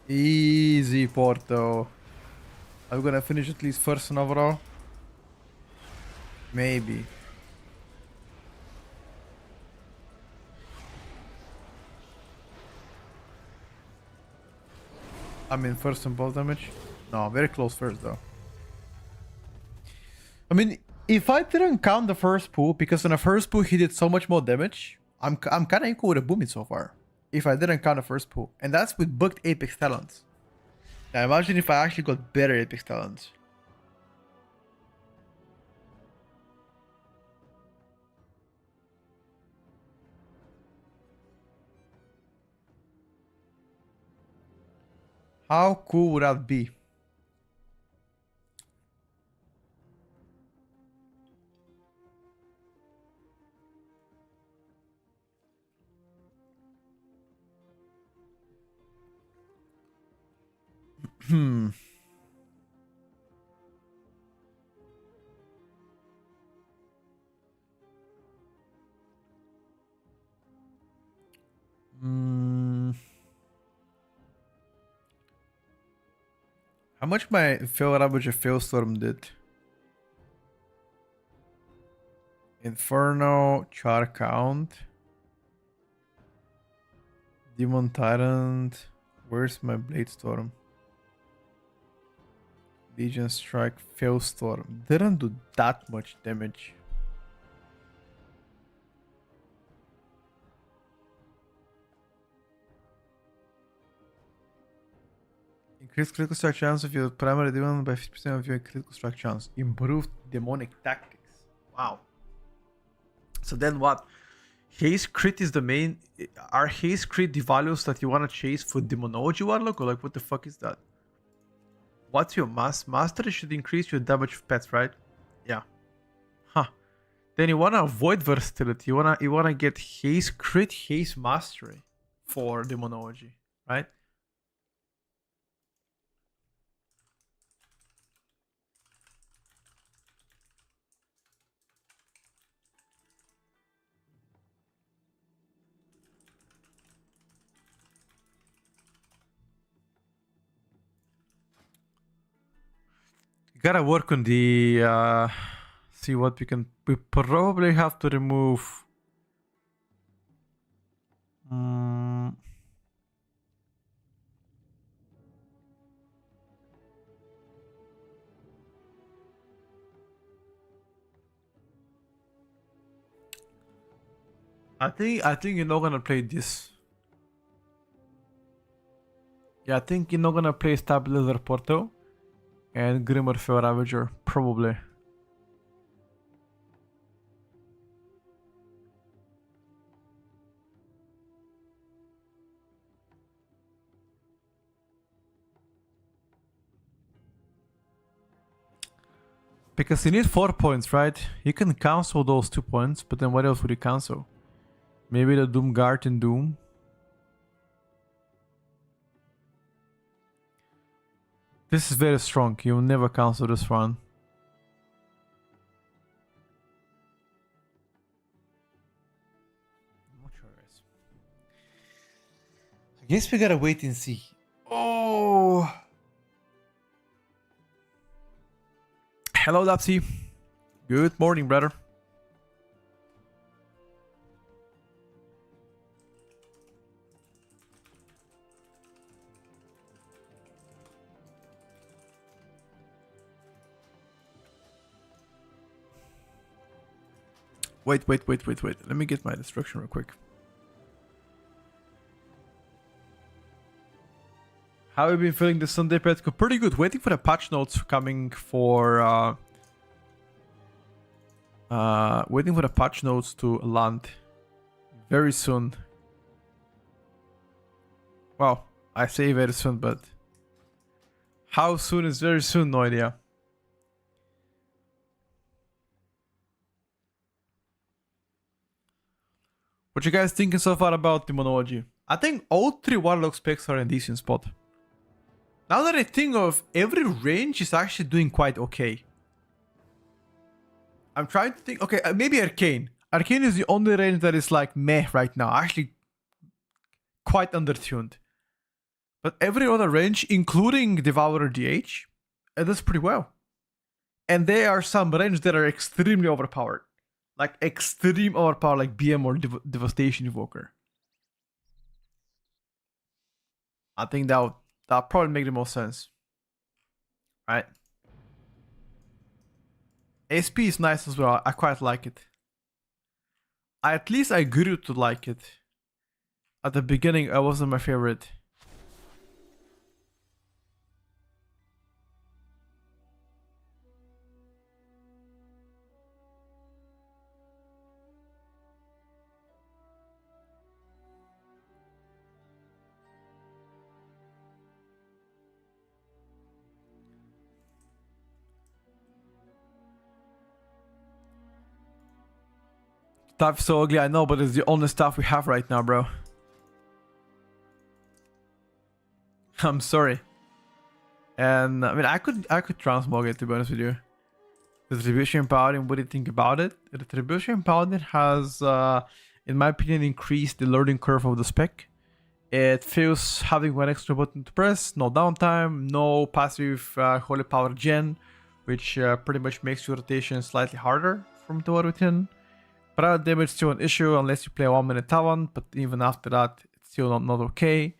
Easy, Porto. Are we gonna finish at least first in overall? Maybe. I mean, first in ball damage? No, very close first, though. I mean, if I didn't count the first pull, because on the first pull he did so much more damage, I'm kind of equal with a Boomy so far. If I didn't count the first pull. And that's with booked Apex Talents. Now imagine if I actually got better Apex Talents. How cool would that be? Hmm. Mm. How much my fail average of Failstorm did? Inferno, Char Count, Demon Tyrant. Where's my Blade Storm? Legion Strike, Failstorm. Didn't do that much damage. Increase critical strike chance of your primary demon by 50% of your critical strike chance. Improved demonic tactics. Wow. So then what? Haze crit is the main. Are haze crit the values that you want to chase for demonology warlock, or like what the fuck is that? What's your mastery should increase your damage of pets, right? Yeah. Huh. Then you wanna avoid versatility. You wanna get haze crit, haze mastery for demonology, right? You gotta work on the see what we can. We probably have to remove. I think you're not gonna play this. Yeah, I think you're not gonna play Stabilizer Porto and Grimmer Fear Ravager, probably. Because you need 4 points, right? You can cancel those 2 points, but then what else would you cancel? Maybe the Doom Guard in Doom? This is very strong. You'll never cancel this one. I guess we gotta wait and see. Oh! Hello, Dapsy. Good morning, brother. Wait. Let me get my destruction real quick. How have you been feeling this Sunday, Petco? Pretty good. Waiting for the patch notes coming for... waiting for the patch notes to land very soon. Well, I say very soon, but... how soon is very soon? No idea. What you guys thinking so far about demonology? I think all 3 Warlock specs are in a decent spot. Now that I think of, every range is actually doing quite okay. I'm trying to think. Okay, maybe Arcane. Arcane is the only range that is like meh right now. Actually, quite undertuned. But every other range, including Devourer DH, it does pretty well. And there are some ranges that are extremely overpowered. Like extreme overpowered, like BM or Devastation Evoker. I think that probably make the most sense. Right? SP is nice as well. I quite like it. At least I grew to like it. At the beginning, it wasn't my favorite. Stuff is so ugly, I know, but it's the only stuff we have right now, bro. I'm sorry. And I mean, I could transmog it, to be honest with you. Retribution Paladin, what do you think about it? Retribution Paladin has, in my opinion, increased the learning curve of the spec. It feels having one extra button to press, no downtime, no passive holy power gen, which pretty much makes your rotation slightly harder from the routine. Parallel damage still an issue unless you play a 1-minute talent, but even after that, it's still not okay.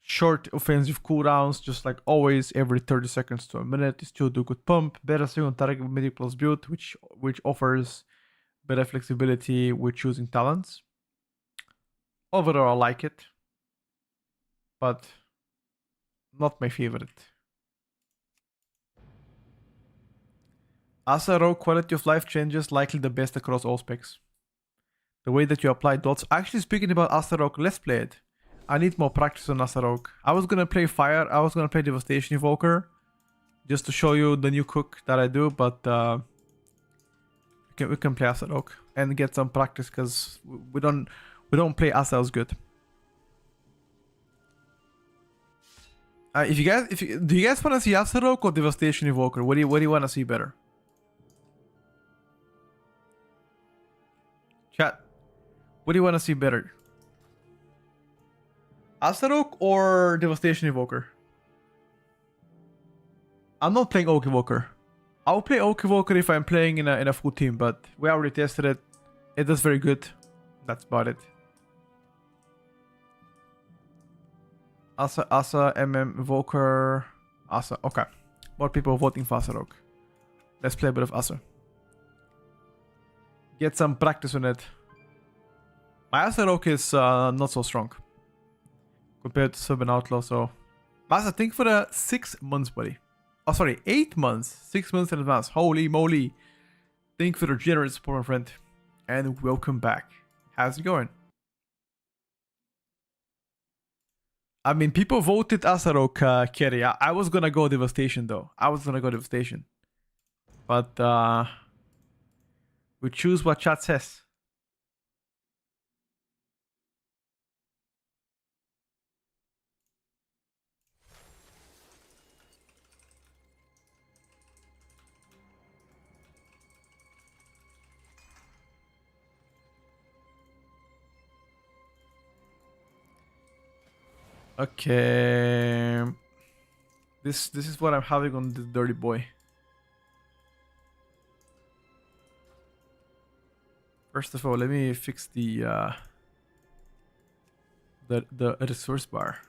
Short offensive cooldowns, just like always, every 30 seconds to a minute. You still do good pump. Better single target with medic plus build, which offers better flexibility with choosing talents. Overall, I like it, but Not my favorite. As a rogue, quality of life changes likely the best across all specs. The way that you apply dots. Actually, speaking about Asarok, let's play it. I need more practice on Asarok. I was gonna play Fire. I was gonna play Devastation Evoker, just to show you the new cook that I do. But we can play Asarok and get some practice because we don't play Asa as good. Do you guys want to see Asarok or Devastation Evoker? What do you want to see better? Chat. What do you want to see better? Asarok or Devastation Evoker? I'm not playing Oak Evoker. I'll play Oak Evoker if I'm playing in a full team, but we already tested it. It does very good. That's about it. Asa, MM, Evoker, Asa. Okay. More people voting for Asarok. Let's play a bit of Asa. Get some practice on it. My Asarok is not so strong compared to Sub and Outlaw, so... Asa, think for the 6 months, buddy. Oh, sorry, 8 months. 6 months in advance. Holy moly. Thank you for the generous support, my friend. And welcome back. How's it going? I mean, people voted Asarok, Kerry. I was gonna go Devastation, though. I was gonna go Devastation. But, we choose what chat says. Okay. This is what I'm having on the dirty boy. First of all, let me fix the resource bar.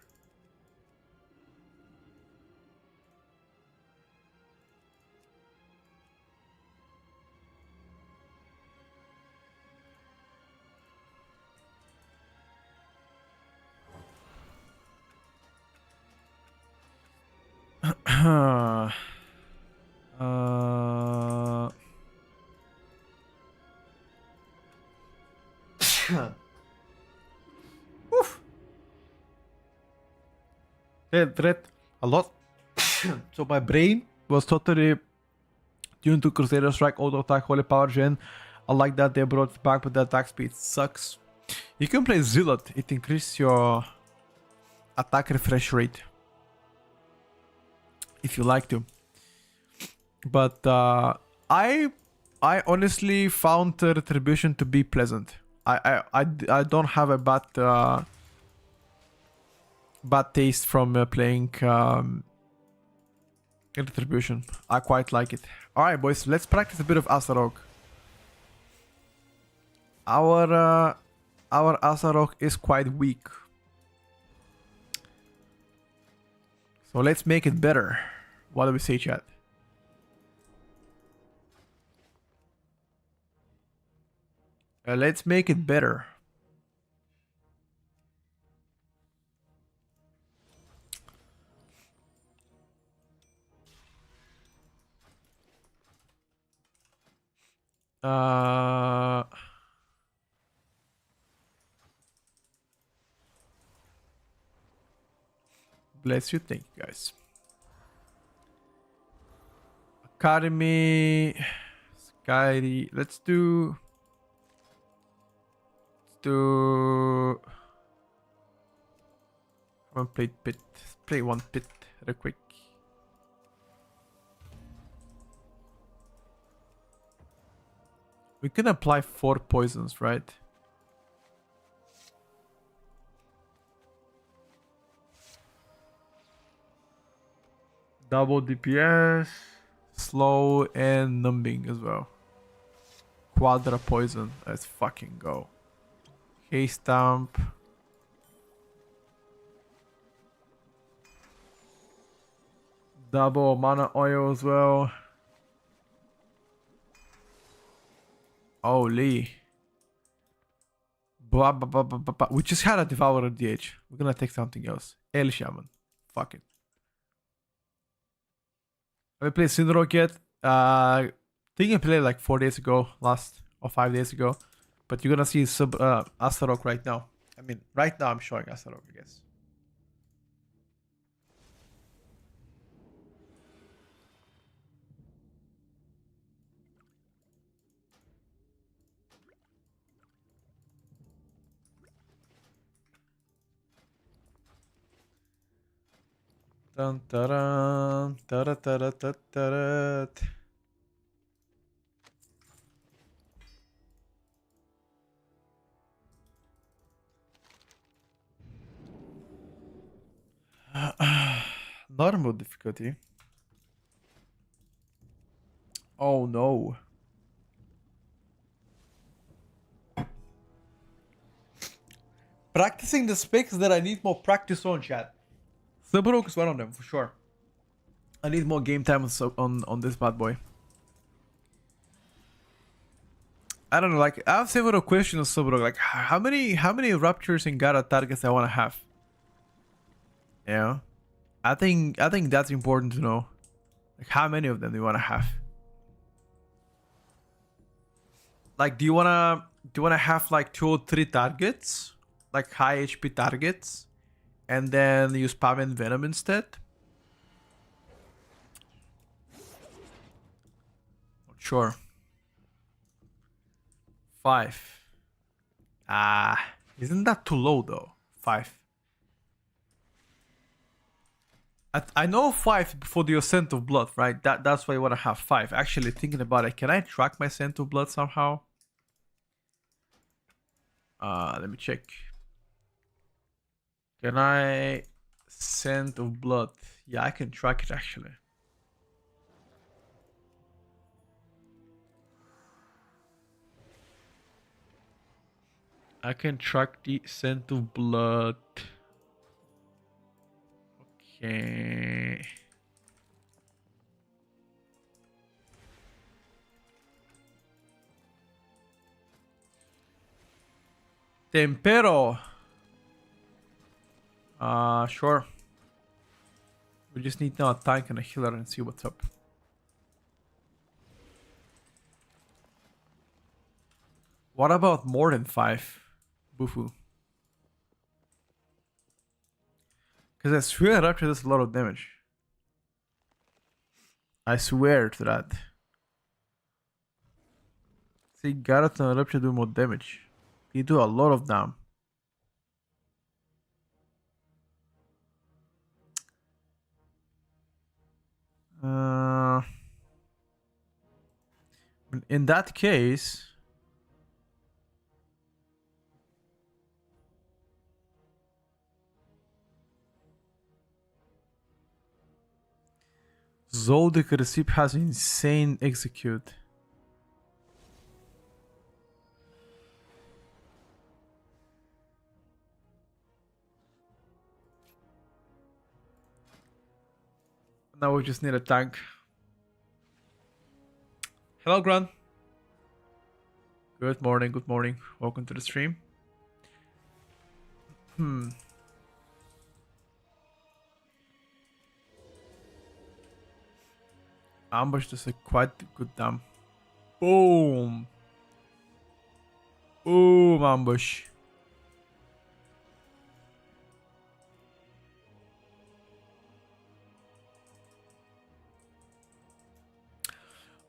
Oof. Read a lot. So my brain was totally tuned to Crusader Strike, Auto Attack, Holy Power Gen. I like that they brought it back, but the attack speed sucks. You can play Zealot. It increases your attack refresh rate if you like to. But I honestly found Retribution to be pleasant. I don't have a bad taste from playing Retribution. I quite like it. Alright, boys, let's practice a bit of Asarok. Our Asarok is quite weak. So let's make it better. What do we say, chat? Let's make it better. Bless you, thank you guys. Academy, Skyri. Let's do one play pit. Play one pit real quick. We can apply 4 poisons, right? Double DPS, slow, and numbing as well. Quadra poison. Let's fucking go. Haste stamp. Double mana oil as well. Holy. We just had a Devourer DH. We're gonna take something else. El Shaman. Fuck it. Have you played Syndroke yet? I think I played like 4 days ago, last or 5 days ago. But you're gonna see Astarok right now. I mean, right now I'm showing Astarok, I guess. Dun, da-dun, da-da-da-da-da-da. Normal difficulty. Oh no. Practicing the specs that I need more practice on, chat. Cyberpunk is one of them for sure. I need more game time on this bad boy. I don't know, like I have several questions, Cyberpunk. Like how many raptures and Gara targets I wanna have? Yeah. I think that's important to know. Like how many of them do you wanna have? Like do you wanna have like 2 or 3 targets? Like high HP targets? And then you spam in Venom instead? Not sure. 5. Isn't that too low though? 5. I know 5 for the Ascent of Blood, right? That's why you want to have 5. Actually, thinking about it, can I track my Scent of Blood somehow? Let me check. Can I Scent of Blood? Yeah, I can track it actually. I can track the Scent of Blood. Okay. Tempero. Sure. We just need now a tank and a healer and see what's up. What about more than 5? Bufu. Because I swear Rapture does a lot of damage. I swear to that. See, Garrett and Rapture do more damage. They do a lot of damage. In that case, Zoldyck Receipt has insane execute. Now we just need a tank. Hello, Grant. Good morning, good morning. Welcome to the stream. Ambush does a quite good damn. Boom. Boom, ambush.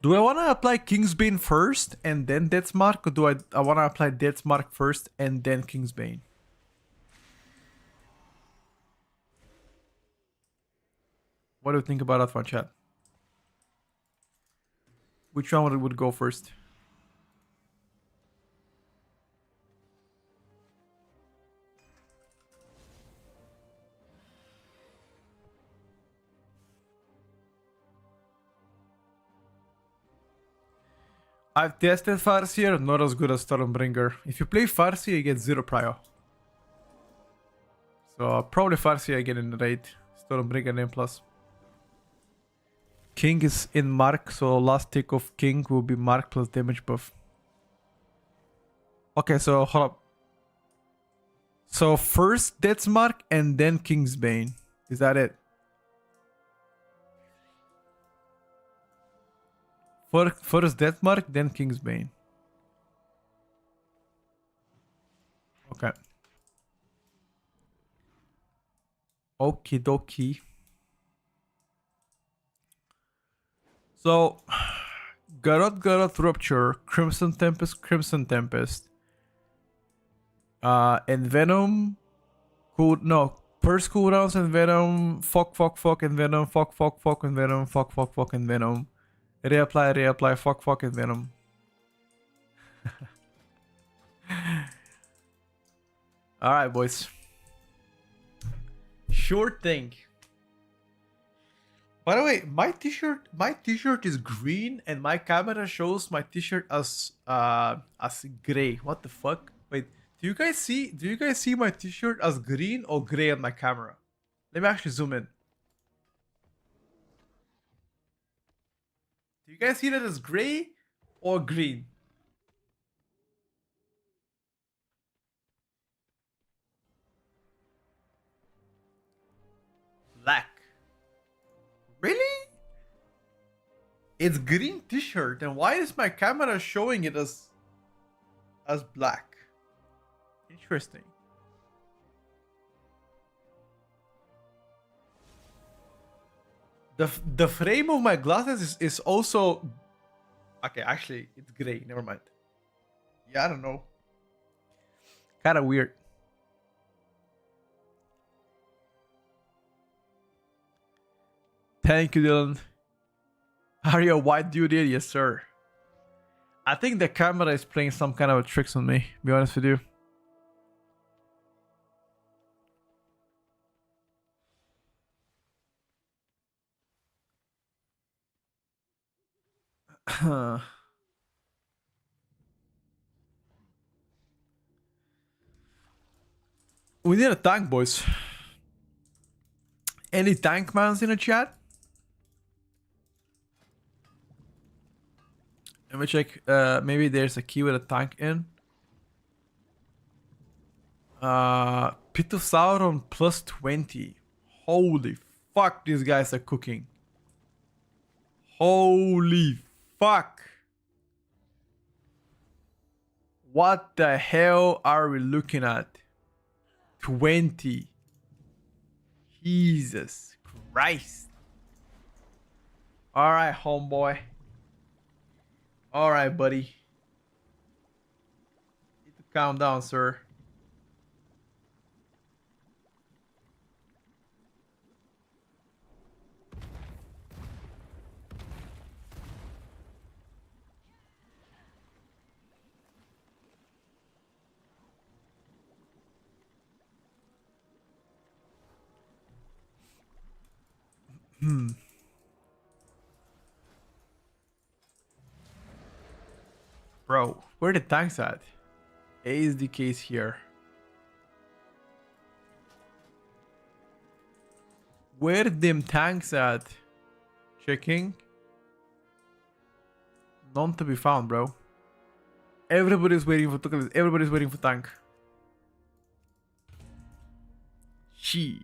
Do I want to apply Kingsbane first and then Death's Mark, or do I want to apply Death's Mark first and then Kingsbane? What do you think about that one, chat? Which one would go first? I've tested Farseer, not as good as Stormbringer. If you play Farseer, you get 0 prio. So probably Farseer again in the raid. Stormbringer name plus. King is in Mark, so last tick of King will be Mark plus damage buff. Okay, so hold up. So first Death's Mark and then Kingsbane. Is that it? First Deathmark, then Kingsbane. Okay. Okie dokie. So, Garrote Rupture, Crimson Tempest. Envenom. No. First cooldowns Envenom. Fuck, Envenom. Fuck, Envenom. Fuck, Envenom. Reapply, fuck, Envenom. Alright, boys. Sure thing. By the way, my t-shirt is green and my camera shows my t-shirt as gray. What the fuck? Wait, do you guys see my t-shirt as green or gray on my camera? Let me actually zoom in. Do you guys see that as gray or green? Black. Really? It's green t-shirt, and why is my camera showing it as black? Interesting. The frame of my glasses is also okay. Actually, it's gray. Never mind. Yeah, I don't know. Kind of weird. Thank you, Dylan. Are you a white dude? Yes, sir. I think the camera is playing some kind of tricks on me, to be honest with you. We need a tank, boys. Any tank mans in the chat? Let me check. Maybe there's a key with a tank in. Pit of Sauron plus 20. Holy fuck, these guys are cooking. Holy fuck. What the hell are we looking at? 20. Jesus Christ. Alright, homeboy. Alright, buddy. Need to calm down, sir. Bro, where the tanks at? A is the case here. Where them tanks at? Checking. None to be found, bro. Everybody's waiting for everybody's waiting for tank. Shit.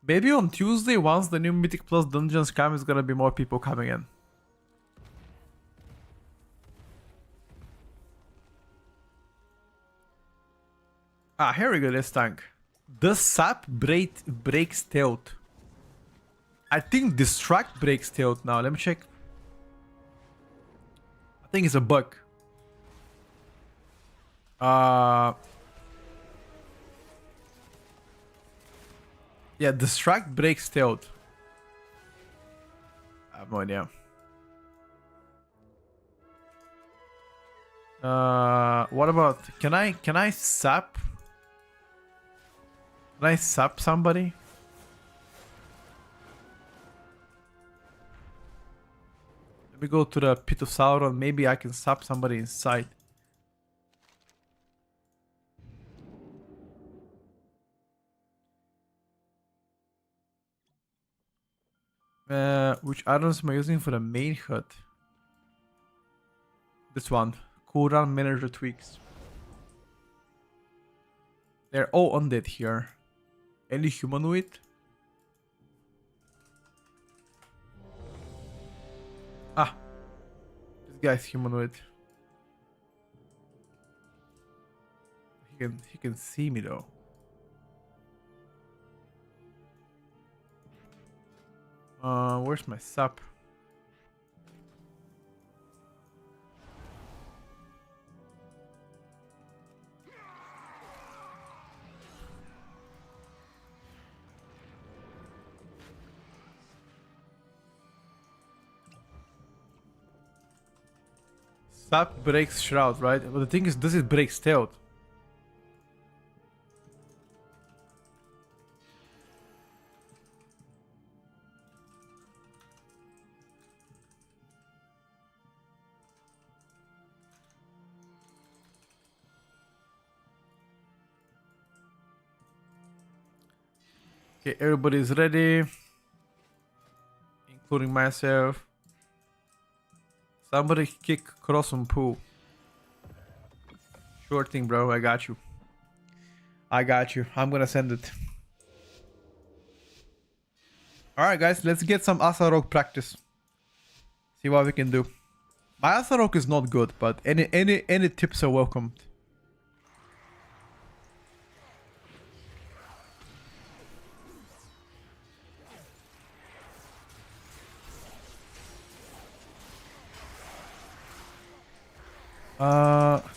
Maybe on Tuesday, once the new Mythic Plus dungeons come, is gonna be more people coming in. Ah, here we go, this tank. Does Sap break stealth? I think Distract breaks stealth now. Let me check. I think it's a bug. Yeah, Distract breaks stealth. I have no idea. What about can I sap? Can I sap somebody? Let me go to the Pit of Sauron. Maybe I can sap somebody inside. Which items am I using for the main hut? This one. Cooldown manager tweaks. They're all undead here. Any humanoid? Ah, guy's humanoid. He can see me though. Where's my sap? Sap breaks shroud, right? But the thing is, does it break stealth? Okay, everybody's ready, including myself. Somebody kick cross and poo. Sure thing, bro. I got you. I got you. I'm gonna send it. Alright, guys. Let's get some Asarok practice. See what we can do. My Asarok is not good, but any tips are welcomed. Uh...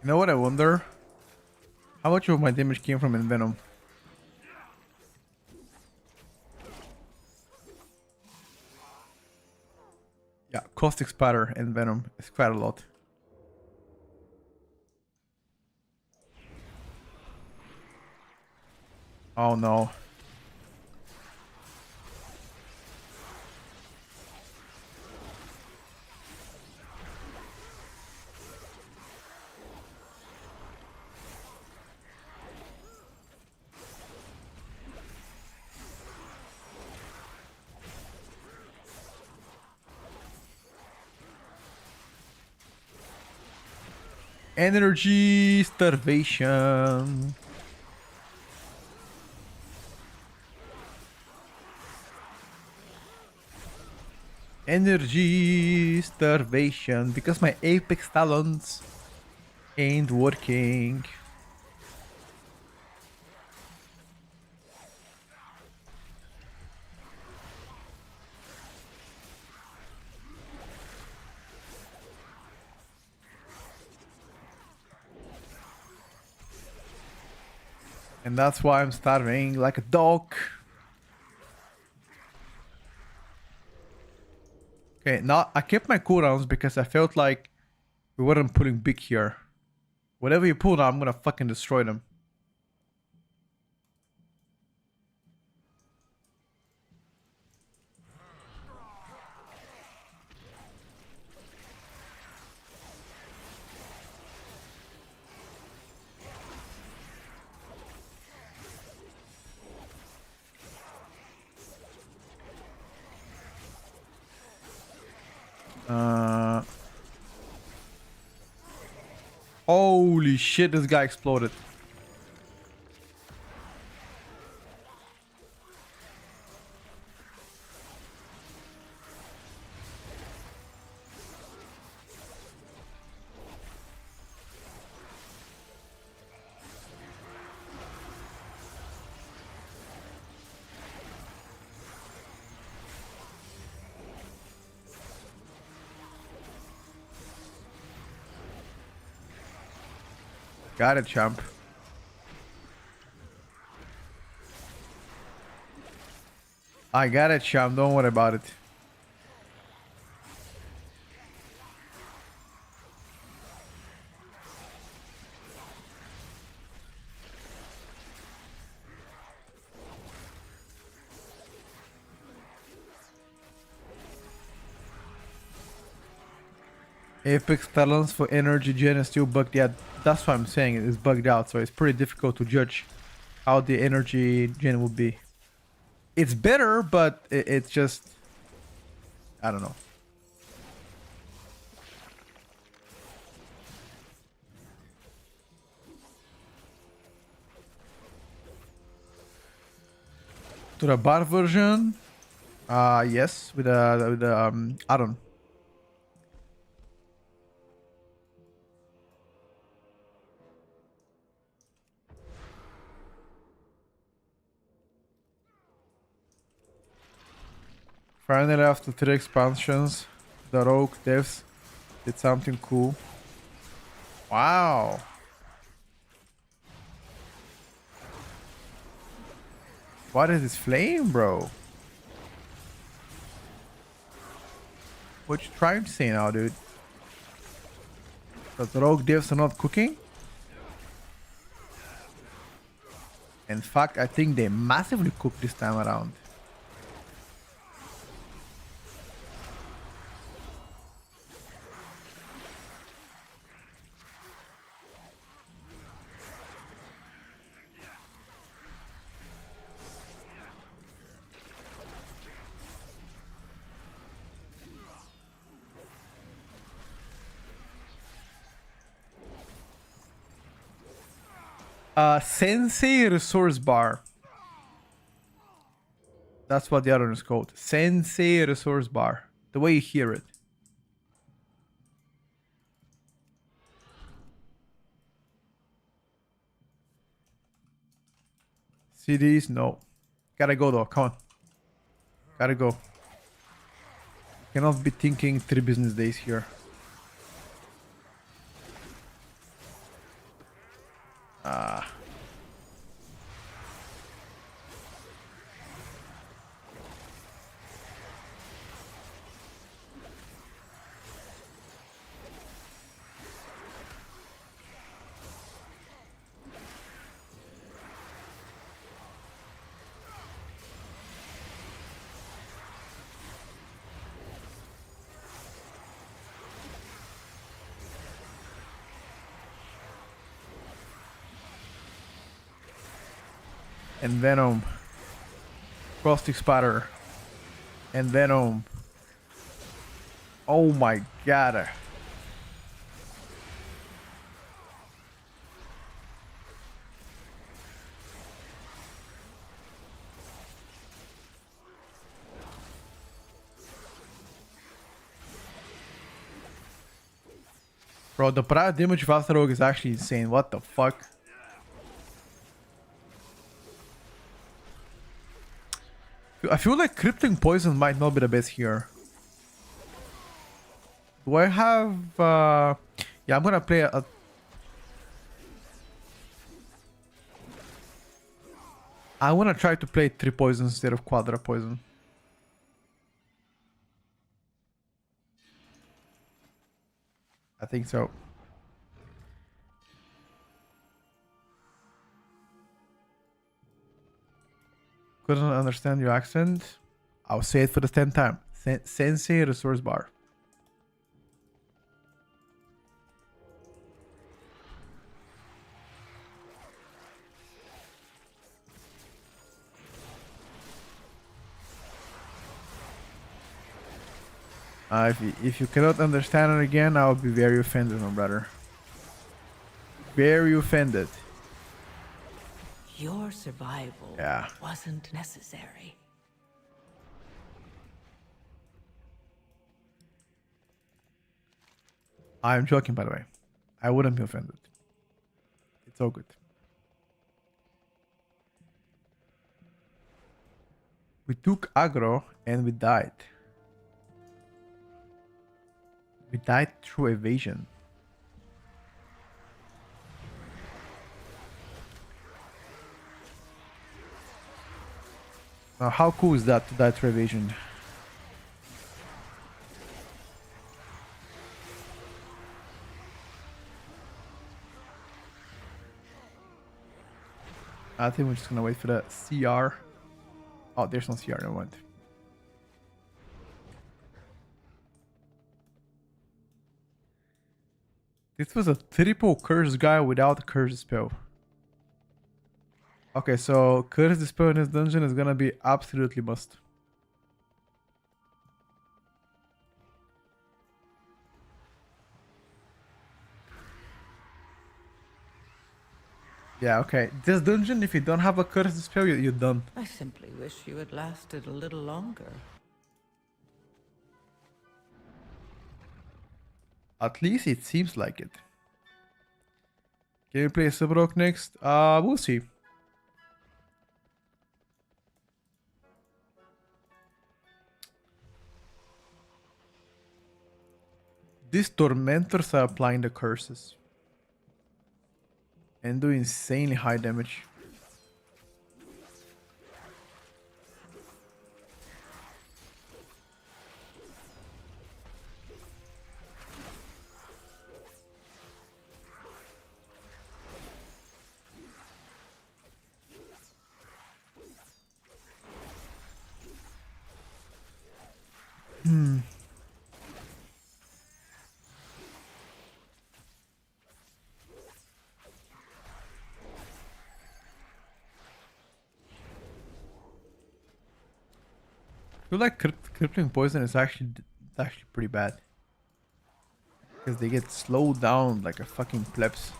You know what I wonder? How much of my damage came from Envenom? Yeah, Caustic Spatter and Venom is quite a lot. Oh no. Energy starvation. Energy starvation because my apex talents ain't working. And that's why I'm starving like a dog. Okay, now I kept my cooldowns because I felt like we weren't pulling big here. Whatever you pull now, I'm gonna fucking destroy them. Holy shit, this guy exploded. Got it, champ. I got it, champ. Don't worry about it. Apex talents for energy gen is still bugged. Yeah, that's what I'm saying. It's bugged out, so it's pretty difficult to judge how the energy gen will be. It's better, but it's just... I don't know. To the bar version? Yes, with the add-on. Finally, after 3 expansions, the Rogue devs did something cool. Wow. What is this flame, bro? What you trying to say now, dude? That the Rogue devs are not cooking? In fact, I think they massively cooked this time around. Sensei resource bar. That's what the other one is called. Sensei resource bar. The way you hear it. CDs? No. Gotta go though. Come on. Gotta go. Cannot be thinking 3 business days here. And Venom. Caustic Spatter. And Venom. Oh my god. Bro, the prior damage of After Rogue is actually insane. What the fuck? I feel like Crippling Poison might not be the best here. Do I have... Yeah, I'm gonna play a... I wanna try to play 3 poisons instead of Quadra Poison. I think so. Couldn't understand your accent. I'll say it for the 10th time. Sensei resource bar. If you cannot understand it again, I'll be very offended, my brother. very offended. Your survival Yeah. wasn't necessary. I'm joking, by the way. I wouldn't be offended. It's all good. We took aggro and we died. We died through evasion. Now, how cool is that to die through evasion? I think we're just gonna wait for the CR. Oh, there's no CR, never mind. This was a triple curse guy without curse spell. Okay, so curse spell in this dungeon is gonna be absolutely must. Yeah, okay. This dungeon, if you don't have a curse spell, you're done. I simply wish you had lasted a little longer. At least it seems like it. Can you play Subrock next? We'll see. These tormentors are applying the curses. And do insanely high damage. I feel like crippling poison is actually pretty bad. Because they get slowed down like a fucking plebs.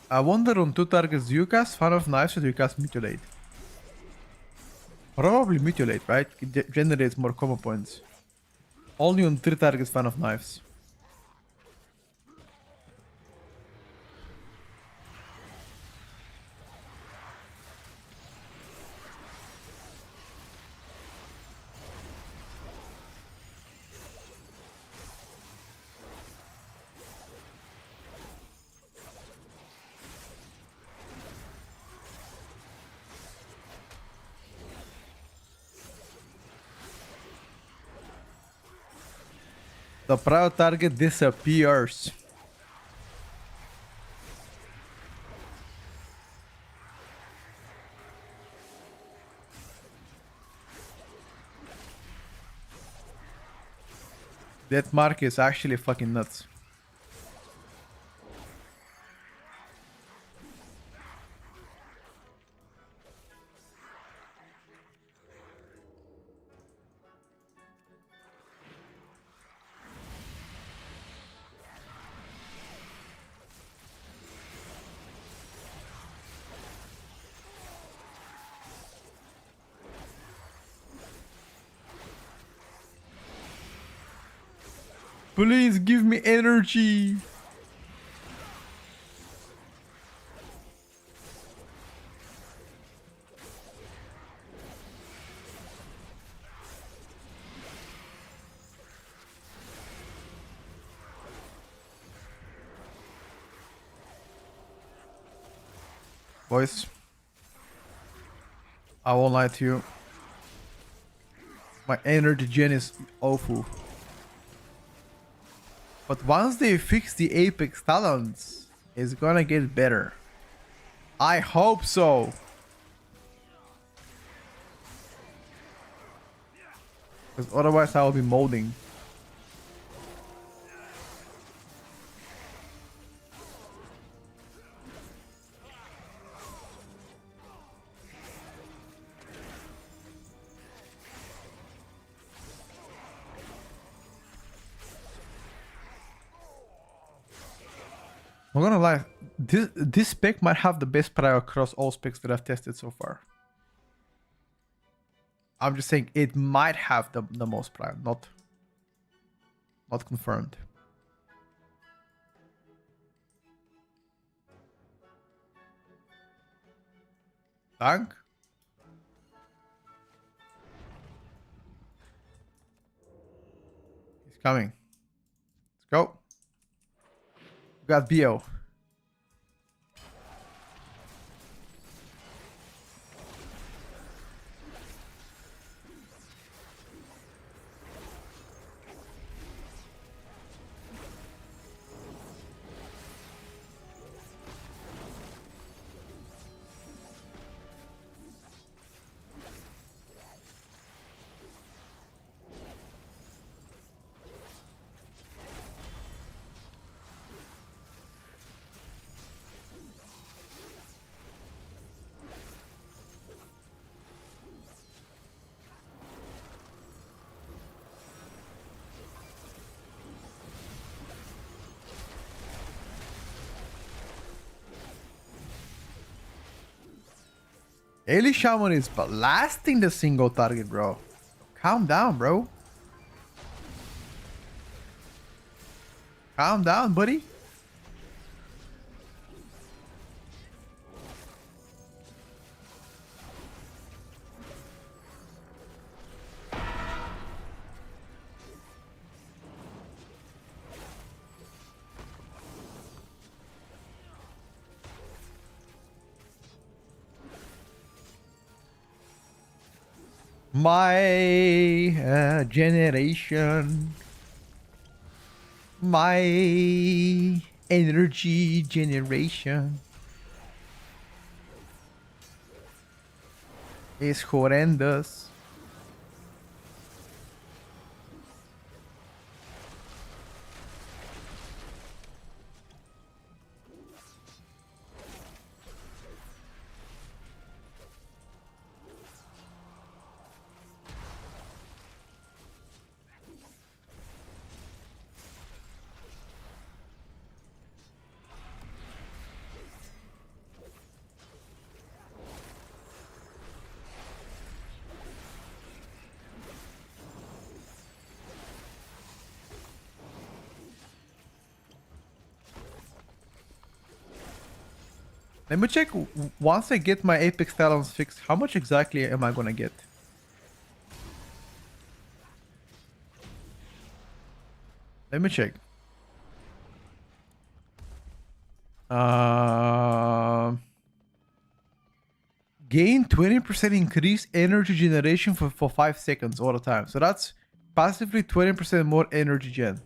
I wonder on 2 targets, do you cast Fan of Knives or do you cast Mutilate? Probably Mutilate, right? It generates more combo points. Only on 3 targets Fan of Knives. The prior target disappears. That mark is actually fucking nuts. Please give me energy. Boys, I won't lie to you. My energy gen is awful. But once they fix the Apex talents, it's gonna get better. I hope so. Because otherwise I will be molding. I'm gonna lie, this spec might have the best prio across all specs that I've tested so far. I'm just saying it might have the most prio, not confirmed. Tank. He's coming. Let's go. We got BO. Ailey Shaman is blasting the single target, bro. Calm down, bro. Calm down, buddy. My generation. My energy generation is horrendous. Let me check once I get my Apex Talons fixed, how much exactly am I gonna get? Let me check. Gain 20% increase energy generation for 5 seconds all the time. So that's passively 20% more energy gen.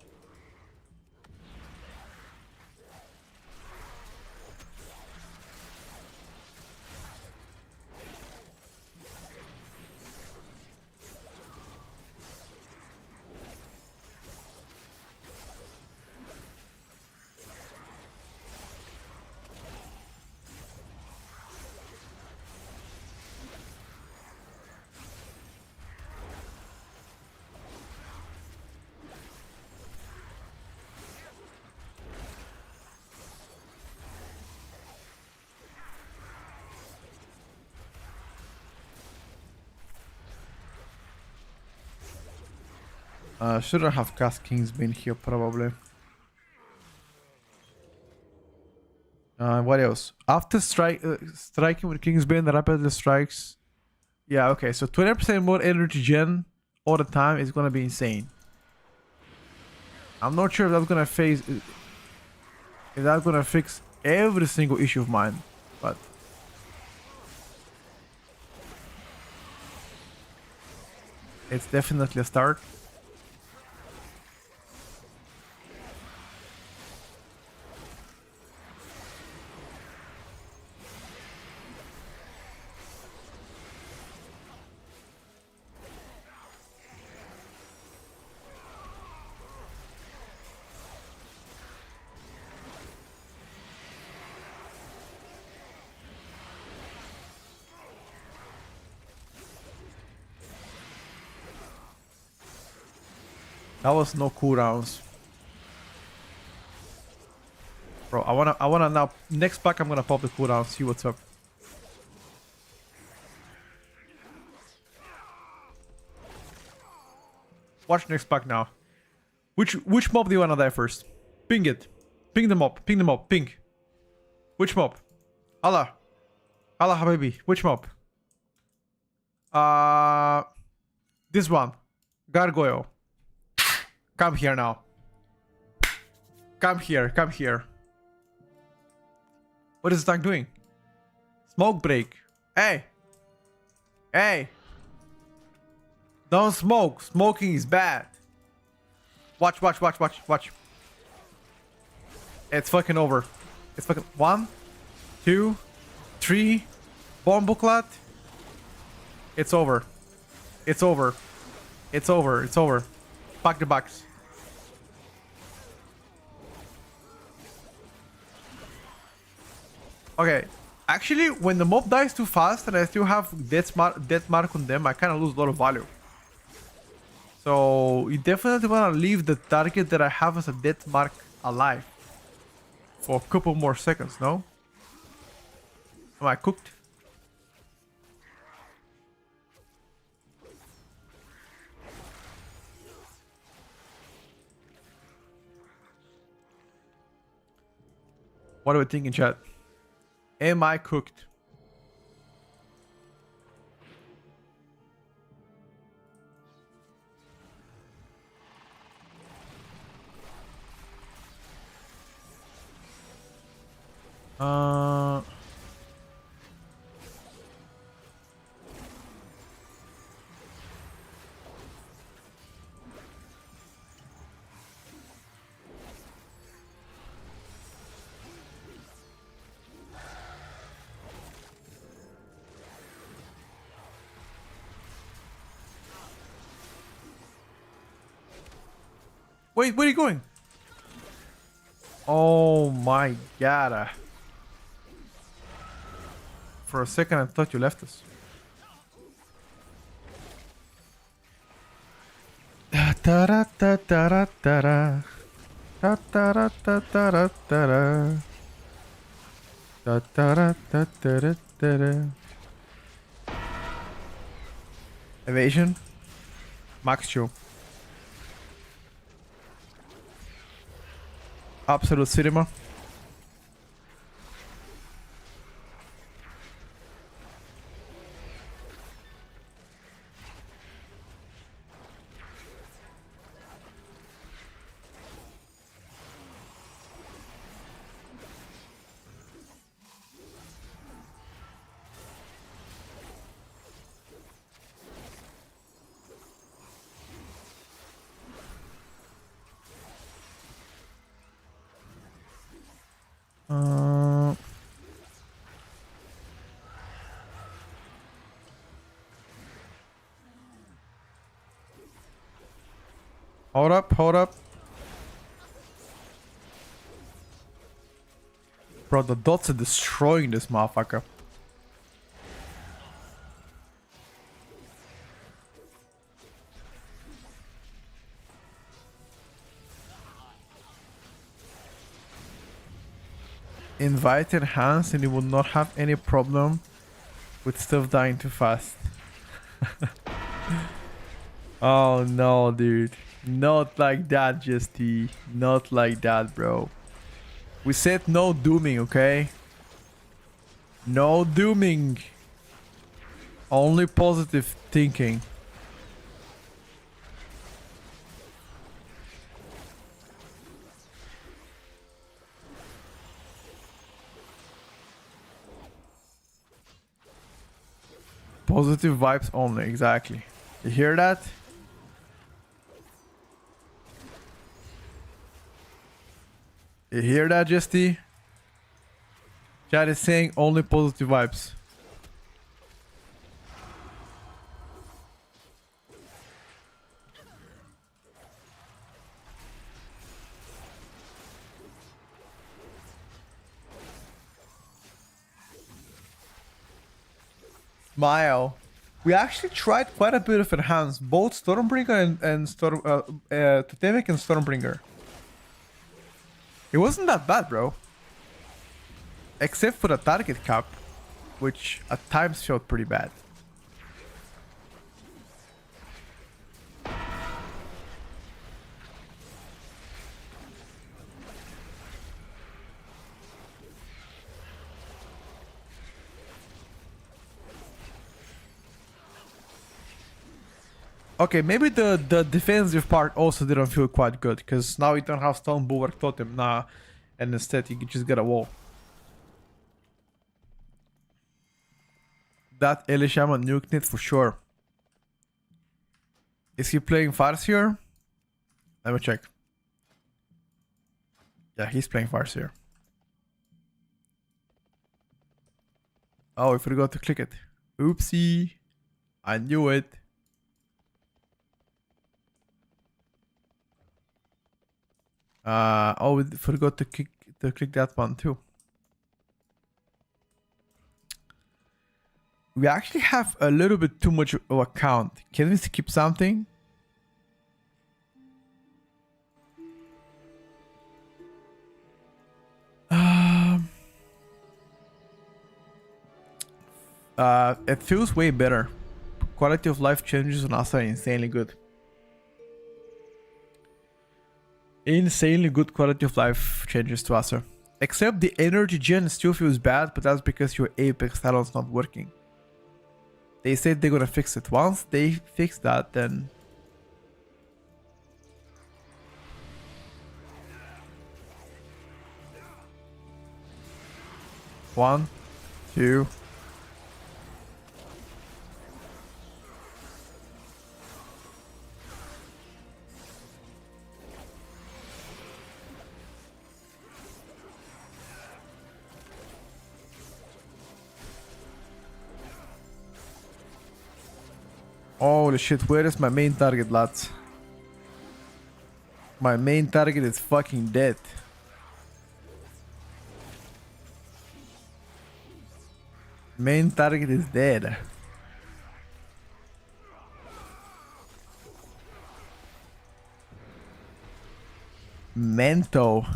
Shouldn't have cast Kingsbane here probably. What else? After striking with Kingsbane, rapidly strikes. Yeah, okay. So 20% more energy gen all the time is gonna be insane. I'm not sure if that's gonna if that's gonna fix every single issue of mine, but it's definitely a start. That was no cooldowns. Bro, I wanna now, next pack I'm gonna pop the cooldown, see what's up. Watch next pack now. Which mob do you wanna die first? Ping it. Ping the mob, ping. Which mob? Allah. Allah Habibi, which mob? This one. Gargoyle. Come here now. Come here. What is the tank doing? Smoke break. Hey. Don't smoke. Smoking is bad. Watch. It's fucking over. It's fucking 1, 2, 3. Bomb booklet. It's over. Pack the box. Okay. Actually, when the mob dies too fast and I still have death mark on them, I kind of lose a lot of value. So you definitely want to leave the target that I have as a death mark alive for a couple more seconds, no? Am I cooked? What are we thinking, chat? Am I cooked? Wait, where are you going? Oh my god. For a second I thought you left us. Evasion. Max chill. Absolute cinema. Hold up. Bro, the dots are destroying this motherfucker. Invite enhance and you will not have any problem with stuff dying too fast. Oh no, dude. Not like that, Justy. Not like that, bro. We said no dooming, okay? No dooming. Only positive thinking. Positive vibes only, exactly. You hear that? You hear that, Justy? Chat is saying only positive vibes. Smile. We actually tried quite a bit of enhance, both Stormbringer and Totemic and Stormbringer. It wasn't that bad, bro. Except for the target cap, which at times felt pretty bad. Okay, maybe the defensive part also didn't feel quite good, because now you don't have Stone Bulwark Totem now, and instead you just get a wall. That Elishama nuked it for sure. Is he playing Farseer? Let me check. Yeah, he's playing Farseer. Oh, I forgot to click it. Oopsie. I knew it. Oh, we forgot to click that one too. We actually have a little bit too much of a count. Can we skip something? It feels way better. Quality of life changes on us are insanely good. Insanely good quality of life changes to Acer. Except the energy gen still feels bad, but that's because your Apex talent's not working. They said they're gonna fix it. Once they fix that, then... One, two... Holy shit, where is my main target, lads? My main target is fucking dead. Main target is dead. Mento.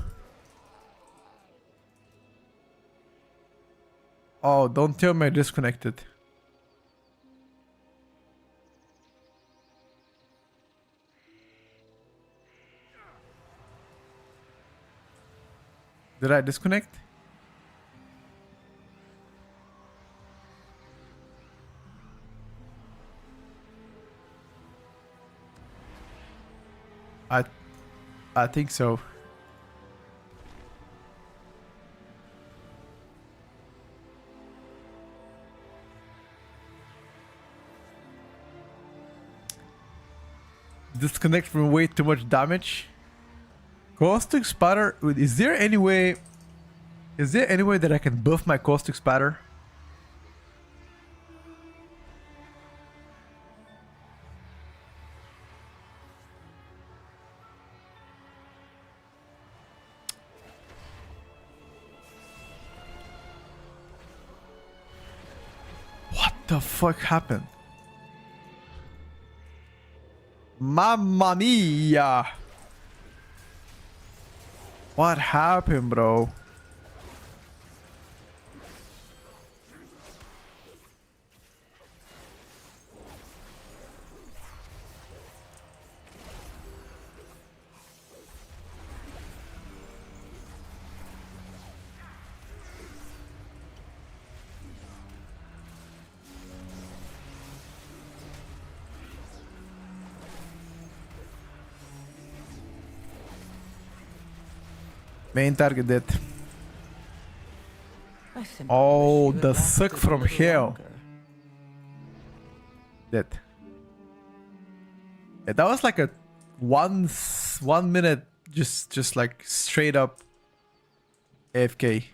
Oh, don't tell me I disconnected. Did I disconnect? I think so. Disconnect from way too much damage. Caustic Spatter. Is there any way that I can buff my Caustic Spatter? What the fuck happened? Mamma mia! What happened, bro? Main target dead. Oh, the suck from hell. Dead. Yeah, that was like a 1 minute just like straight up AFK.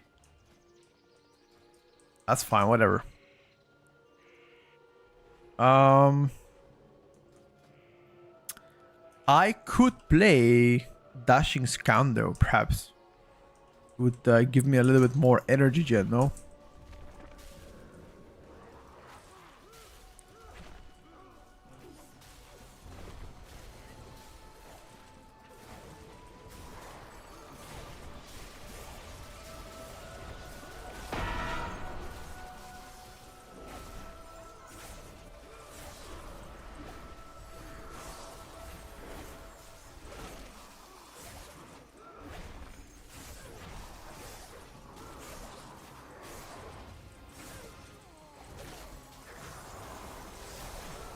That's fine, whatever. I could play Dashing Scoundrel, perhaps. Would give me a little bit more energy gen, no?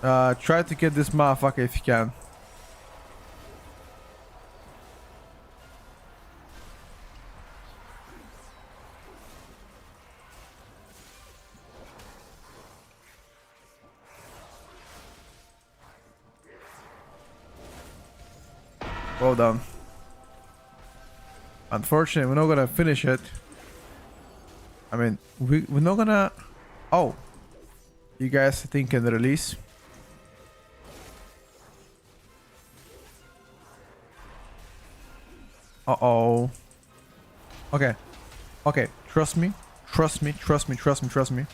Try to get this motherfucker if you can. Well done. Unfortunately, we're not gonna finish it. I mean, we're not gonna... Oh. You guys think can release? Uh-oh. Okay. Okay. Trust me. Trust me. Trust me. Trust me. Trust me.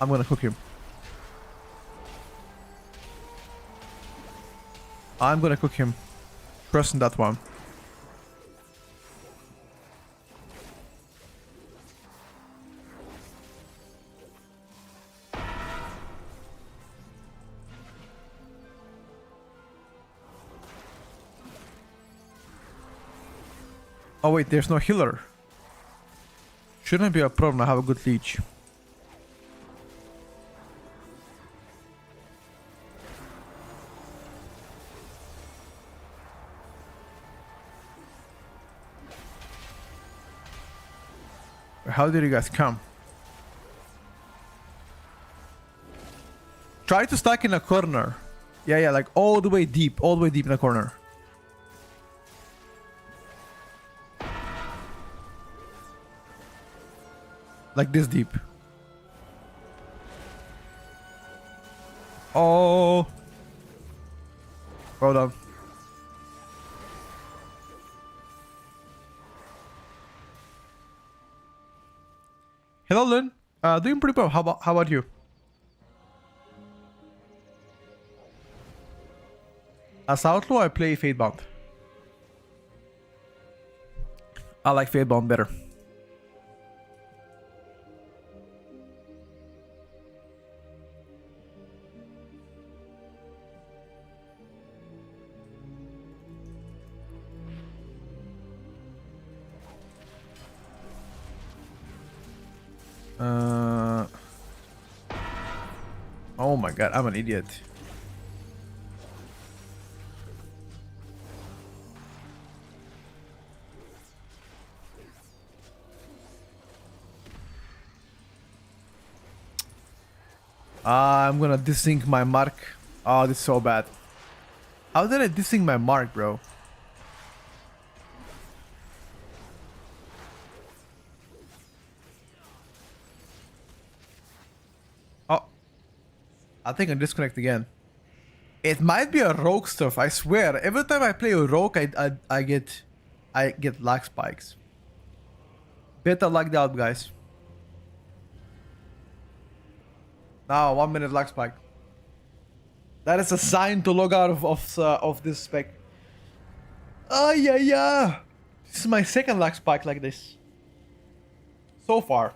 I'm gonna cook him. I'm gonna cook him. Trust in that one. Oh wait, there's no healer. Shouldn't be a problem. I have a good leech. How did you guys come? Try to stack in a corner. Yeah, like all the way deep in the corner. Like this deep. Oh. Well done. Hello, Lynn. Doing pretty well. How about you? As Outlaw, I play Fatebound. I like Fatebound better. Oh my god, I'm an idiot. I'm gonna desync my mark. Oh, this is so bad. How did I desync my mark, bro? Oh. I think I disconnect again. It might be a rogue stuff, I swear. Every time I play a rogue, I get lag spikes. Better lag out, guys. Now, 1 minute lag spike. That is a sign to log out of this spec. Oh yeah. This is my second lag spike like this. So far.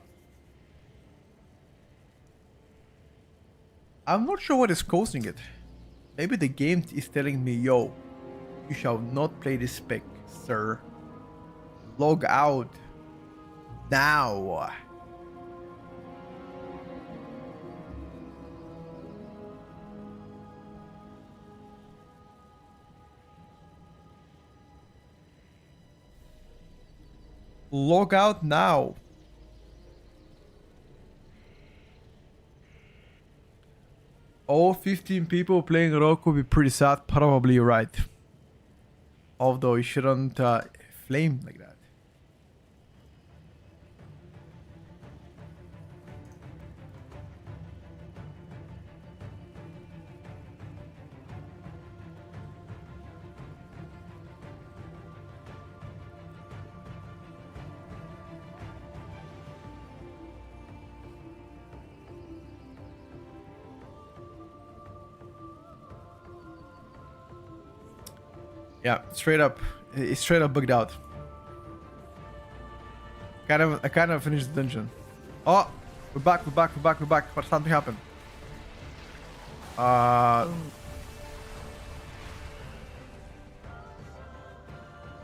I'm not sure what is causing it. Maybe the game is telling me, yo, you shall not play this spec, sir. Log out. Now. Log out now. All 15 people playing Rogue would be pretty sad. Probably you're right. Although you shouldn't flame like that. Yeah, straight up. It's straight up bugged out. I kind of finished the dungeon. Oh, we're back. But something happened.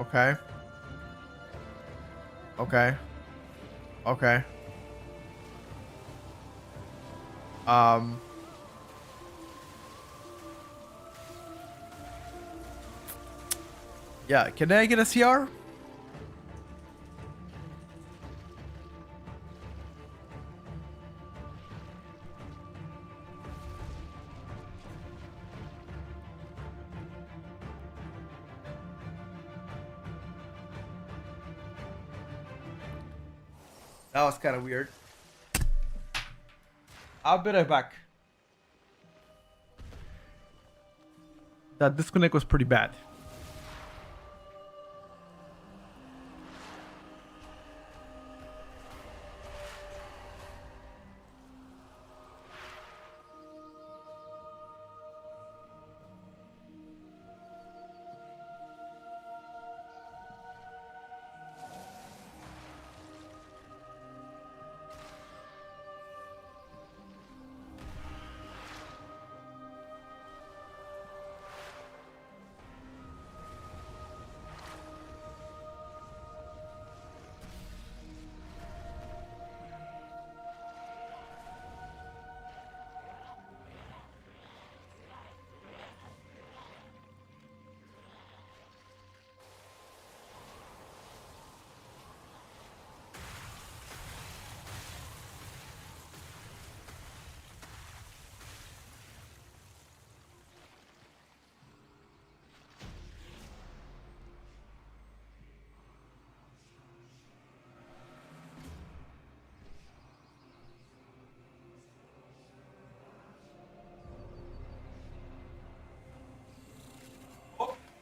Okay. Yeah, can I get a CR? That was kind of weird. I'll be right back. That disconnect was pretty bad.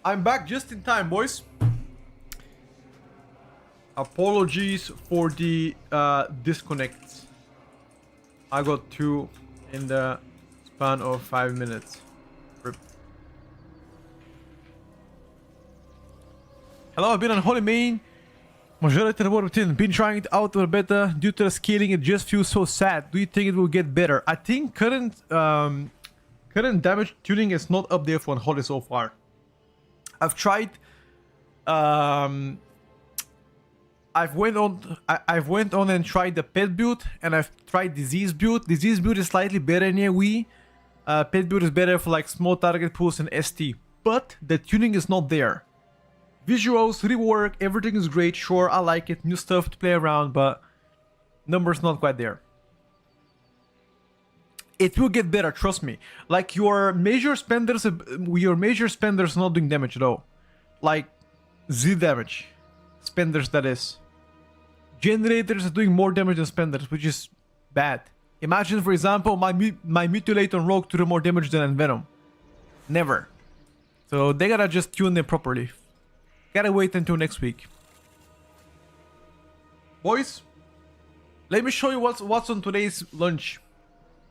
I'm back just in time, boys. Apologies for the disconnects. I got 2 in the span of 5 minutes. Rip. Hello, I've been on Holy Main. Majority of the world within. Been trying it out for beta. Due to the scaling, it just feels so sad. Do you think it will get better? I think current damage tuning is not up there for Holy so far. I've tried I've went on and tried the pet build, and I've tried disease build. Disease build is slightly better in AoE. Pet build is better for like small target pools and ST, but the tuning is not there. Visuals, rework, everything is great. Sure, I like it. New stuff to play around, but numbers not quite there. It will get better, trust me. Like your major spenders not doing damage at all. Like Z damage. Spenders, that is. Generators are doing more damage than spenders, which is bad. Imagine, for example, my Mutilate on Rogue to do more damage than Venom. Never. So they gotta just tune them properly. Gotta wait until next week. Boys, let me show you what's on today's lunch.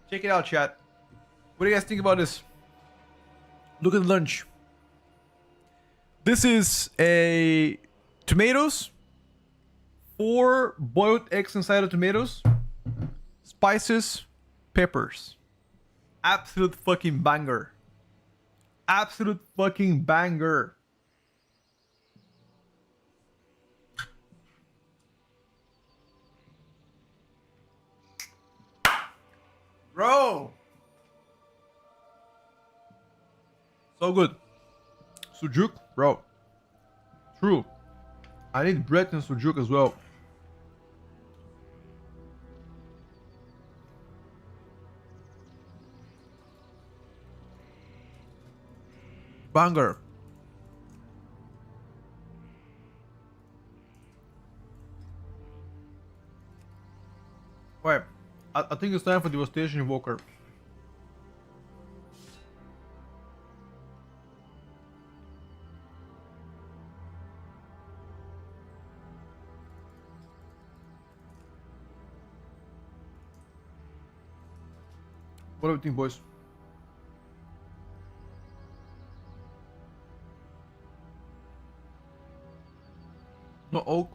Check it out, chat. What do you guys think about this? Look at the lunch. This is a tomatoes, 4 boiled eggs inside of tomatoes, spices, peppers. Absolute fucking banger. Absolute fucking banger. Bro. So good. Sujuk, bro. True. I need bread and sujuk as well. Banger. Wait, I think it's time for Devastation Invoker. What do you think, boys? No oak.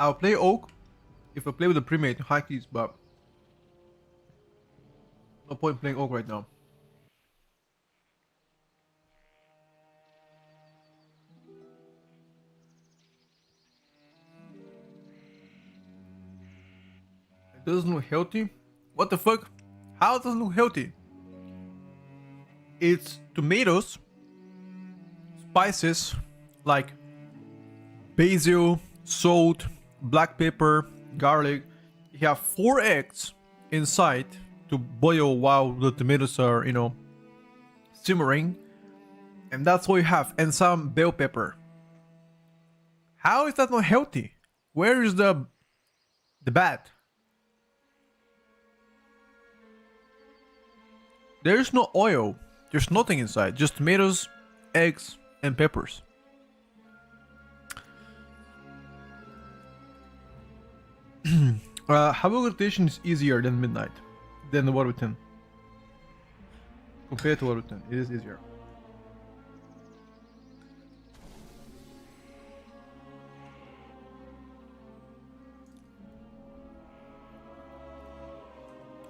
I'll play oak if I play with the primate high keys, but no point playing oak right now. It doesn't look healthy. What the fuck? How does it look healthy? It's tomatoes, spices like basil, salt, black pepper, garlic. You have 4 eggs inside to boil while the tomatoes are, simmering. And that's all you have. And some bell pepper. How is that not healthy? Where is the bad? There's no oil. There's nothing inside. Just tomatoes, eggs, and peppers. Havok rotation is easier than midnight, than the water routine. Compared to water routine, it is easier.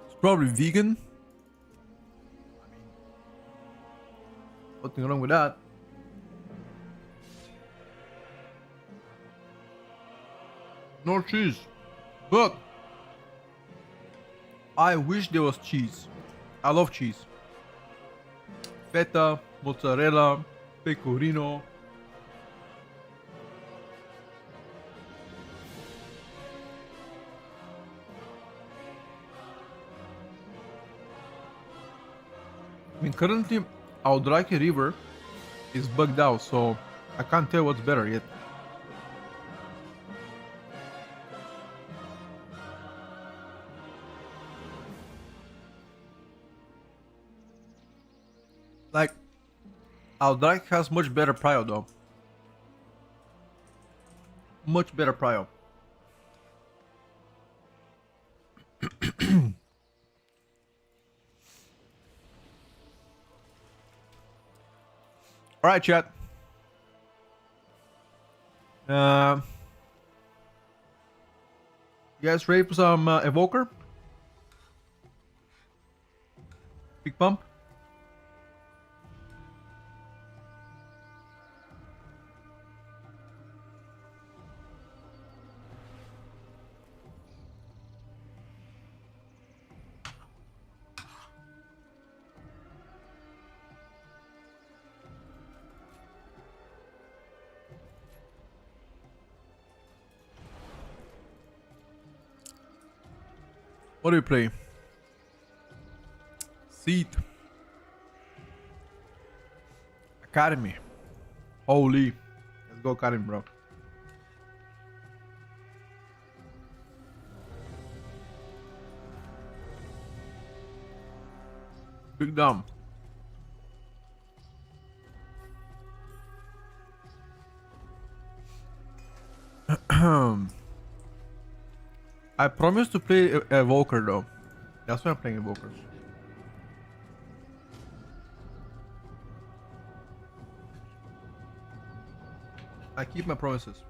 It's probably vegan. Nothing wrong with that. No cheese. But I wish there was cheese. I love cheese. Feta, mozzarella, pecorino. I mean, currently, Aldrake River is bugged out, so I can't tell what's better yet. Like, Aldrake has much better prio though. Much better prio. Alright, chat. You guys ready for some Evoker? Big pump? What do you play? Seed. Academy. Holy. Let's go Academy, bro. Big dumb. I promised to play Evoker though. That's why I'm playing Evokers. I keep my promises.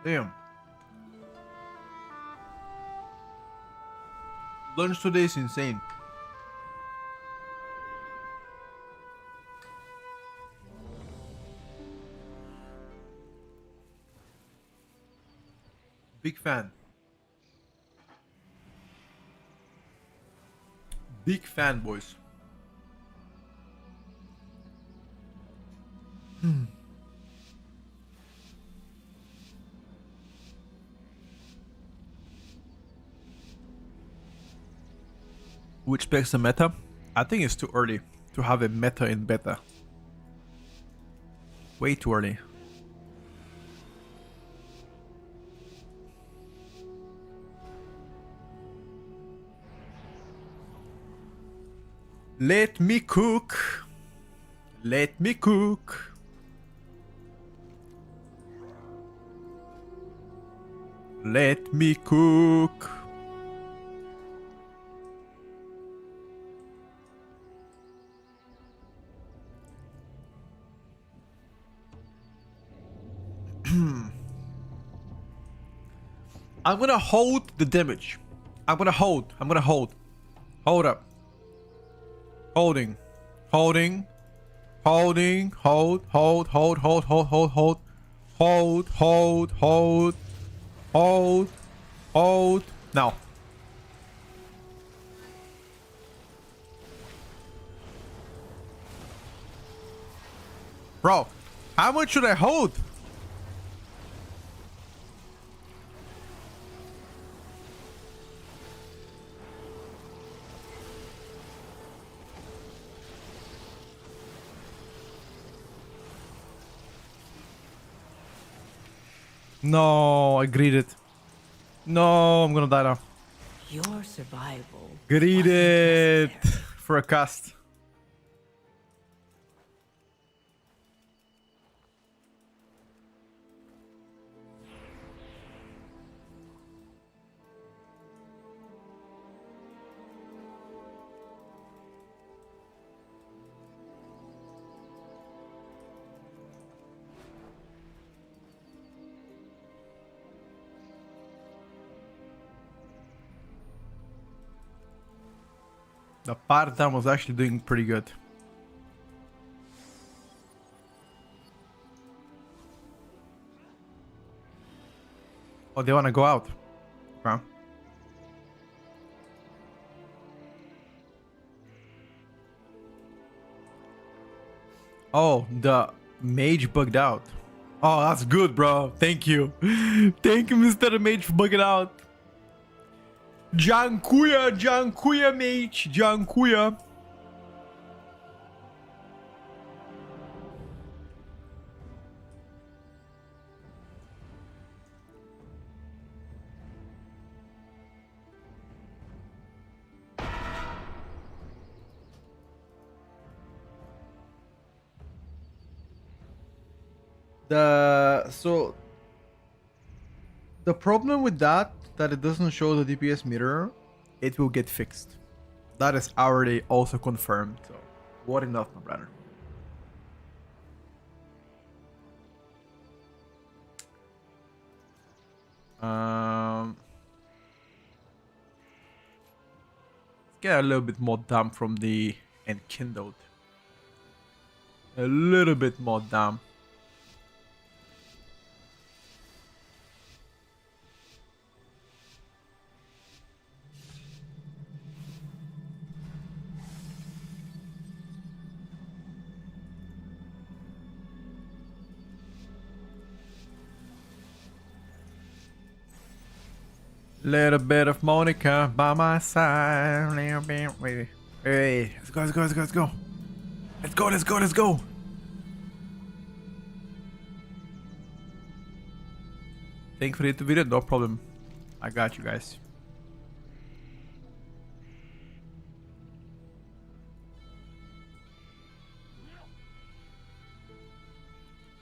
Damn. Lunch today is insane. Big fan. Big fan, boys. Which picks the meta? I think it's too early to have a meta in beta. Way too early. Let me cook. Let me cook. Let me cook. I'm gonna hold the damage. I'm gonna hold. Hold up. Holding. Hold. Now. Bro, how much should I hold? No, I greeted. No, I'm gonna die now. Your survival. Greeted for a cast. The part-time was actually doing pretty good. Oh, they wanna go out. Okay. Oh, the mage bugged out. Oh, that's good, bro. Thank you. Thank you, Mr. Mage, for bugging out. Jankuya, mage. Jankuya. The problem with that it doesn't show the DPS meter, it will get fixed. That is already also confirmed. So what enough, my brother. Let's get a little bit more damp from the enkindled. A little bit more damp. Little bit of Monica by my side. Wait. Hey, let's go. Let's go. Thank you for the video, no problem. I got you guys.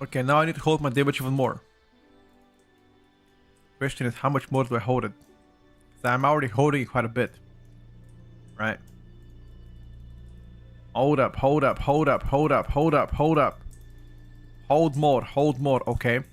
Okay, now I need to hold my damage even more. Question is, how much more do I hold it? I'm already holding it quite a bit. Right? Hold up. Hold more. Okay.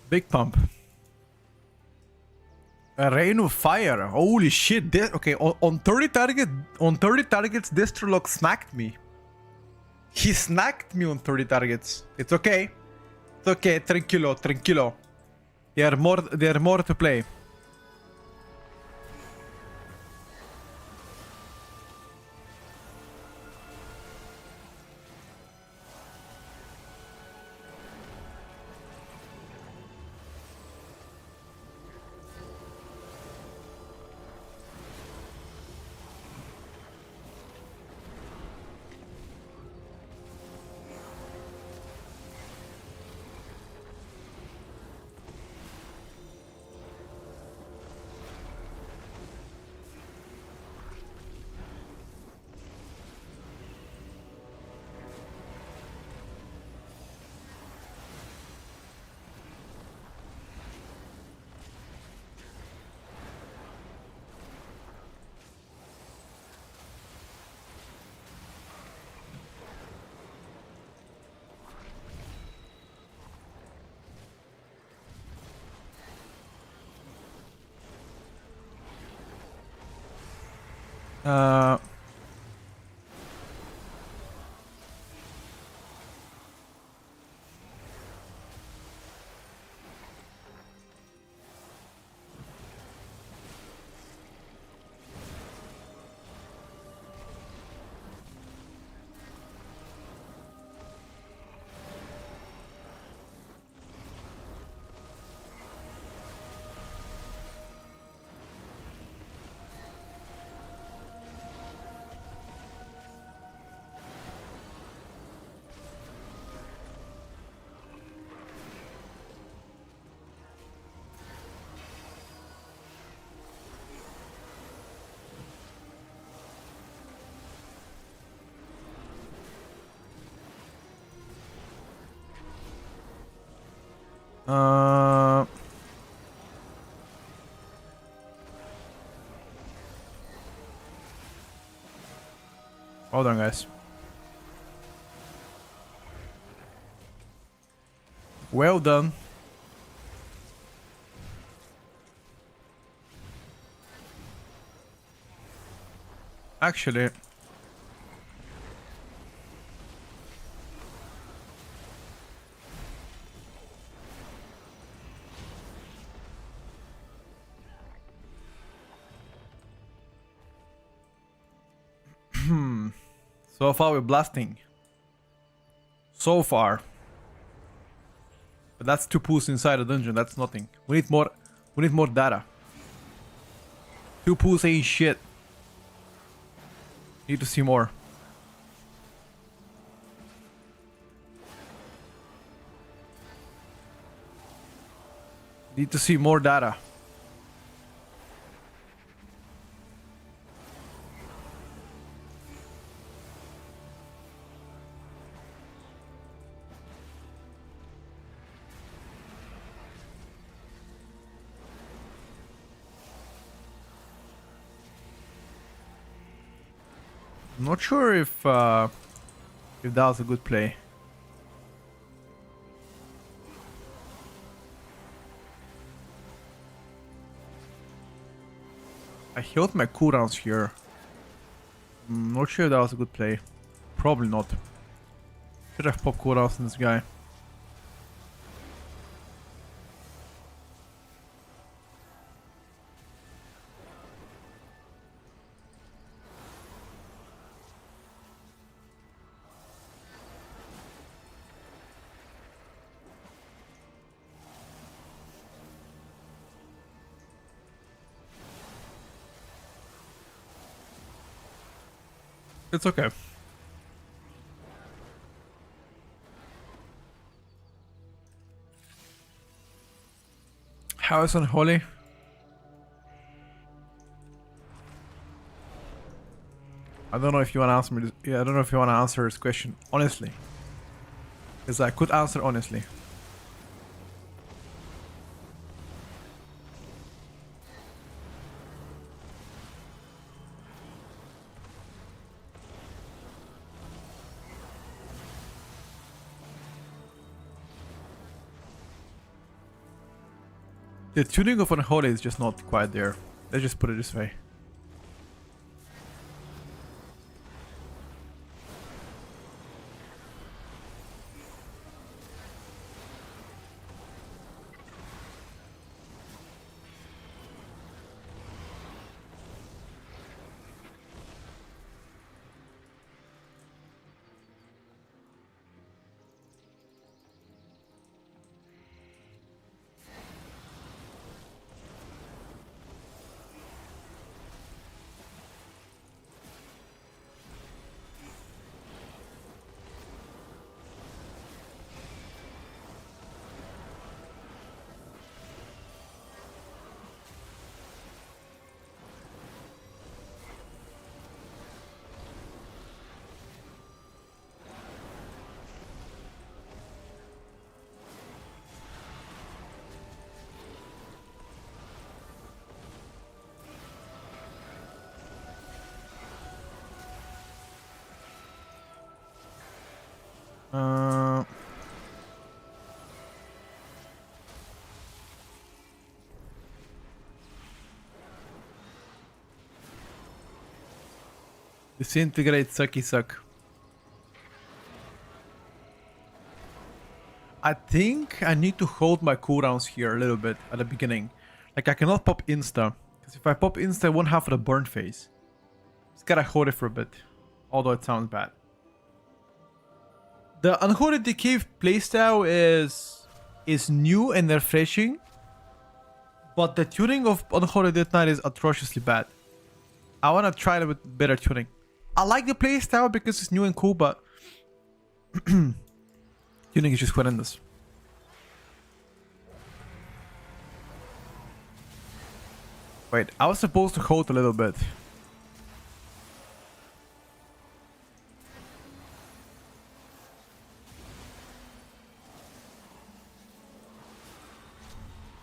Big pump. A rain of fire. Holy shit. Okay, on 30 targets, this Warlock snacked me. He snacked me on 30 targets. It's okay. It's okay. Tranquilo. There are more to play. Uh, uh, Hold on, guys. Well done. Actually, so far we're blasting. So far. But that's 2 pools inside a dungeon, that's nothing. We need more data. 2 pools ain't shit. Need to see more. Need to see more data. I'm not sure if that was a good play. I healed my cooldowns here. I'm not sure if that was a good play. Probably not. Should have popped cooldowns in this guy. It's okay. How is Unholy? I don't know if you want to answer me this. Yeah, I don't know if you want to answer this question honestly. Because I could answer honestly. The tuning of Unholy is just not quite there. Let's just put it this way. Uh, Disintegrate sucky suck. I think I need to hold my cooldowns here a little bit at the beginning. Like I cannot pop insta. Because if I pop insta I won't have the burn phase. Just gotta hold it for a bit. Although it sounds bad. The Unholy Decay playstyle is new and refreshing. But the tuning of Unholy Death Knight is atrociously bad. I wanna try it with better tuning. I like the playstyle because it's new and cool, but tuning is just horrendous. Wait, I was supposed to hold a little bit.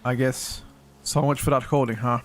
I guess so much for that holding, huh?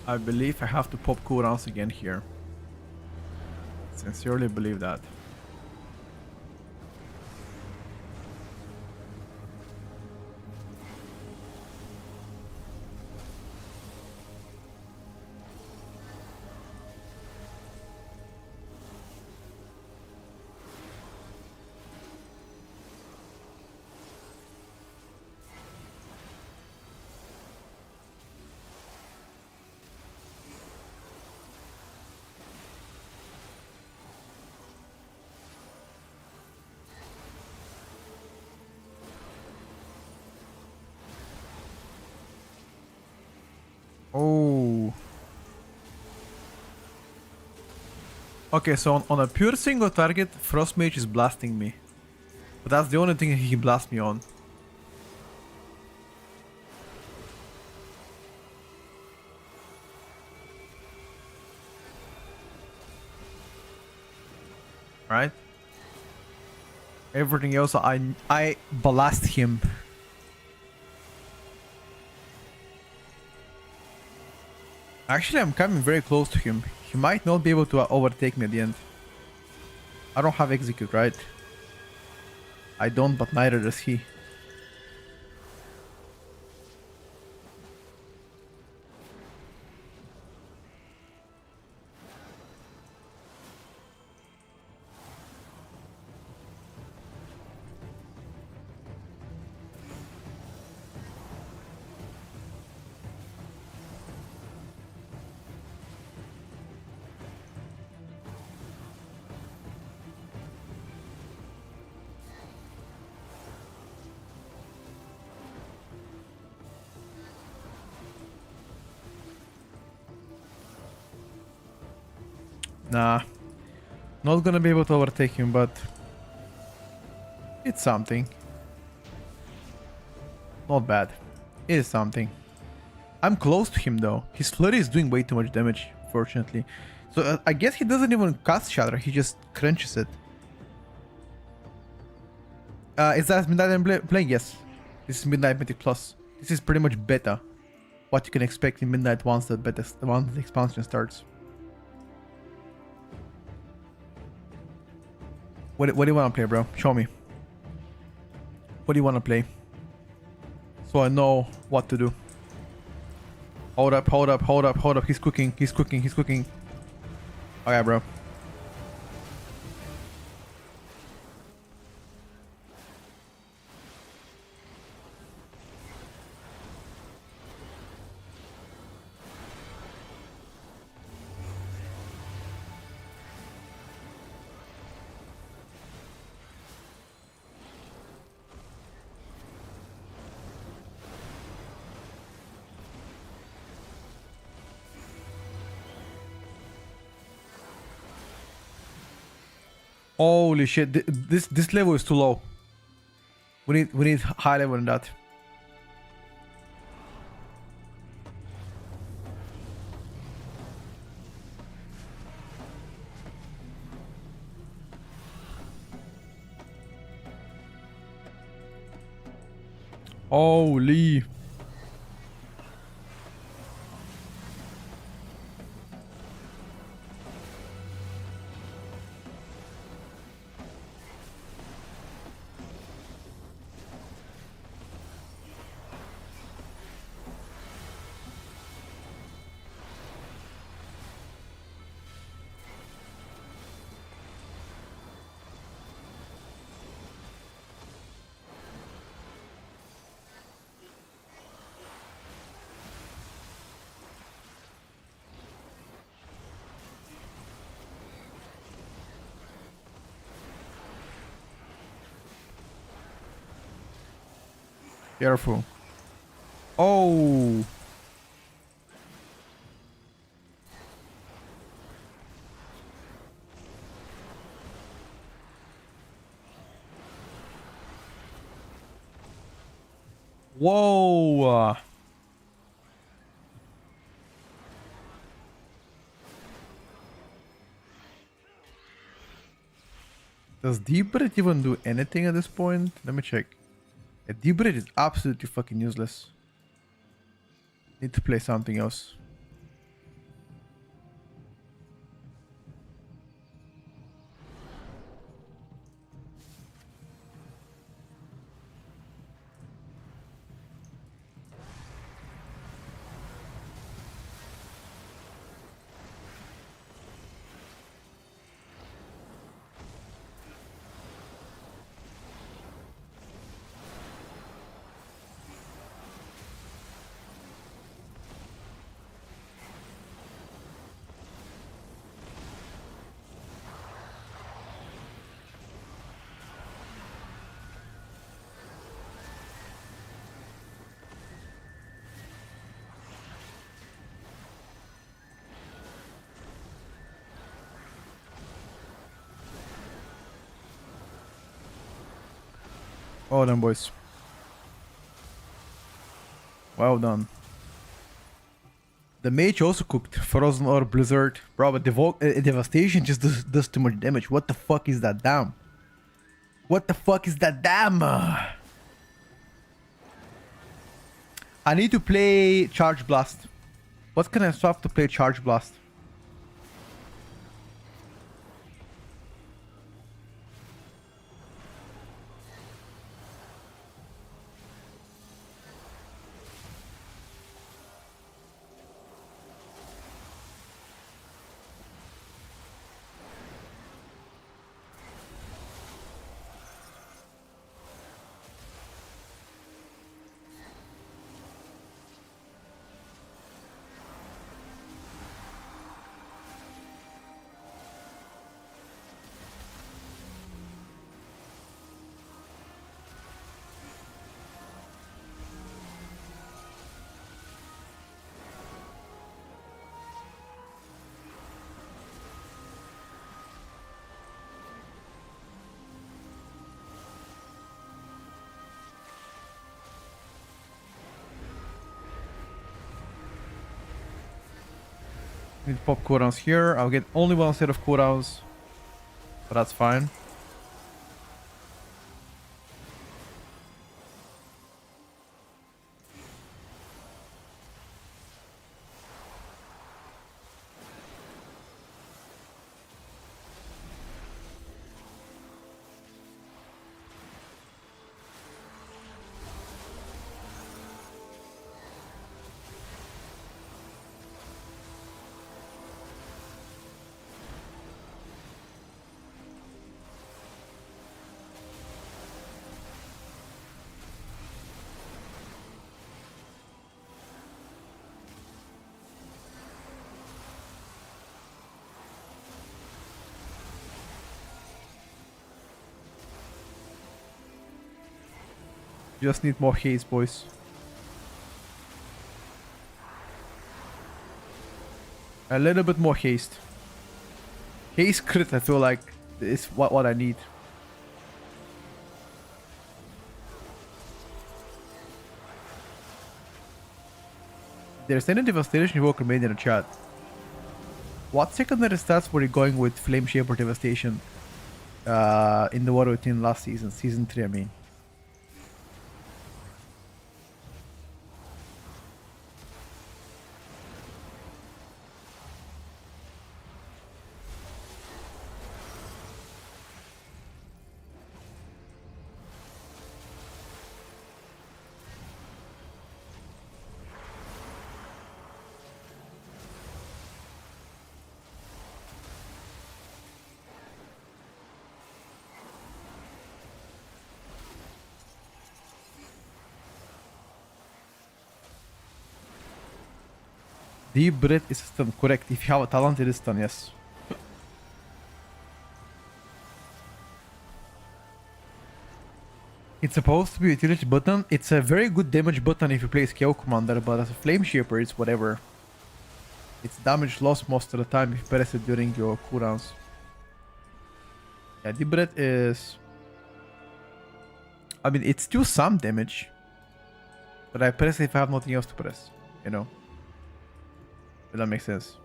I believe I have to pop cooldowns again here. Sincerely believe that. Oh. Okay, so on a pure single target, Frost Mage is blasting me. But that's the only thing he can blast me on. Right? Everything else, I blast him. Actually, I'm coming very close to him. He might not be able to overtake me at the end. I don't have execute, right? I don't, but neither does he. Nah. Not gonna be able to overtake him, but it's something. Not bad. It is something. I'm close to him though. His flurry is doing way too much damage, fortunately. So I guess he doesn't even cast Shatter, he just crunches it. Is that Midnight I'm playing? Yes. This is Midnight Mythic Plus. This is pretty much beta. what you can expect in Midnight once the expansion starts. What do you want to play, bro? Show me. What do you want to play? So I know what to do. Hold up, hold up, hold up, hold up. He's cooking, he's cooking, he's cooking. Okay, bro. Holy shit! This level is too low. We need high level than that. Holy. Careful. Oh. Whoa. Does Deep Breath even do anything at this point? Let me check. Yeah, Deep Breath is absolutely fucking useless. Need to play something else. Well done, boys. Well done. The Mage also cooked Frozen or Blizzard. Bro, but Devastation just does too much damage. What the fuck is that damn? What the fuck is that damn? I need to play Charge Blast. What can I swap to play Charge Blast? Need to pop cooldowns here. I'll get only one set of cooldowns, but that's fine. Just need more haste, boys. A little bit more haste. Haste crit, I feel like, is what I need. There's any Devastation Evoker made in the chat. What secondary stats were you going with Flame Shaper Devastation in the War Routine last season? Season 3, I mean. Deep breath is stun, correct. If you have a talent, it is stun, yes. It's supposed to be a utility button. It's a very good damage button if you play Scale Commander, but as a Flame Shaper, it's whatever. It's damage loss most of the time if you press it during your cooldowns. Yeah, Deep breath is... I mean, it's still some damage. But I press it if I have nothing else to press, you know? If that makes sense.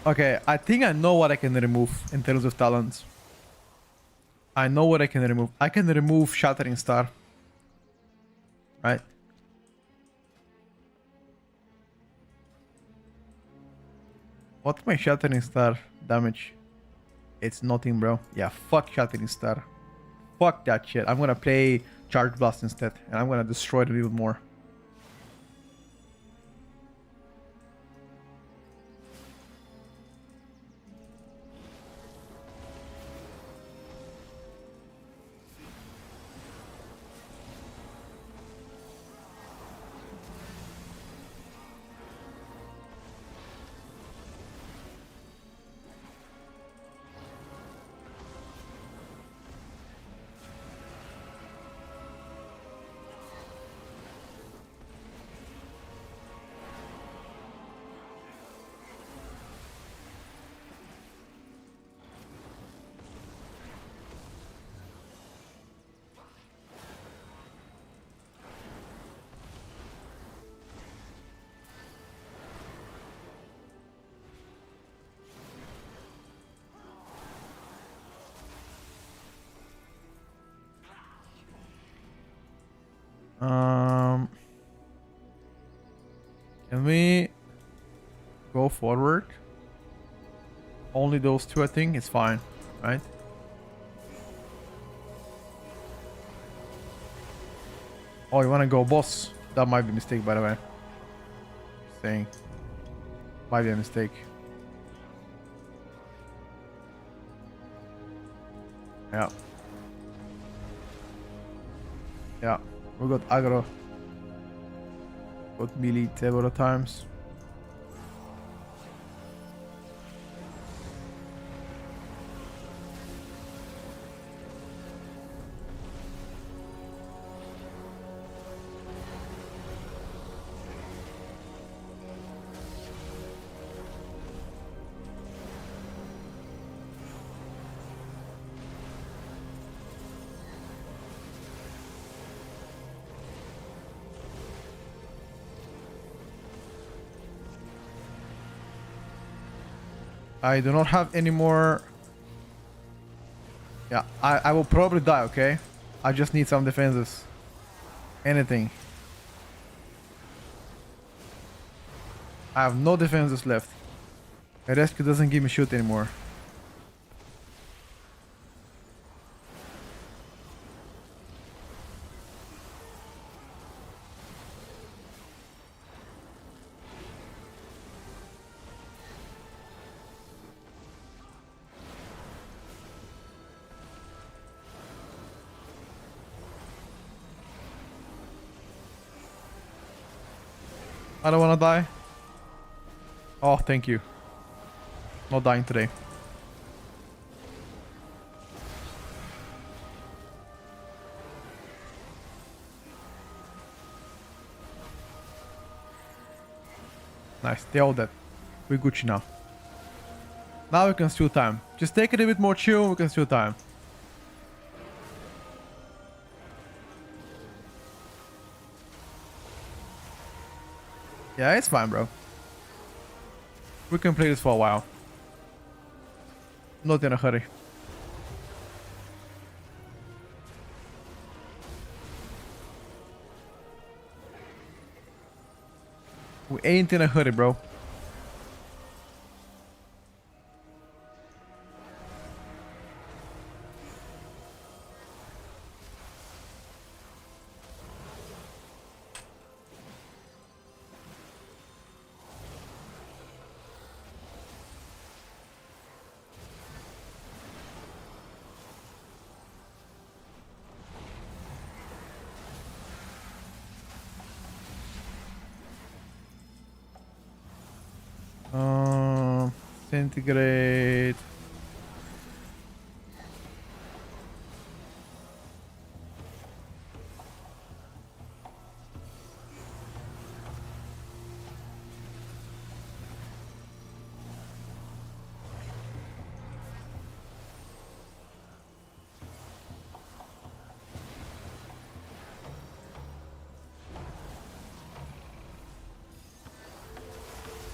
Okay, I think I know what I can remove in terms of talents. I know what I can remove. I can remove Shattering Star. Right? What's my Shattering Star damage? It's nothing, bro. Yeah, fuck Shattering Star. Fuck that shit. I'm gonna play Charge Blast instead. And I'm gonna destroy it even more. Can we go forward? Only those two, I think. It's fine, right? Oh, you want to go boss? That might be a mistake, by the way. Saying. Might be a mistake. Yeah. Yeah. We got aggro. Got melee several times. I do not have any more. Yeah, I will probably die, okay? I just need some defenses. Anything. I have no defenses left. A rescue doesn't give me shoot anymore. I don't wanna die. Oh, thank you. Not dying today. Nice, they all dead. We're Gucci now. Now we can steal time. Just take it a bit more chill, we can steal time. Yeah, it's fine, bro. We can play this for a while. Not in a hurry. We ain't in a hurry, bro. Centigrade.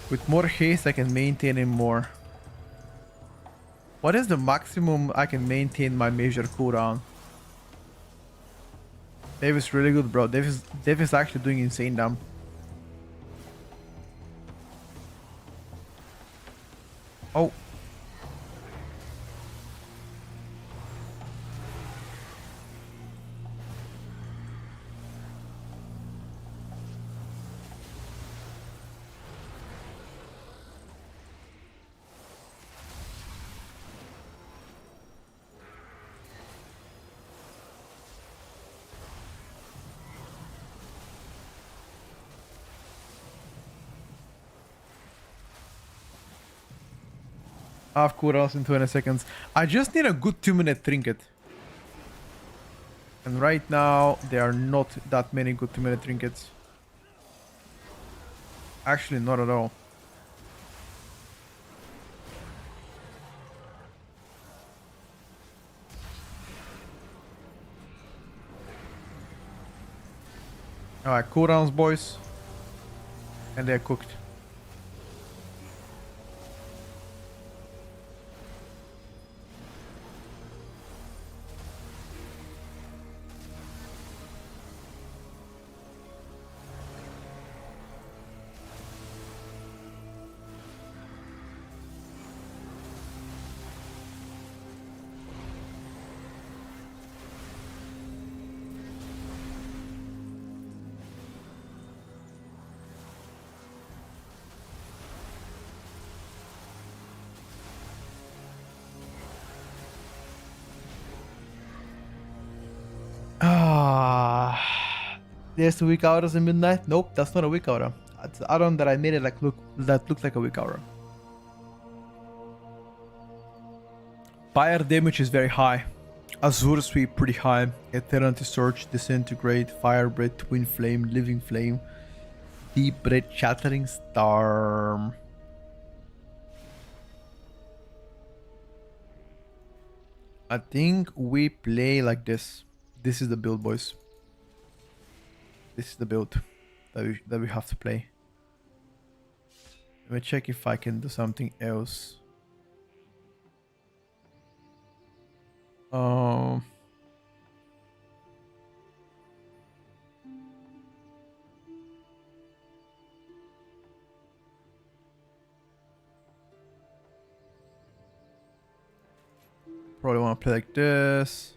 With more haste, I can maintain it more. What is the maximum I can maintain my major cooldown? Dave is really good, bro. Dave is actually doing insane damn. Oh. I have cooldowns in 20 seconds. I just need a good 2-minute trinket. And right now, there are not that many good 2-minute trinkets. Actually, not at all. Alright, cooldowns, boys. And they're cooked. There's the weak auras in midnight. Nope, that's not a weak aura. It's the add-on that I made it like looked like a weak aura. Fire damage is very high. Azure sweep pretty high. Eternity Surge, Disintegrate, Fire Breath, Twin Flame, Living Flame, Deep Breath, Shattering Storm. I think we play like this. This is the build, boys. This is the build that we have to play. Let me check if I can do something else. Probably want to play like this.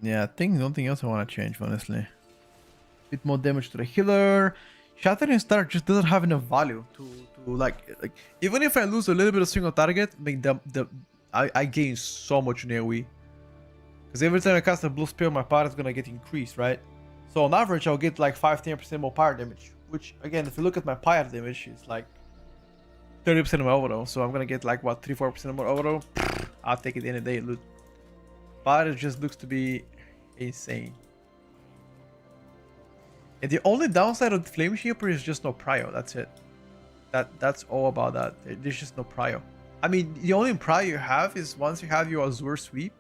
Yeah, I think nothing else I want to change, honestly. Bit more damage to the healer. Shattering Star just doesn't have enough value to like even if I lose a little bit of single target, like I gain so much in AoE. Because every time I cast a blue spell, my power is gonna get increased, right? So on average, I'll get like 5-10% more power damage. Which again, if you look at my power damage, it's like 30% of my overall. So I'm gonna get like what 3-4% more overall. I'll take it any day. Loot. Power just looks to be insane. And the only downside of the Flame Shaper is just no prio. That's it. That's all about that. There's just no prio. I mean, the only prio you have is once you have your Azure Sweep.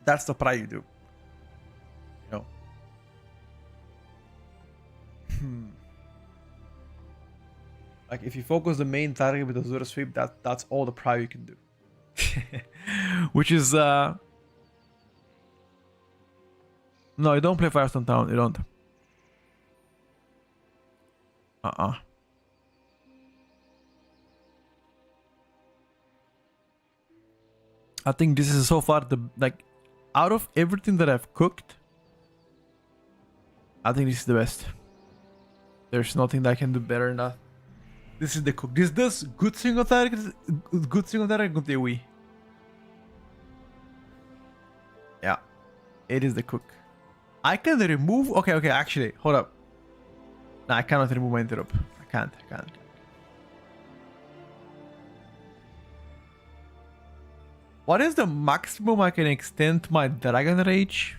That's the prio you do. You know. Like if you focus the main target with Azure Sweep, that's all the prio you can do. Which is no, you don't play Firestone Town. You don't. I think this is so far the like out of everything that I've cooked, I think this is the best. There's nothing that I can do better than that. This is the cook. This does good single target, good AoE. Yeah, it is the cook. I can remove. Okay. Actually, hold up. No, I cannot remove my interrupt. I can't. What is the maximum I can extend my Dragon Rage?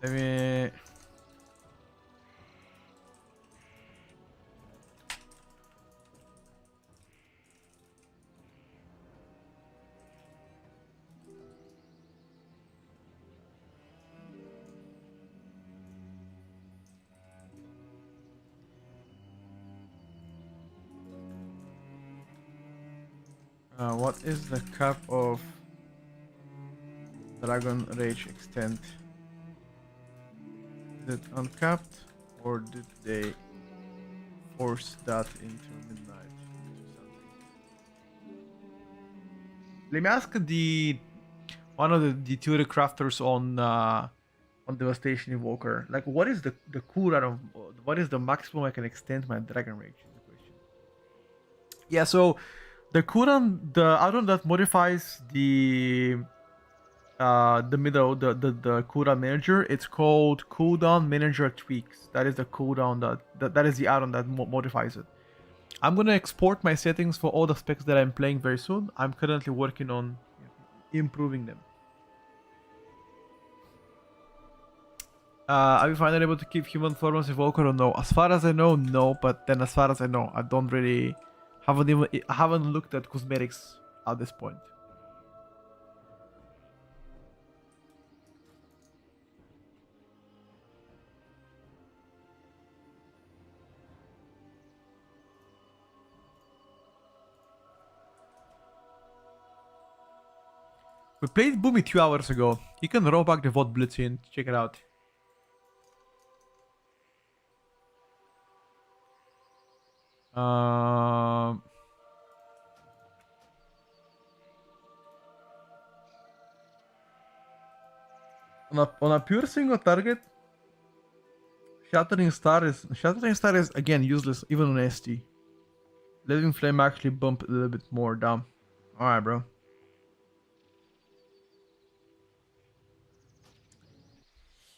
Let me... what is the cap of Dragon Rage extent? Is it uncapped, or did they force that into midnight? Let me ask one of the theory crafters on Devastation Invoker. Like, what is the cooldown of what is the maximum I can extend my Dragon Rage? Is the question. Yeah, so the cooldown, the add-on that modifies the cooldown manager, it's called cooldown manager tweaks. That is the cooldown that is the add-on that modifies it. I'm gonna export my settings for all the specs that I'm playing very soon. I'm currently working on improving them. Are we finally able to keep human form as Evoker or no? As far as I know, no. But then as far as I know, I don't really haven't looked at cosmetics at this point. We played Boomy 2 hours ago. You can roll back the VOD Blitz in. Check it out. On a pure single target, Shattering Star is again useless even on ST. Living Flame actually bump a little bit more down. Alright, bro.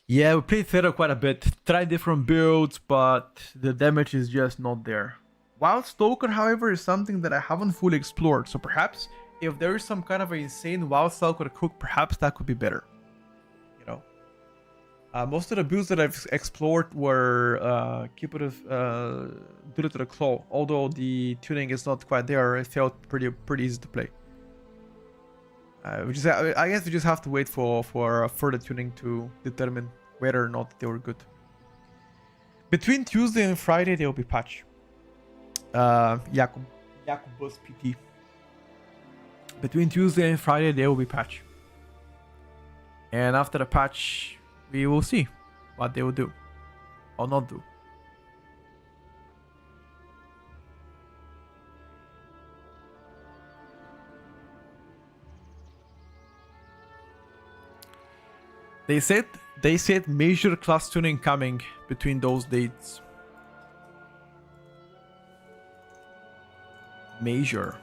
Yeah, we played Pharaoh quite a bit. Tried different builds, but the damage is just not there. Wild Stalker, however, is something that I haven't fully explored. So perhaps if there is some kind of an insane Wild Stalker cook, perhaps that could be better. You know, most of the builds that I've explored were due to the claw. Although the tuning is not quite there, it felt pretty easy to play. I guess we just have to wait for further tuning to determine whether or not they were good. Between Tuesday and Friday, they will be patched. Jakubus PT. Between Tuesday and Friday, they will be patched. And after the patch, we will see what they will do or not do. They said major class tuning coming between those dates. Major.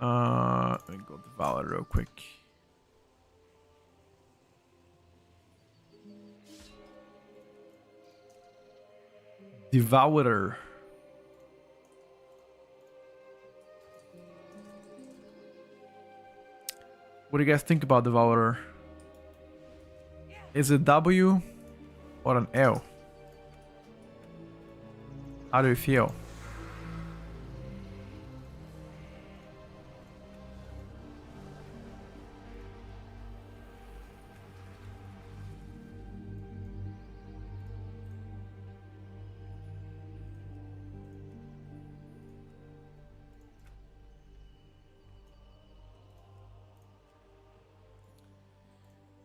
Let me go to Valor real quick. Devourer. What do you guys think about Devourer? Is it W or an L? How do you feel?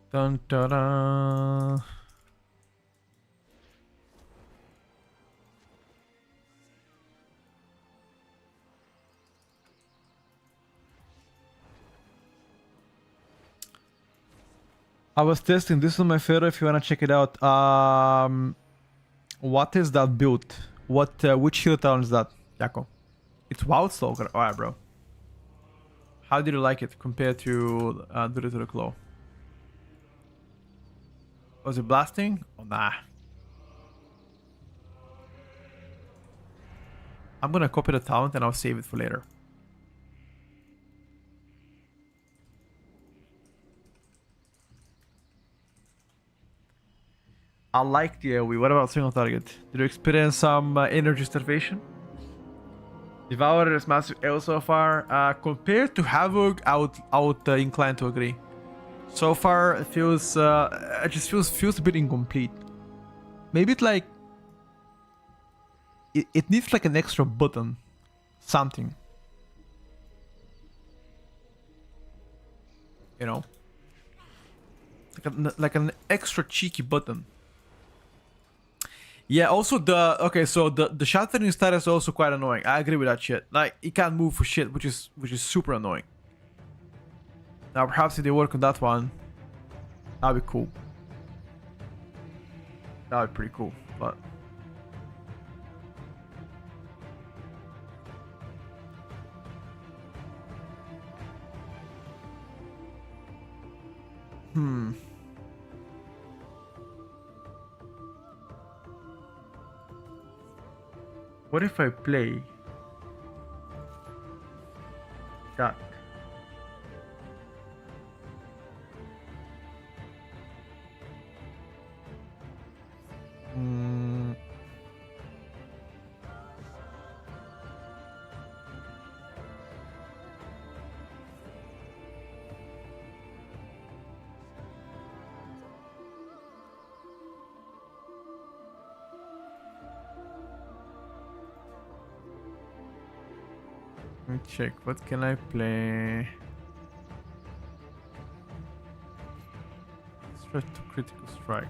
Dun, dun, dun. I was testing. This is my favorite. If you wanna check it out. What is that build? Which hero talent is that, Jaco? It's Wild Stalker. Alright, bro. How did you like it compared to Druid to the Claw? Was it blasting? Oh, nah. I'm gonna copy the talent and I'll save it for later. I like the AoE. What about single target? Did you experience some energy starvation? Devourer is massive AoE so far. Compared to Havoc, I would incline to agree. So far, it feels it just feels a bit incomplete. Maybe it like it needs like an extra button, something. You know, like an extra cheeky button. Yeah. Also so the shattering status is also quite annoying. I agree with that shit. Like it can't move for shit, which is super annoying. Now, perhaps if they work on that one, that'd be cool. That'd be pretty cool, but... What if I play that? Let me check. What can I play? Stretch to critical strike.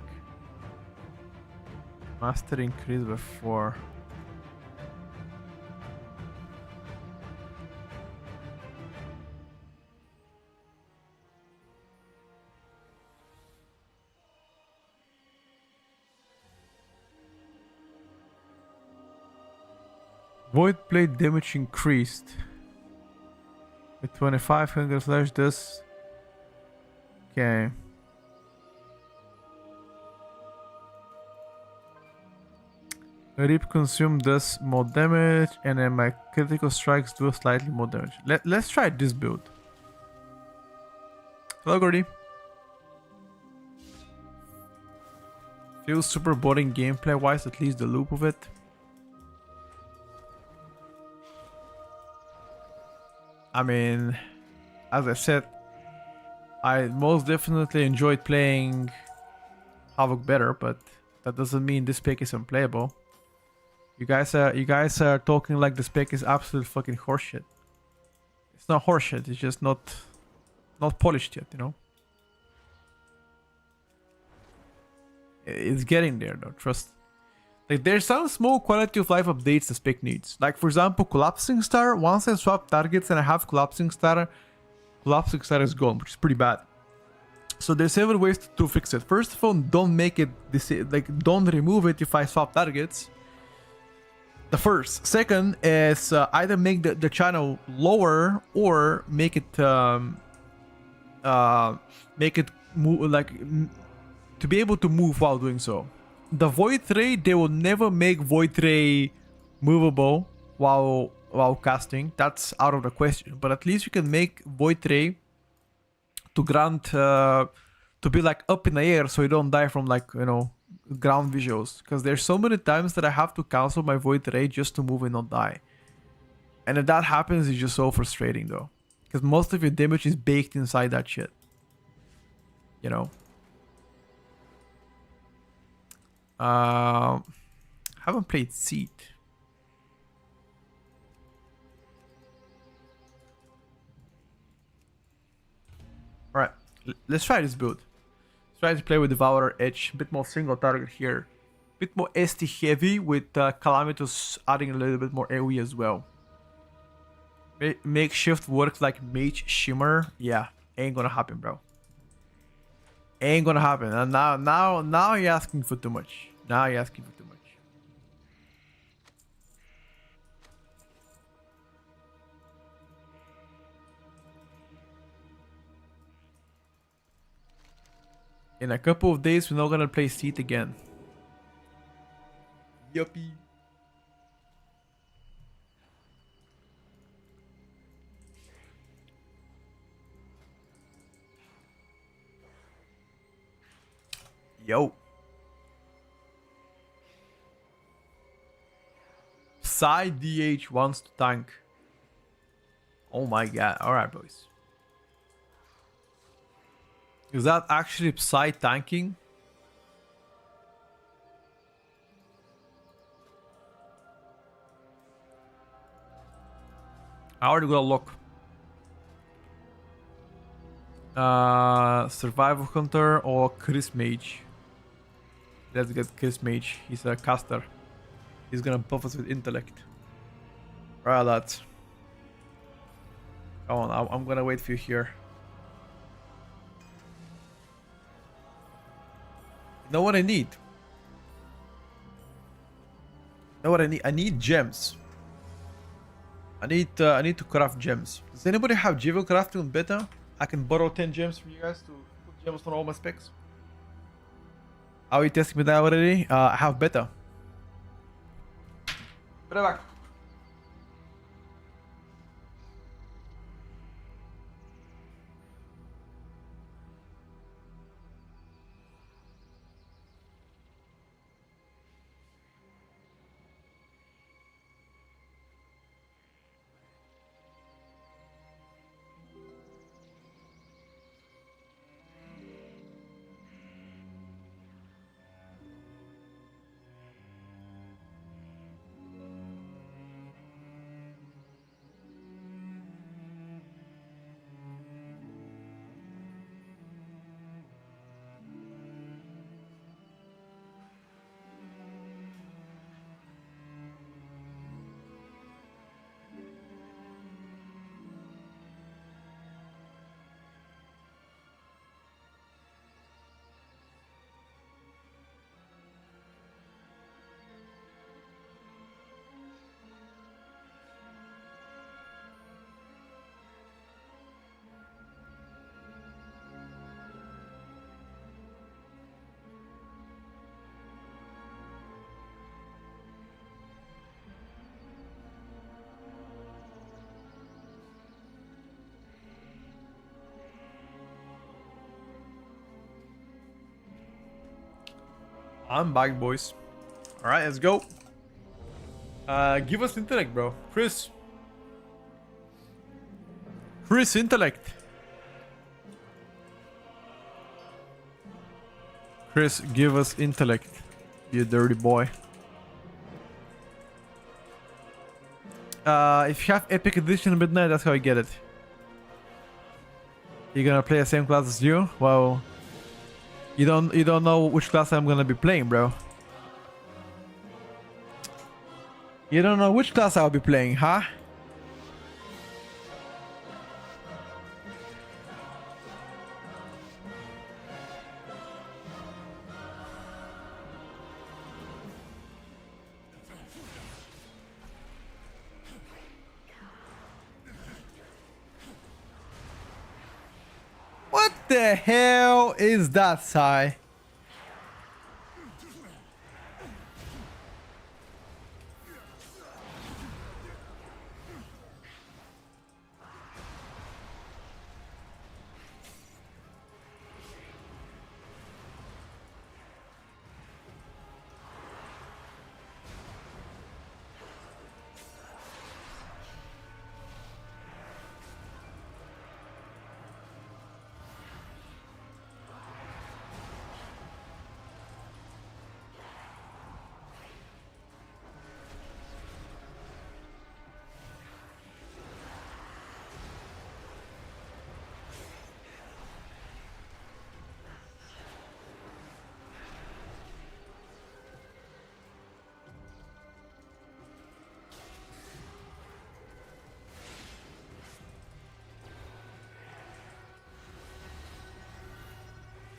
Master increase by 4. Void blade damage increased. With 25 hunger slash this. Okay. Rip consume does more damage, and then my critical strikes do slightly more damage. Let's try this build. Hello, Gordy. Feels super boring gameplay wise, at least the loop of it. I mean, as I said, I most definitely enjoyed playing Havoc better, but that doesn't mean this pick is unplayable. You guys are talking like this pick is absolute fucking horseshit. It's not horseshit, it's just not polished yet, you know? It's getting there though, trust. Like there's some small quality of life updates this pick needs. Like for example, Collapsing Star, once I swap targets and I have Collapsing Star is gone, which is pretty bad. So there's several ways to fix it. First of all, don't make it don't remove it if I swap targets. The first. Second is either make the channel lower or make it move to be able to move while doing so. The Void Ray, they will never make Void Ray movable while casting. That's out of the question. But at least you can make Void Ray to grant to be like up in the air so you don't die from like, you know, ground visuals. Because there's so many times that I have to cancel my Void Ray just to move and not die. And if that happens, it's just so frustrating though. Because most of your damage is baked inside that shit. You know? Haven't played Seed. Alright, let's try this build. Let's try to play with Devourer Edge. A bit more single target here. A bit more ST heavy with Calamitous adding a little bit more AoE as well. Makeshift work like Mage Shimmer. Yeah, ain't gonna happen, bro. Ain't gonna happen. And now you're asking for too much. Now you're asking for too much. In a couple of days, we're not gonna play Seed again. Yuppie. Yo. Psy DH wants to tank. Oh my god. Alright, boys. Is that actually Psy tanking? I already got a lock. Survival Hunter or Chris Mage. Let's get Chris Mage. He's a caster. He's gonna buff us with intellect. Right, lads. Come on, I'm gonna wait for you here. You know what I need? You know what I need? I need gems. I need to craft gems. Does anybody have Jewel crafting on beta? I can borrow 10 gems from you guys to put gems on all my specs. Are you testing me that already? I have beta. Put it back. I'm back, boys. All right, let's go. Give us intellect, bro. Chris. Chris, intellect. Chris, give us intellect. You dirty boy. If you have Epic Edition Midnight, that's how you get it. You're gonna play the same class as you? Well, you don't know which class I'm gonna be playing, bro. You don't know which class I'll be playing, huh? What the hell is that, Sai?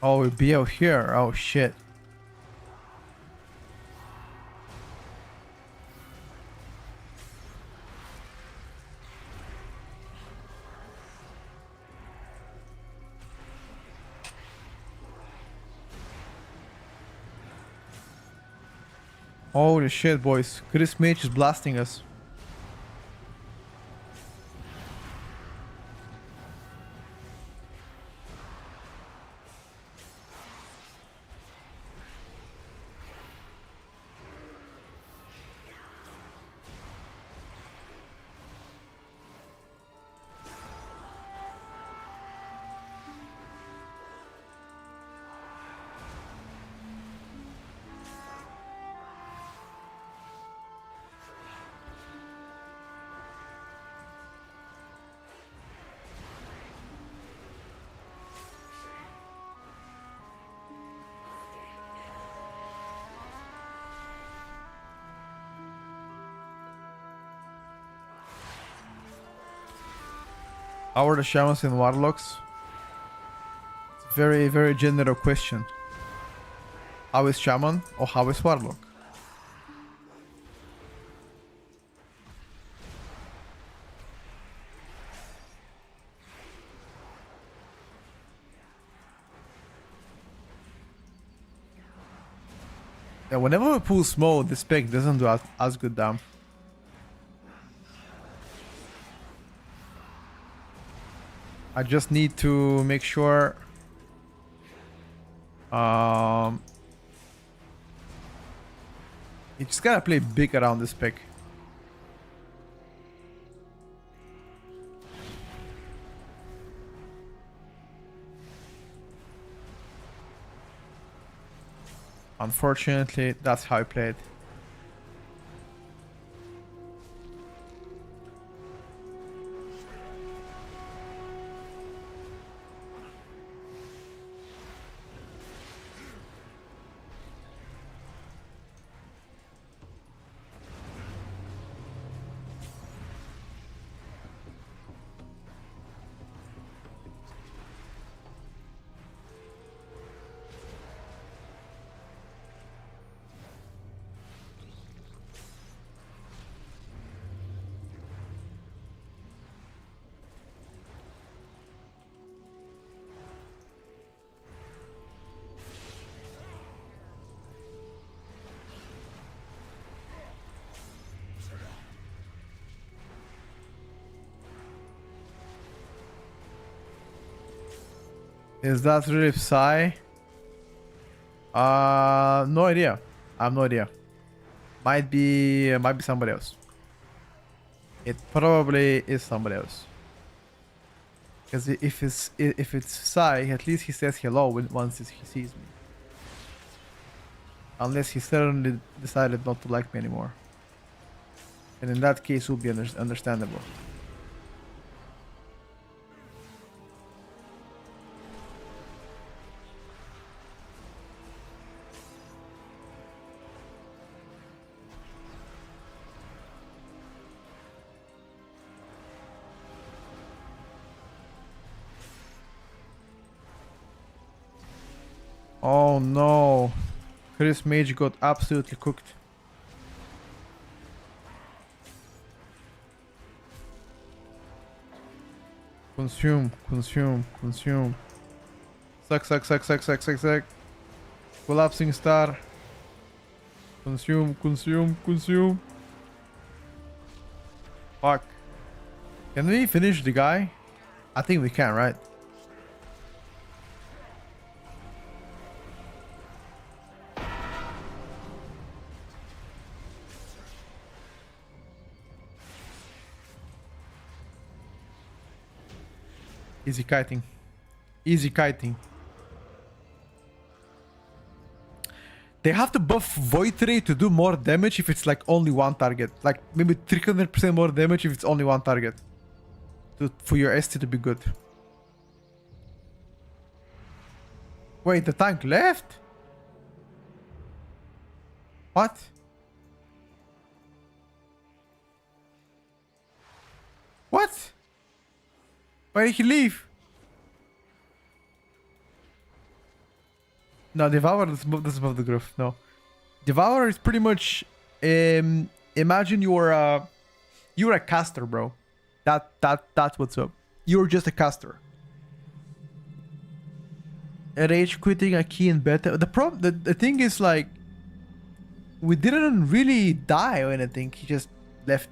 Oh, it'll be out here. Oh, shit. Holy shit, boys. Chris Mage is blasting us. How are the shamans and warlocks? It's a very, very general question. How is shaman or how is warlock? Yeah, whenever we pull small, this spec doesn't do as good damn. I just need to make sure you just gotta play big around this pick. Unfortunately, that's how I played. Is that really Psy? No idea. I have no idea. Might be somebody else. It probably is somebody else. Because if it's Sai, at least he says hello once he sees me. Unless he suddenly decided not to like me anymore. And in that case, it would be understandable. Oh no. Chris Mage got absolutely cooked. Consume, consume, consume. Suck, suck, suck, suck, suck, suck, suck. Collapsing star. Consume, consume, consume. Fuck. Can we finish the guy? I think we can, right? Easy kiting. Easy kiting. They have to buff Void Ray to do more damage if it's like only one target. Like maybe 300% more damage if it's only one target. For your ST to be good. Wait, the tank left? What? What? Why did he leave? No, Devourer doesn't move the groove. No. Devourer is pretty much imagine you're a caster, bro. That's what's up. You're just a caster. Rage quitting a key in beta. The thing is like we didn't really die or anything. He just left.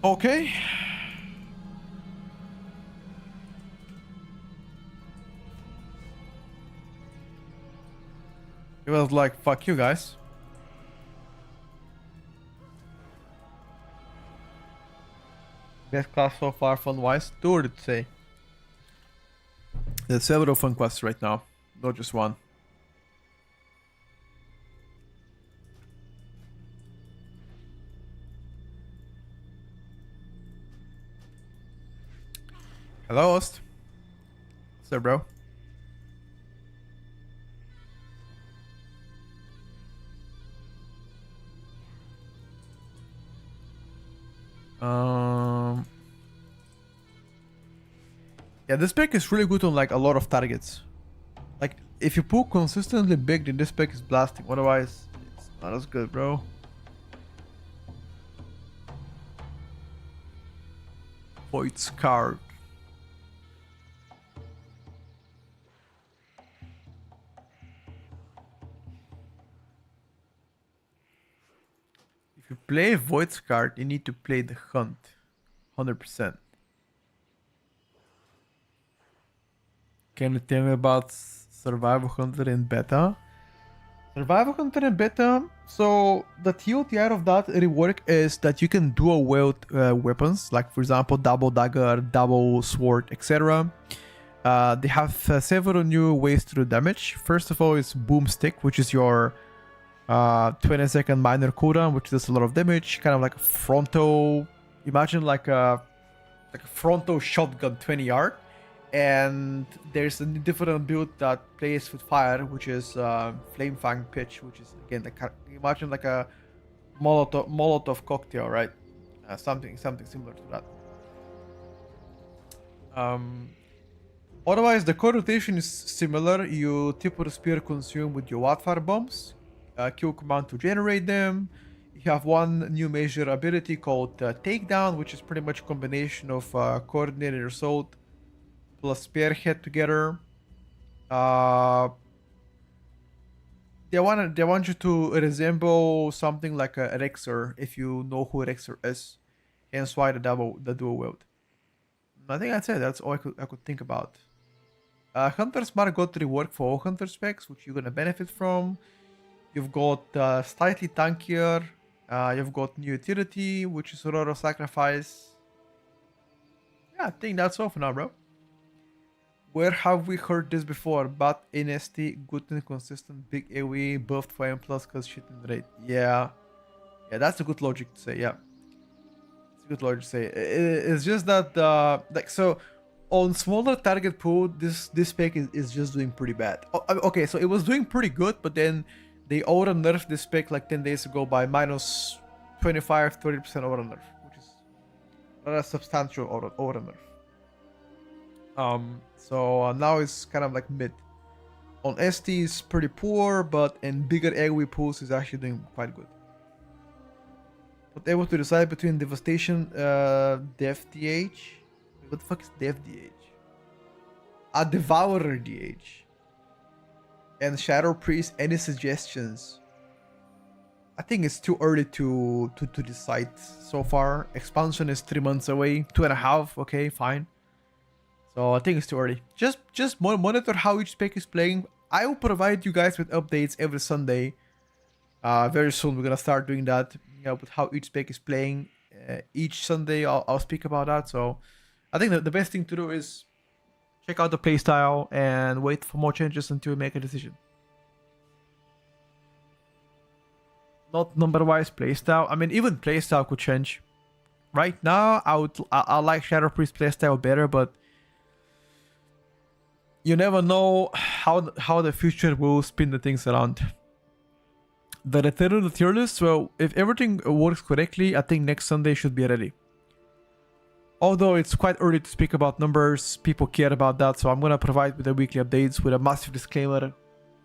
Okay. It was like, fuck you guys. Best class so far fun-wise? Two to say. There's several fun quests right now, not just one. Hello, host. What's up, bro? Yeah, this spec is really good on like a lot of targets. Like if you pull consistently big, then this spec is blasting. Otherwise, it's not as good, bro. Void Scar. If you play Void Scar, you need to play the Hunt. 100%. Can you tell me about Survival Hunter in beta? Survival Hunter in beta, so the TLDR of that rework is that you can dual wield weapons, like for example double dagger, double sword, etc. They have several new ways to do damage. First of all is Boomstick, which is your 20-second minor cooldown, which does a lot of damage, kind of like a frontal. Imagine like a frontal shotgun 20 yard. And there's a different build that plays with fire, which is Flame Fang Pitch, which is again like imagine like a Molotov cocktail, right? Something similar to that. Otherwise, the core rotation is similar. You tip or spear consume with your wildfire bombs. Kill command to generate them. You have one new major ability called Takedown, which is pretty much a combination of coordinated assault plus spearhead together. They want you to resemble something like a Rexer, if you know who Rexer is. Hence why the dual wield. I think that's it. That's all I could think about. Hunter Smart got rework for all Hunter specs, which you're gonna benefit from. You've got slightly tankier. You've got new utility, which is Aurora Sacrifice. Yeah, I think that's all for now, bro. Where have we heard this before? But NST, good and consistent, big AoE, buffed for M plus cause shit in rate. Yeah. Yeah, that's a good logic to say, yeah. It's a good logic to say. It's just that like so on smaller target pool, this spec is just doing pretty bad. Okay, so it was doing pretty good, but then they auto nerfed this spec like 10 days ago by minus 25-30% auto nerf, which is a substantial auto nerf. So now it's kind of like mid. On ST is pretty poor, but in bigger AoE pools is actually doing quite good. But able to decide between Devastation, DFDH. What the fuck is DFDH? A Devourer DH. And Shadow Priest, any suggestions? I think it's too early to decide so far. Expansion is 3 months away, 2.5, okay, fine. So I think it's too early. Just monitor how each spec is playing. I will provide you guys with updates every Sunday. Very soon we're gonna start doing that. With how each spec is playing. Each Sunday I'll speak about that. So I think that the best thing to do is check out the playstyle and wait for more changes until we make a decision. Not number-wise playstyle. I mean, even playstyle could change. Right now, I like Shadow Priest playstyle better, but you never know how the future will spin the things around. The return of the tier list, well, if everything works correctly, I think next Sunday should be ready. Although it's quite early to speak about numbers, people care about that, so I'm gonna provide with the weekly updates with a massive disclaimer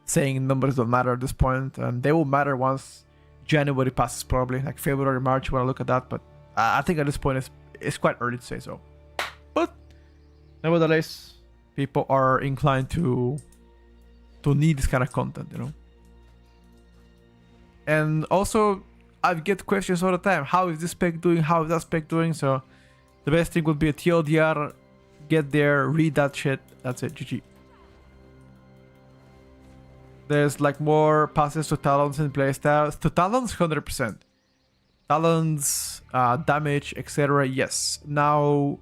saying numbers don't matter at this point, and they will matter once January passes, probably like February, March when I look at that. But I think at this point it's quite early to say so. But nevertheless, people are inclined to need this kind of content, you know. And also, I get questions all the time. How is this spec doing? How is that spec doing? So the best thing would be a TLDR. Get there, read that shit. That's it. GG. There's like more passes to Talons in playstyles. To Talons, 100%. Talons, damage, etc. Yes. Now,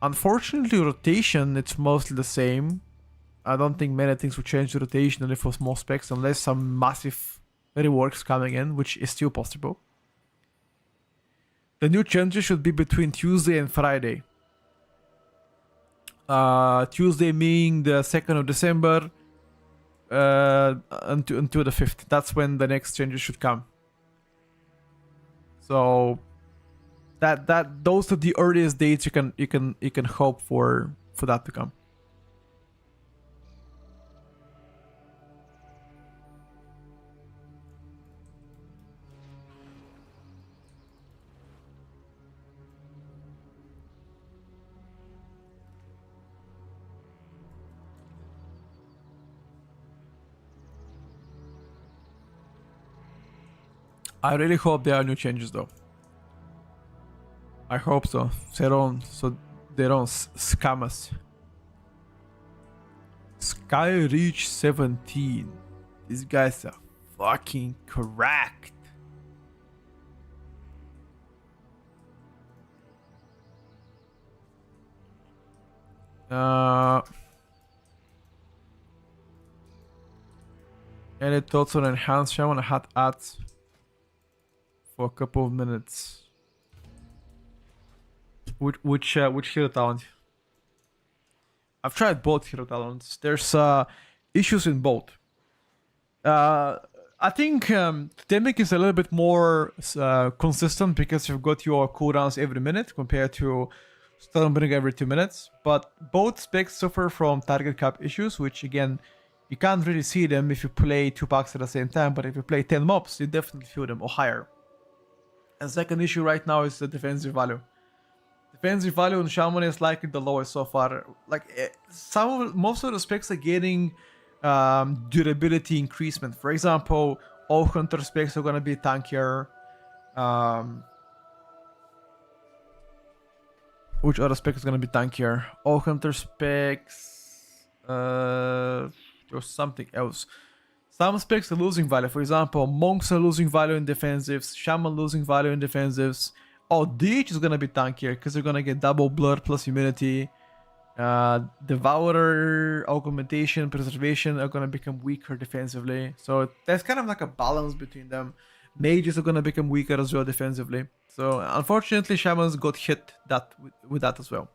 unfortunately, rotation, it's mostly the same. I don't think many things will change the rotation only for small specs unless some massive reworks coming in, which is still possible. The new changes should be between Tuesday and Friday. Tuesday being the 2nd of December until the 5th. That's when the next changes should come. So those are the earliest dates you can hope for that to come. I really hope there are new changes though. I hope so. So they don't scam us. Skyreach 17. These guys are fucking cracked. Any thoughts on enhanced shaman? I had ads for a couple of minutes. Which hero talent? I've tried both hero talents. There's issues in both. I think Temic is a little bit more consistent because you've got your cooldowns every minute compared to Stormbringer every 2 minutes. But both specs suffer from target cap issues, which again, you can't really see them if you play 2 packs at the same time. But if you play 10 mobs, you definitely feel them or higher. And second issue right now is the defensive value. Defensive value on Shaman is likely the lowest so far. Like most of the specs are getting durability increasement. For example, all Hunter specs are gonna be tankier. Which other spec is gonna be tankier? All hunter specs. There's something else. Some specs are losing value. For example, monks are losing value in defensives. Shaman losing value in defensives. Oh, DH is gonna be tankier because they're gonna get double blood plus immunity. Devourer, augmentation, preservation are gonna become weaker defensively. So there's kind of like a balance between them. Mages are gonna become weaker as well defensively. So unfortunately, shamans got hit with that as well.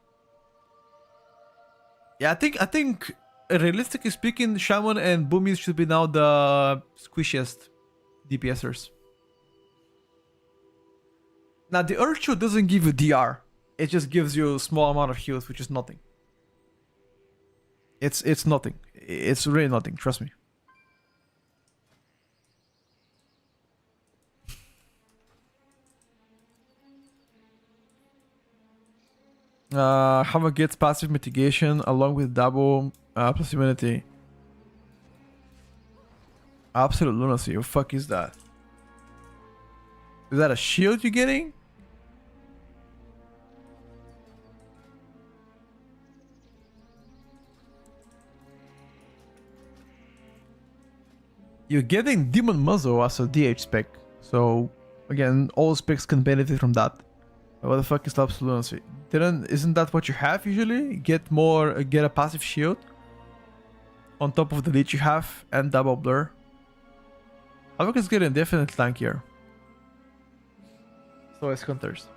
Yeah, I think realistically speaking, shaman and boomies should be now the squishiest DPSers. Now the Earth Shoot doesn't give you DR. It just gives you a small amount of heals, which is nothing. It's nothing. It's really nothing. Trust me. Hammer gets passive mitigation along with double plus immunity. Absolute lunacy. What the fuck is that? Is that a shield you're getting? You're getting Demon Muzzle as a DH spec. So, again, all specs can benefit from that. What the fuck is Absolute Lunacy? Isn't that what you have usually? Get a passive shield on top of the leech you have and double blur. Havoc is getting definitely tankier. So is Hunters.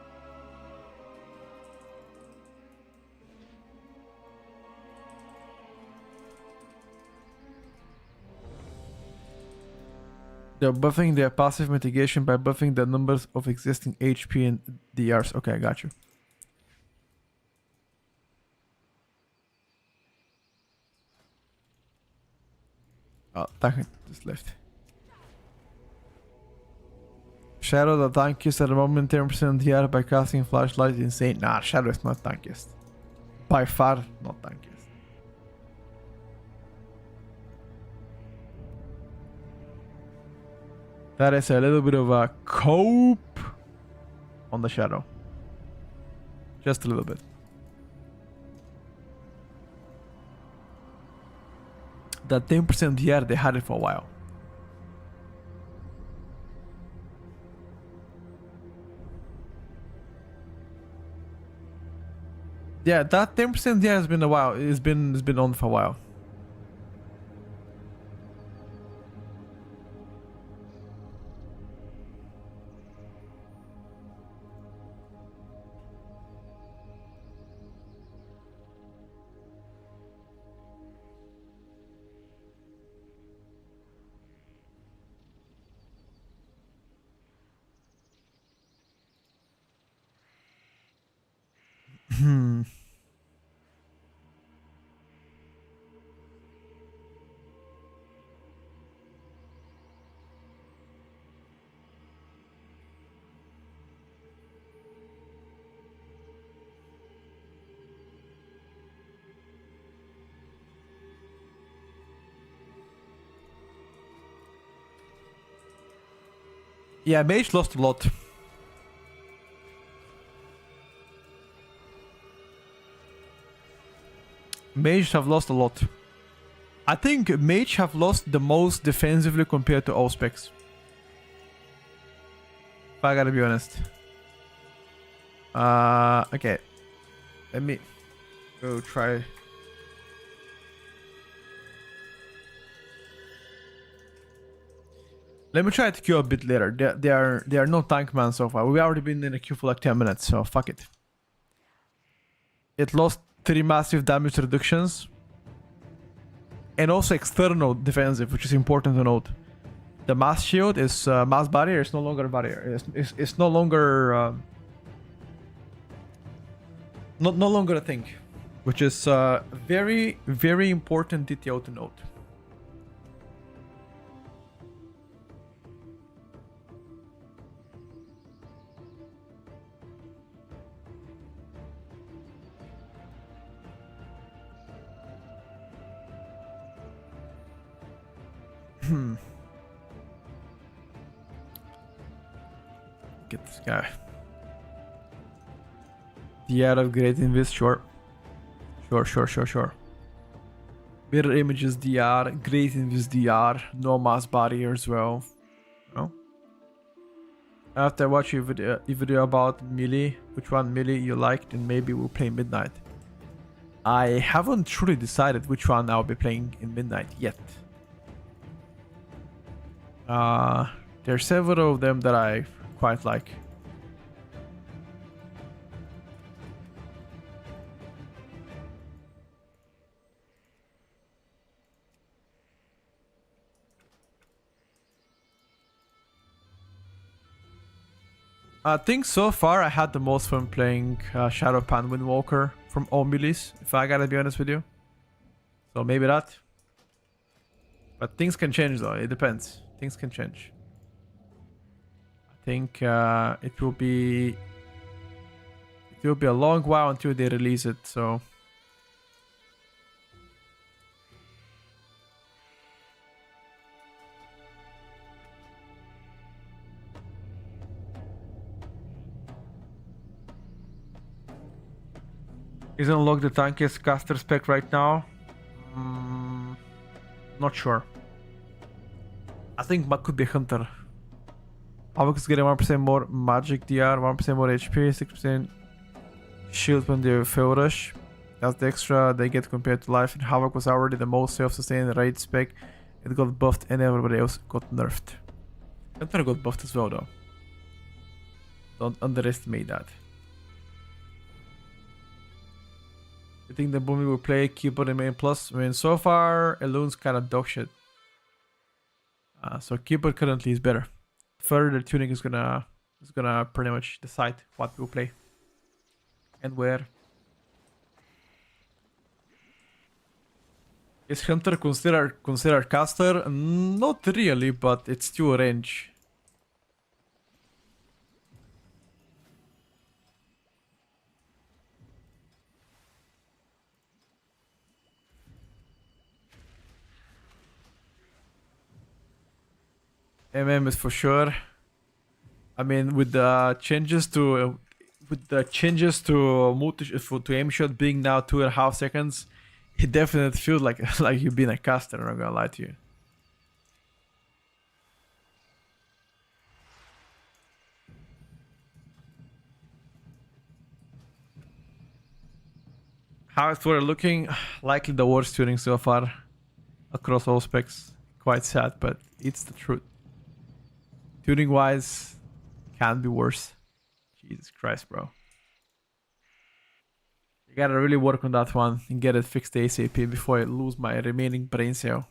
They're buffing their passive mitigation by buffing the numbers of existing HP and DRs. Okay, I got you. Oh, tank just left. Shadow the tankiest at the moment, 10% DR by casting flashlight is insane. Nah, Shadow is not tankiest. By far not tankiest. That is a little bit of a cope on the Shadow. Just a little bit. That 10% DR, they had it for a while. Yeah, that 10% DR has been a while. It's been on for a while. Yeah, Mage lost a lot. Mage have lost a lot. I think Mage have lost the most defensively compared to all specs. If I gotta be honest. Okay. Let me go try. Let me try to queue a bit later. They are no tank man so far. We've already been in a queue for like 10 minutes, so fuck it. It lost 3 massive damage reductions. And also external defensive, which is important to note. The mass shield is mass barrier. It's no longer a barrier. It's no longer no longer a thing, which is very very important detail to note. Get this guy. DR of Great Invis, sure. Sure. Mirror images DR, Great Invis DR, no mass barrier as well. No? After I watch your video about melee, which one melee you liked, and maybe we'll play Midnight. I haven't truly decided which one I'll be playing in Midnight yet. There are several of them that I quite like. I think so far I had the most fun playing Shadowpan Windwalker from all melees, if I gotta be honest with you. So maybe that. But things can change though, it depends. Things can change. I think it will be a long while until they release it, so is unlock the tankiest caster spec right now? Not sure. I think could be Hunter. Havoc is getting 1% more magic DR, 1% more HP, 6% shield when they fail rush. That's the extra they get compared to life, and Havoc was already the most self-sustained raid spec. It got buffed and everybody else got nerfed. Hunter got buffed as well though. Don't underestimate that. You think the Boomy will play keyboard and main plus? I mean, so far, Eloon's kind of dog shit. So keyboard currently is better. Further tuning is gonna pretty much decide what we'll play and where. Is Hunter considered caster? Not really, but it's still a range. MM is for sure. I mean, with the changes to aim shot being now 2.5 seconds, it definitely feels like you've been a caster. I'm not gonna lie to you. How it's for looking, likely the worst tuning so far across all specs. Quite sad, but it's the truth. Tuning wise, can be worse. Jesus Christ, bro. You gotta really work on that one and get it fixed ASAP before I lose my remaining brain cell.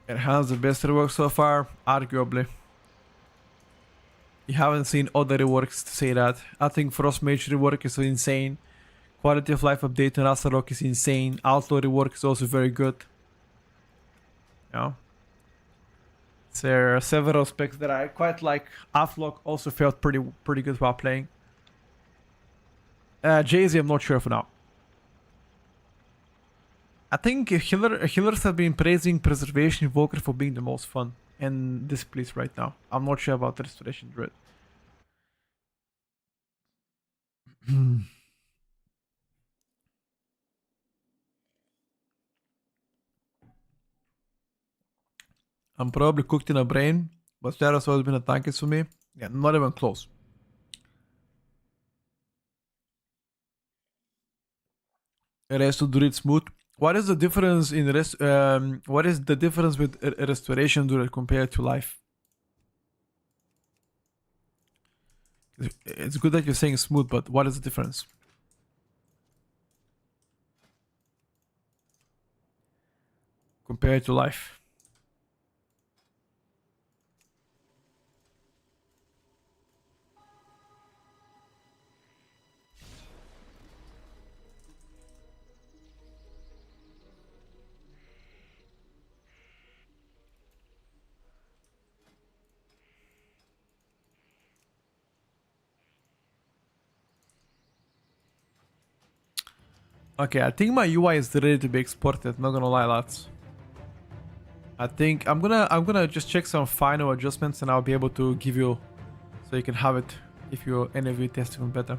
It has the best rework so far, arguably. You haven't seen other reworks to say that. I think Frost Mage rework is insane. Quality of life update on Rock is insane. Outlaw rework is also very good. Yeah. There are several specs that I quite like. Afflock also felt pretty good while playing. Jay-Z, I'm not sure for now. I think healers have been praising Preservation Invoker for being the most fun in this place right now. I'm not sure about the Restoration Druid. I'm probably cooked in a brain, but Shadow's always been a tank for me. Yeah, not even close. Resto Druid Smooth. What is the difference in what is the difference with Restoration Druid compared to Life? It's good that you're saying smooth, but what is the difference? Compared to life. Okay, I think my UI is ready to be exported, not gonna lie, lads. I think I'm gonna just check some final adjustments and I'll be able to give you so you can have it if you any of you test even better.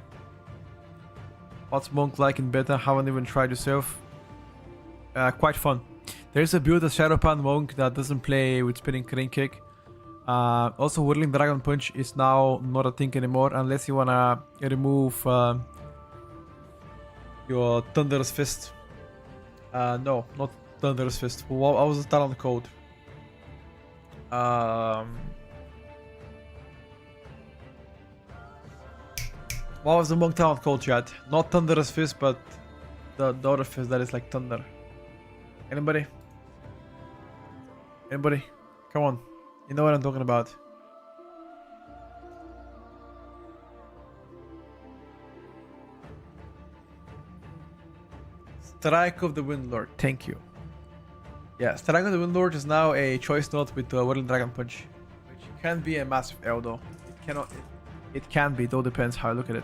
What's Monk like in beta? Haven't even tried yourself. Quite fun. There's a build of Shadowpan Monk that doesn't play with spinning crane kick. Also, Whirling Dragon Punch is now not a thing anymore unless you wanna remove your Thunderous Fist. No, not Thunderous Fist. What was the talent code? What was the monk talent called, chat? Not Thunderous Fist, but the other fist that is like thunder. Anybody? Anybody? Come on. You know what I'm talking about. Strike of the Windlord. Thank you. Yeah, Strike of the Windlord is now a choice note with Whirling Dragon Punch. Which can be a massive L though. It cannot... It can be, though depends how I look at it.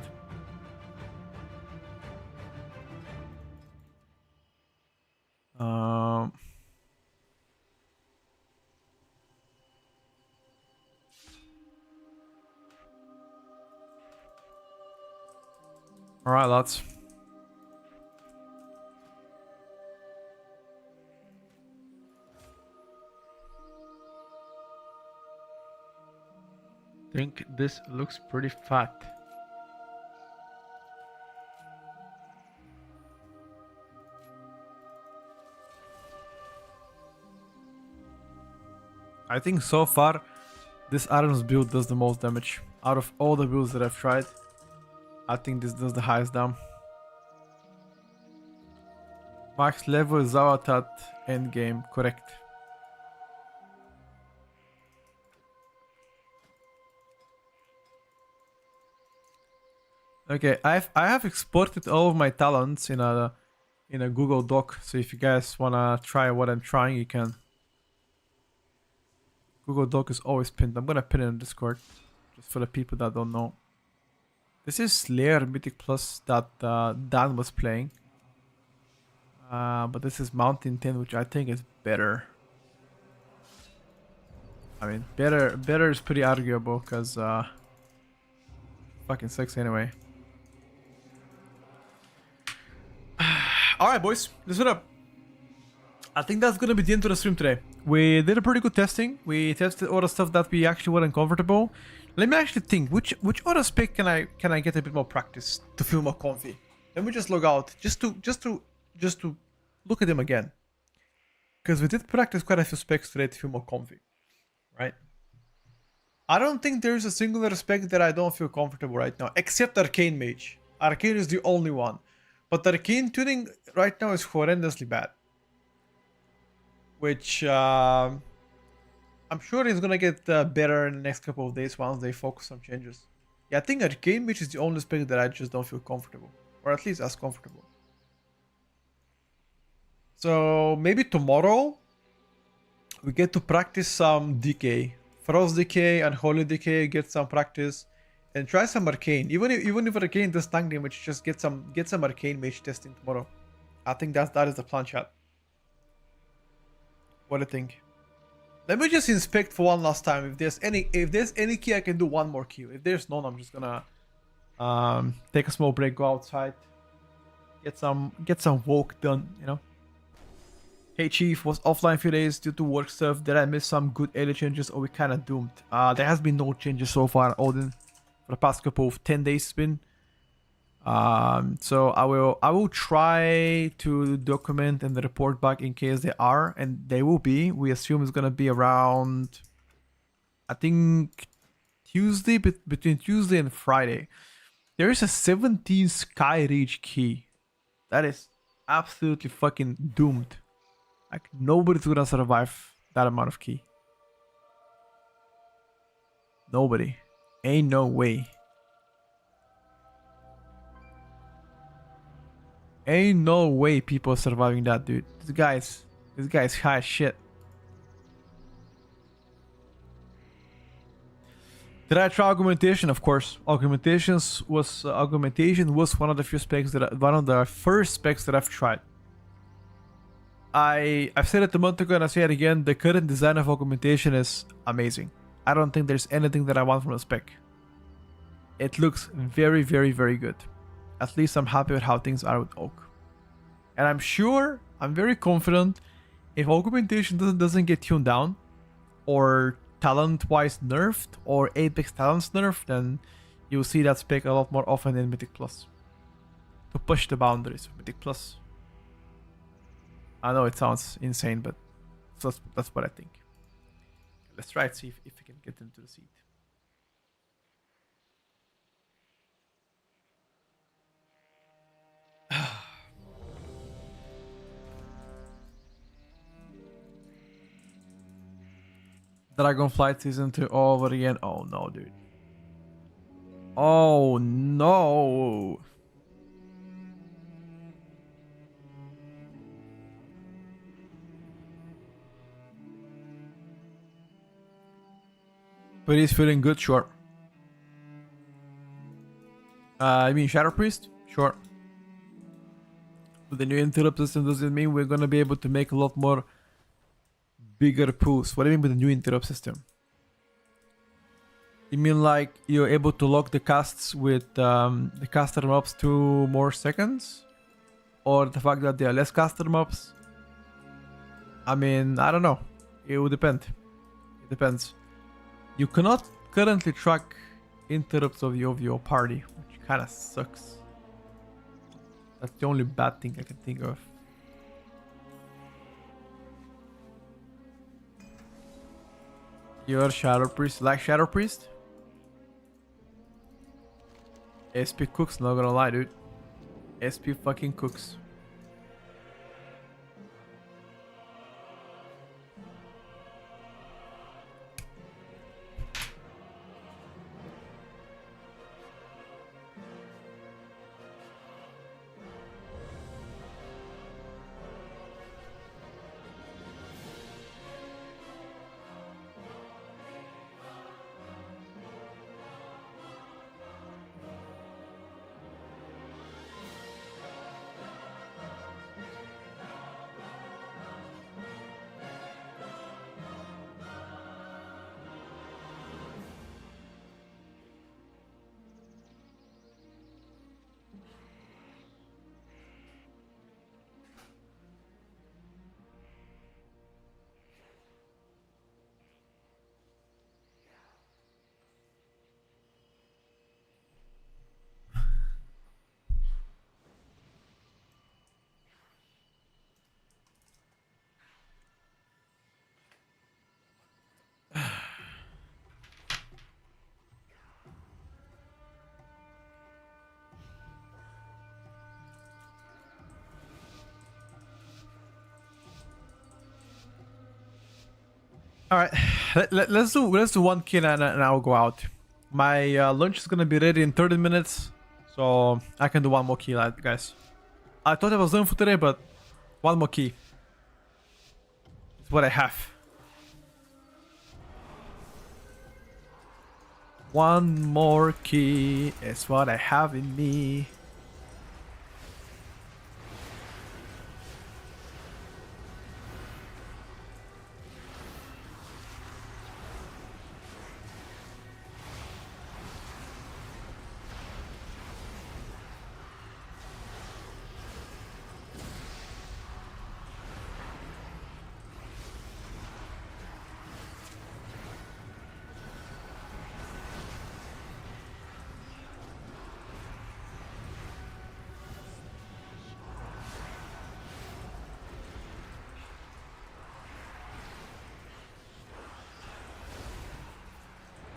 Alright, lads. Think this looks pretty fat. I think so far this Adam's build does the most damage. Out of all the builds that I've tried, I think this does the highest damage. Max level Zawatat endgame, correct. Okay, I have exported all of my talents in a Google Doc, so if you guys wanna try what I'm trying, you can. Google Doc is always pinned. I'm gonna pin it in Discord, just for the people that don't know. This is Slayer Mythic Plus that Dan was playing. But this is Mountain 10, which I think is better. I mean, better is pretty arguable, because fucking sucks anyway. Alright, boys, listen up. I think that's gonna be the end of the stream today. We did a pretty good testing. We tested all the stuff that we actually weren't comfortable. Let me actually think, which other spec can I get a bit more practice to feel more comfy? Let me just log out, just to look at them again. Because we did practice quite a few specs today to feel more comfy, right? I don't think there's a singular spec that I don't feel comfortable right now, except Arcane Mage. Arcane is the only one. But Arcane tuning right now is horrendously bad. Which I'm sure is gonna get better in the next couple of days once they focus on changes. Yeah, I think Arcane Mage is the only spec that I just don't feel comfortable. Or at least as comfortable. So maybe tomorrow we get to practice some DK. Frost Decay and Holy Decay, get some practice. And try some Arcane. Even if Arcane does tank damage, just get some Arcane Mage testing tomorrow. I think that is the plan, chat. What do you think? Let me just inspect for one last time. If there's any key, I can do one more key. If there's none, I'm just gonna take a small break, go outside, get some walk done, you know. Hey Chief, was offline a few days due to work stuff. Did I miss some good early changes or we kinda doomed? There has been no changes so far, Odin. For the past couple of 10 days it's been. So I will try to document and report back in case they are, and they will be. We assume it's gonna be around, I think between Tuesday and Friday, there is a 17 Sky Reach key. That is absolutely fucking doomed. Like, nobody's gonna survive that amount of key. Nobody. Ain't no way. Ain't no way people are surviving that, dude. This guy's high as shit. Did I try augmentation? Of course. Augmentation was one of the one of the first specs that I've tried. I've said it a month ago and I say it again. The current design of augmentation is amazing. I don't think there's anything that I want from the spec. It looks very, very, very good. At least I'm happy with how things are with Oak. And I'm very confident if augmentation doesn't get tuned down, or talent-wise nerfed, or Apex talents nerfed, then you'll see that spec a lot more often in Mythic Plus. To push the boundaries of Mythic Plus. I know it sounds insane, but that's what I think. Let's try and see if we can get them to the seat. Dragonflight Season 2 over again. Oh no, dude. Oh no. But he's feeling good, sure. I mean Shadow Priest? Sure. With the new interrupt system, does it mean we're gonna be able to make a lot more bigger pools? What do you mean with the new interrupt system? You mean like you're able to lock the casts with the caster mobs 2 more seconds? Or the fact that there are less caster mobs? I mean, I don't know. It would depend. It depends. You cannot currently track interrupts of your party, which kind of sucks. That's the only bad thing I can think of. You're Shadow Priest. Like Shadow Priest? SP cooks, not gonna lie, dude. SP fucking cooks. All right, let's do one kill and I'll go out. My lunch is gonna be ready in 30 minutes, so I can do one more kill, guys. I thought I was done for today, but one more key. It's what I have. One more key is what I have in me.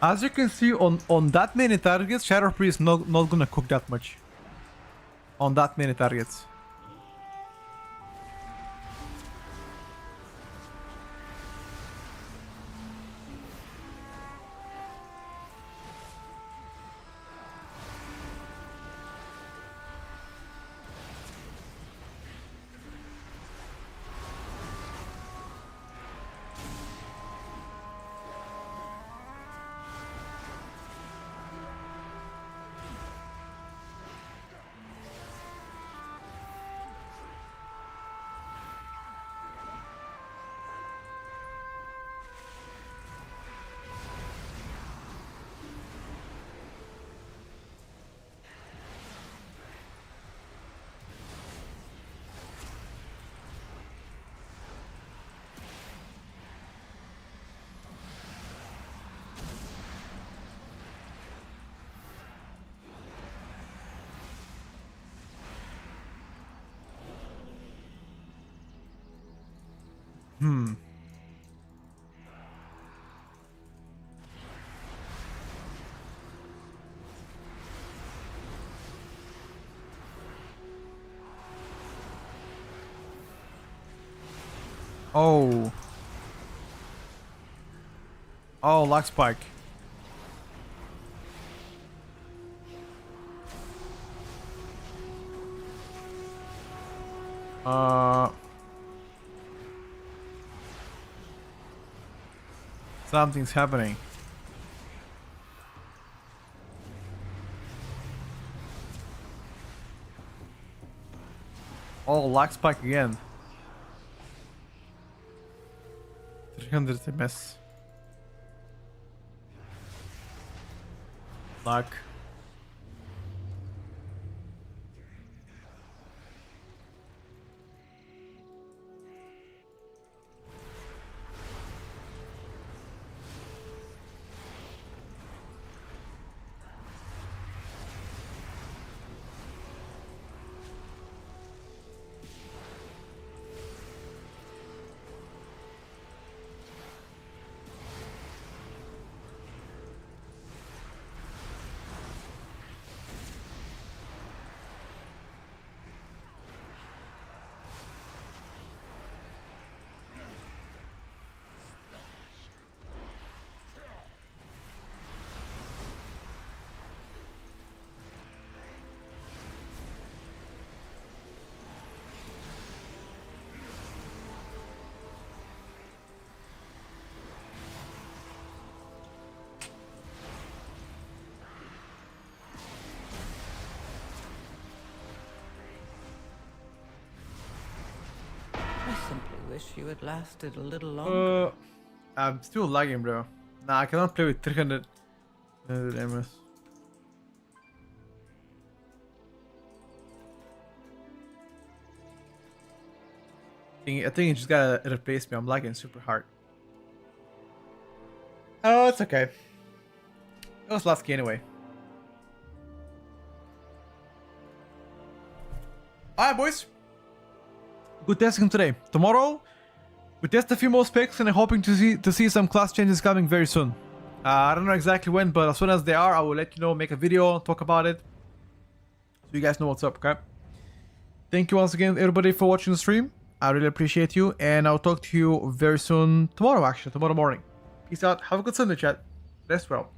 As you can see on that many targets, Shadow Priest not gonna cook that much. On that many targets. Oh. Oh, Lock Spike. Something's happening. Oh, Lock Spike again. 300 MS. Luck. I simply wish you had lasted a little longer. I'm still lagging, bro. Nah, I cannot play with 300 MS. I think you just gotta replace me. I'm lagging super hard. Oh, it's okay. It was last key anyway. Alright, boys. Good testing today. Tomorrow, we test a few more specs and I'm hoping to see some class changes coming very soon. I don't know exactly when, but as soon as they are, I will let you know, make a video, talk about it. So you guys know what's up, okay? Thank you once again, everybody, for watching the stream. I really appreciate you, and I'll talk to you very soon tomorrow, actually, tomorrow morning. Peace out. Have a good Sunday, chat. Rest well.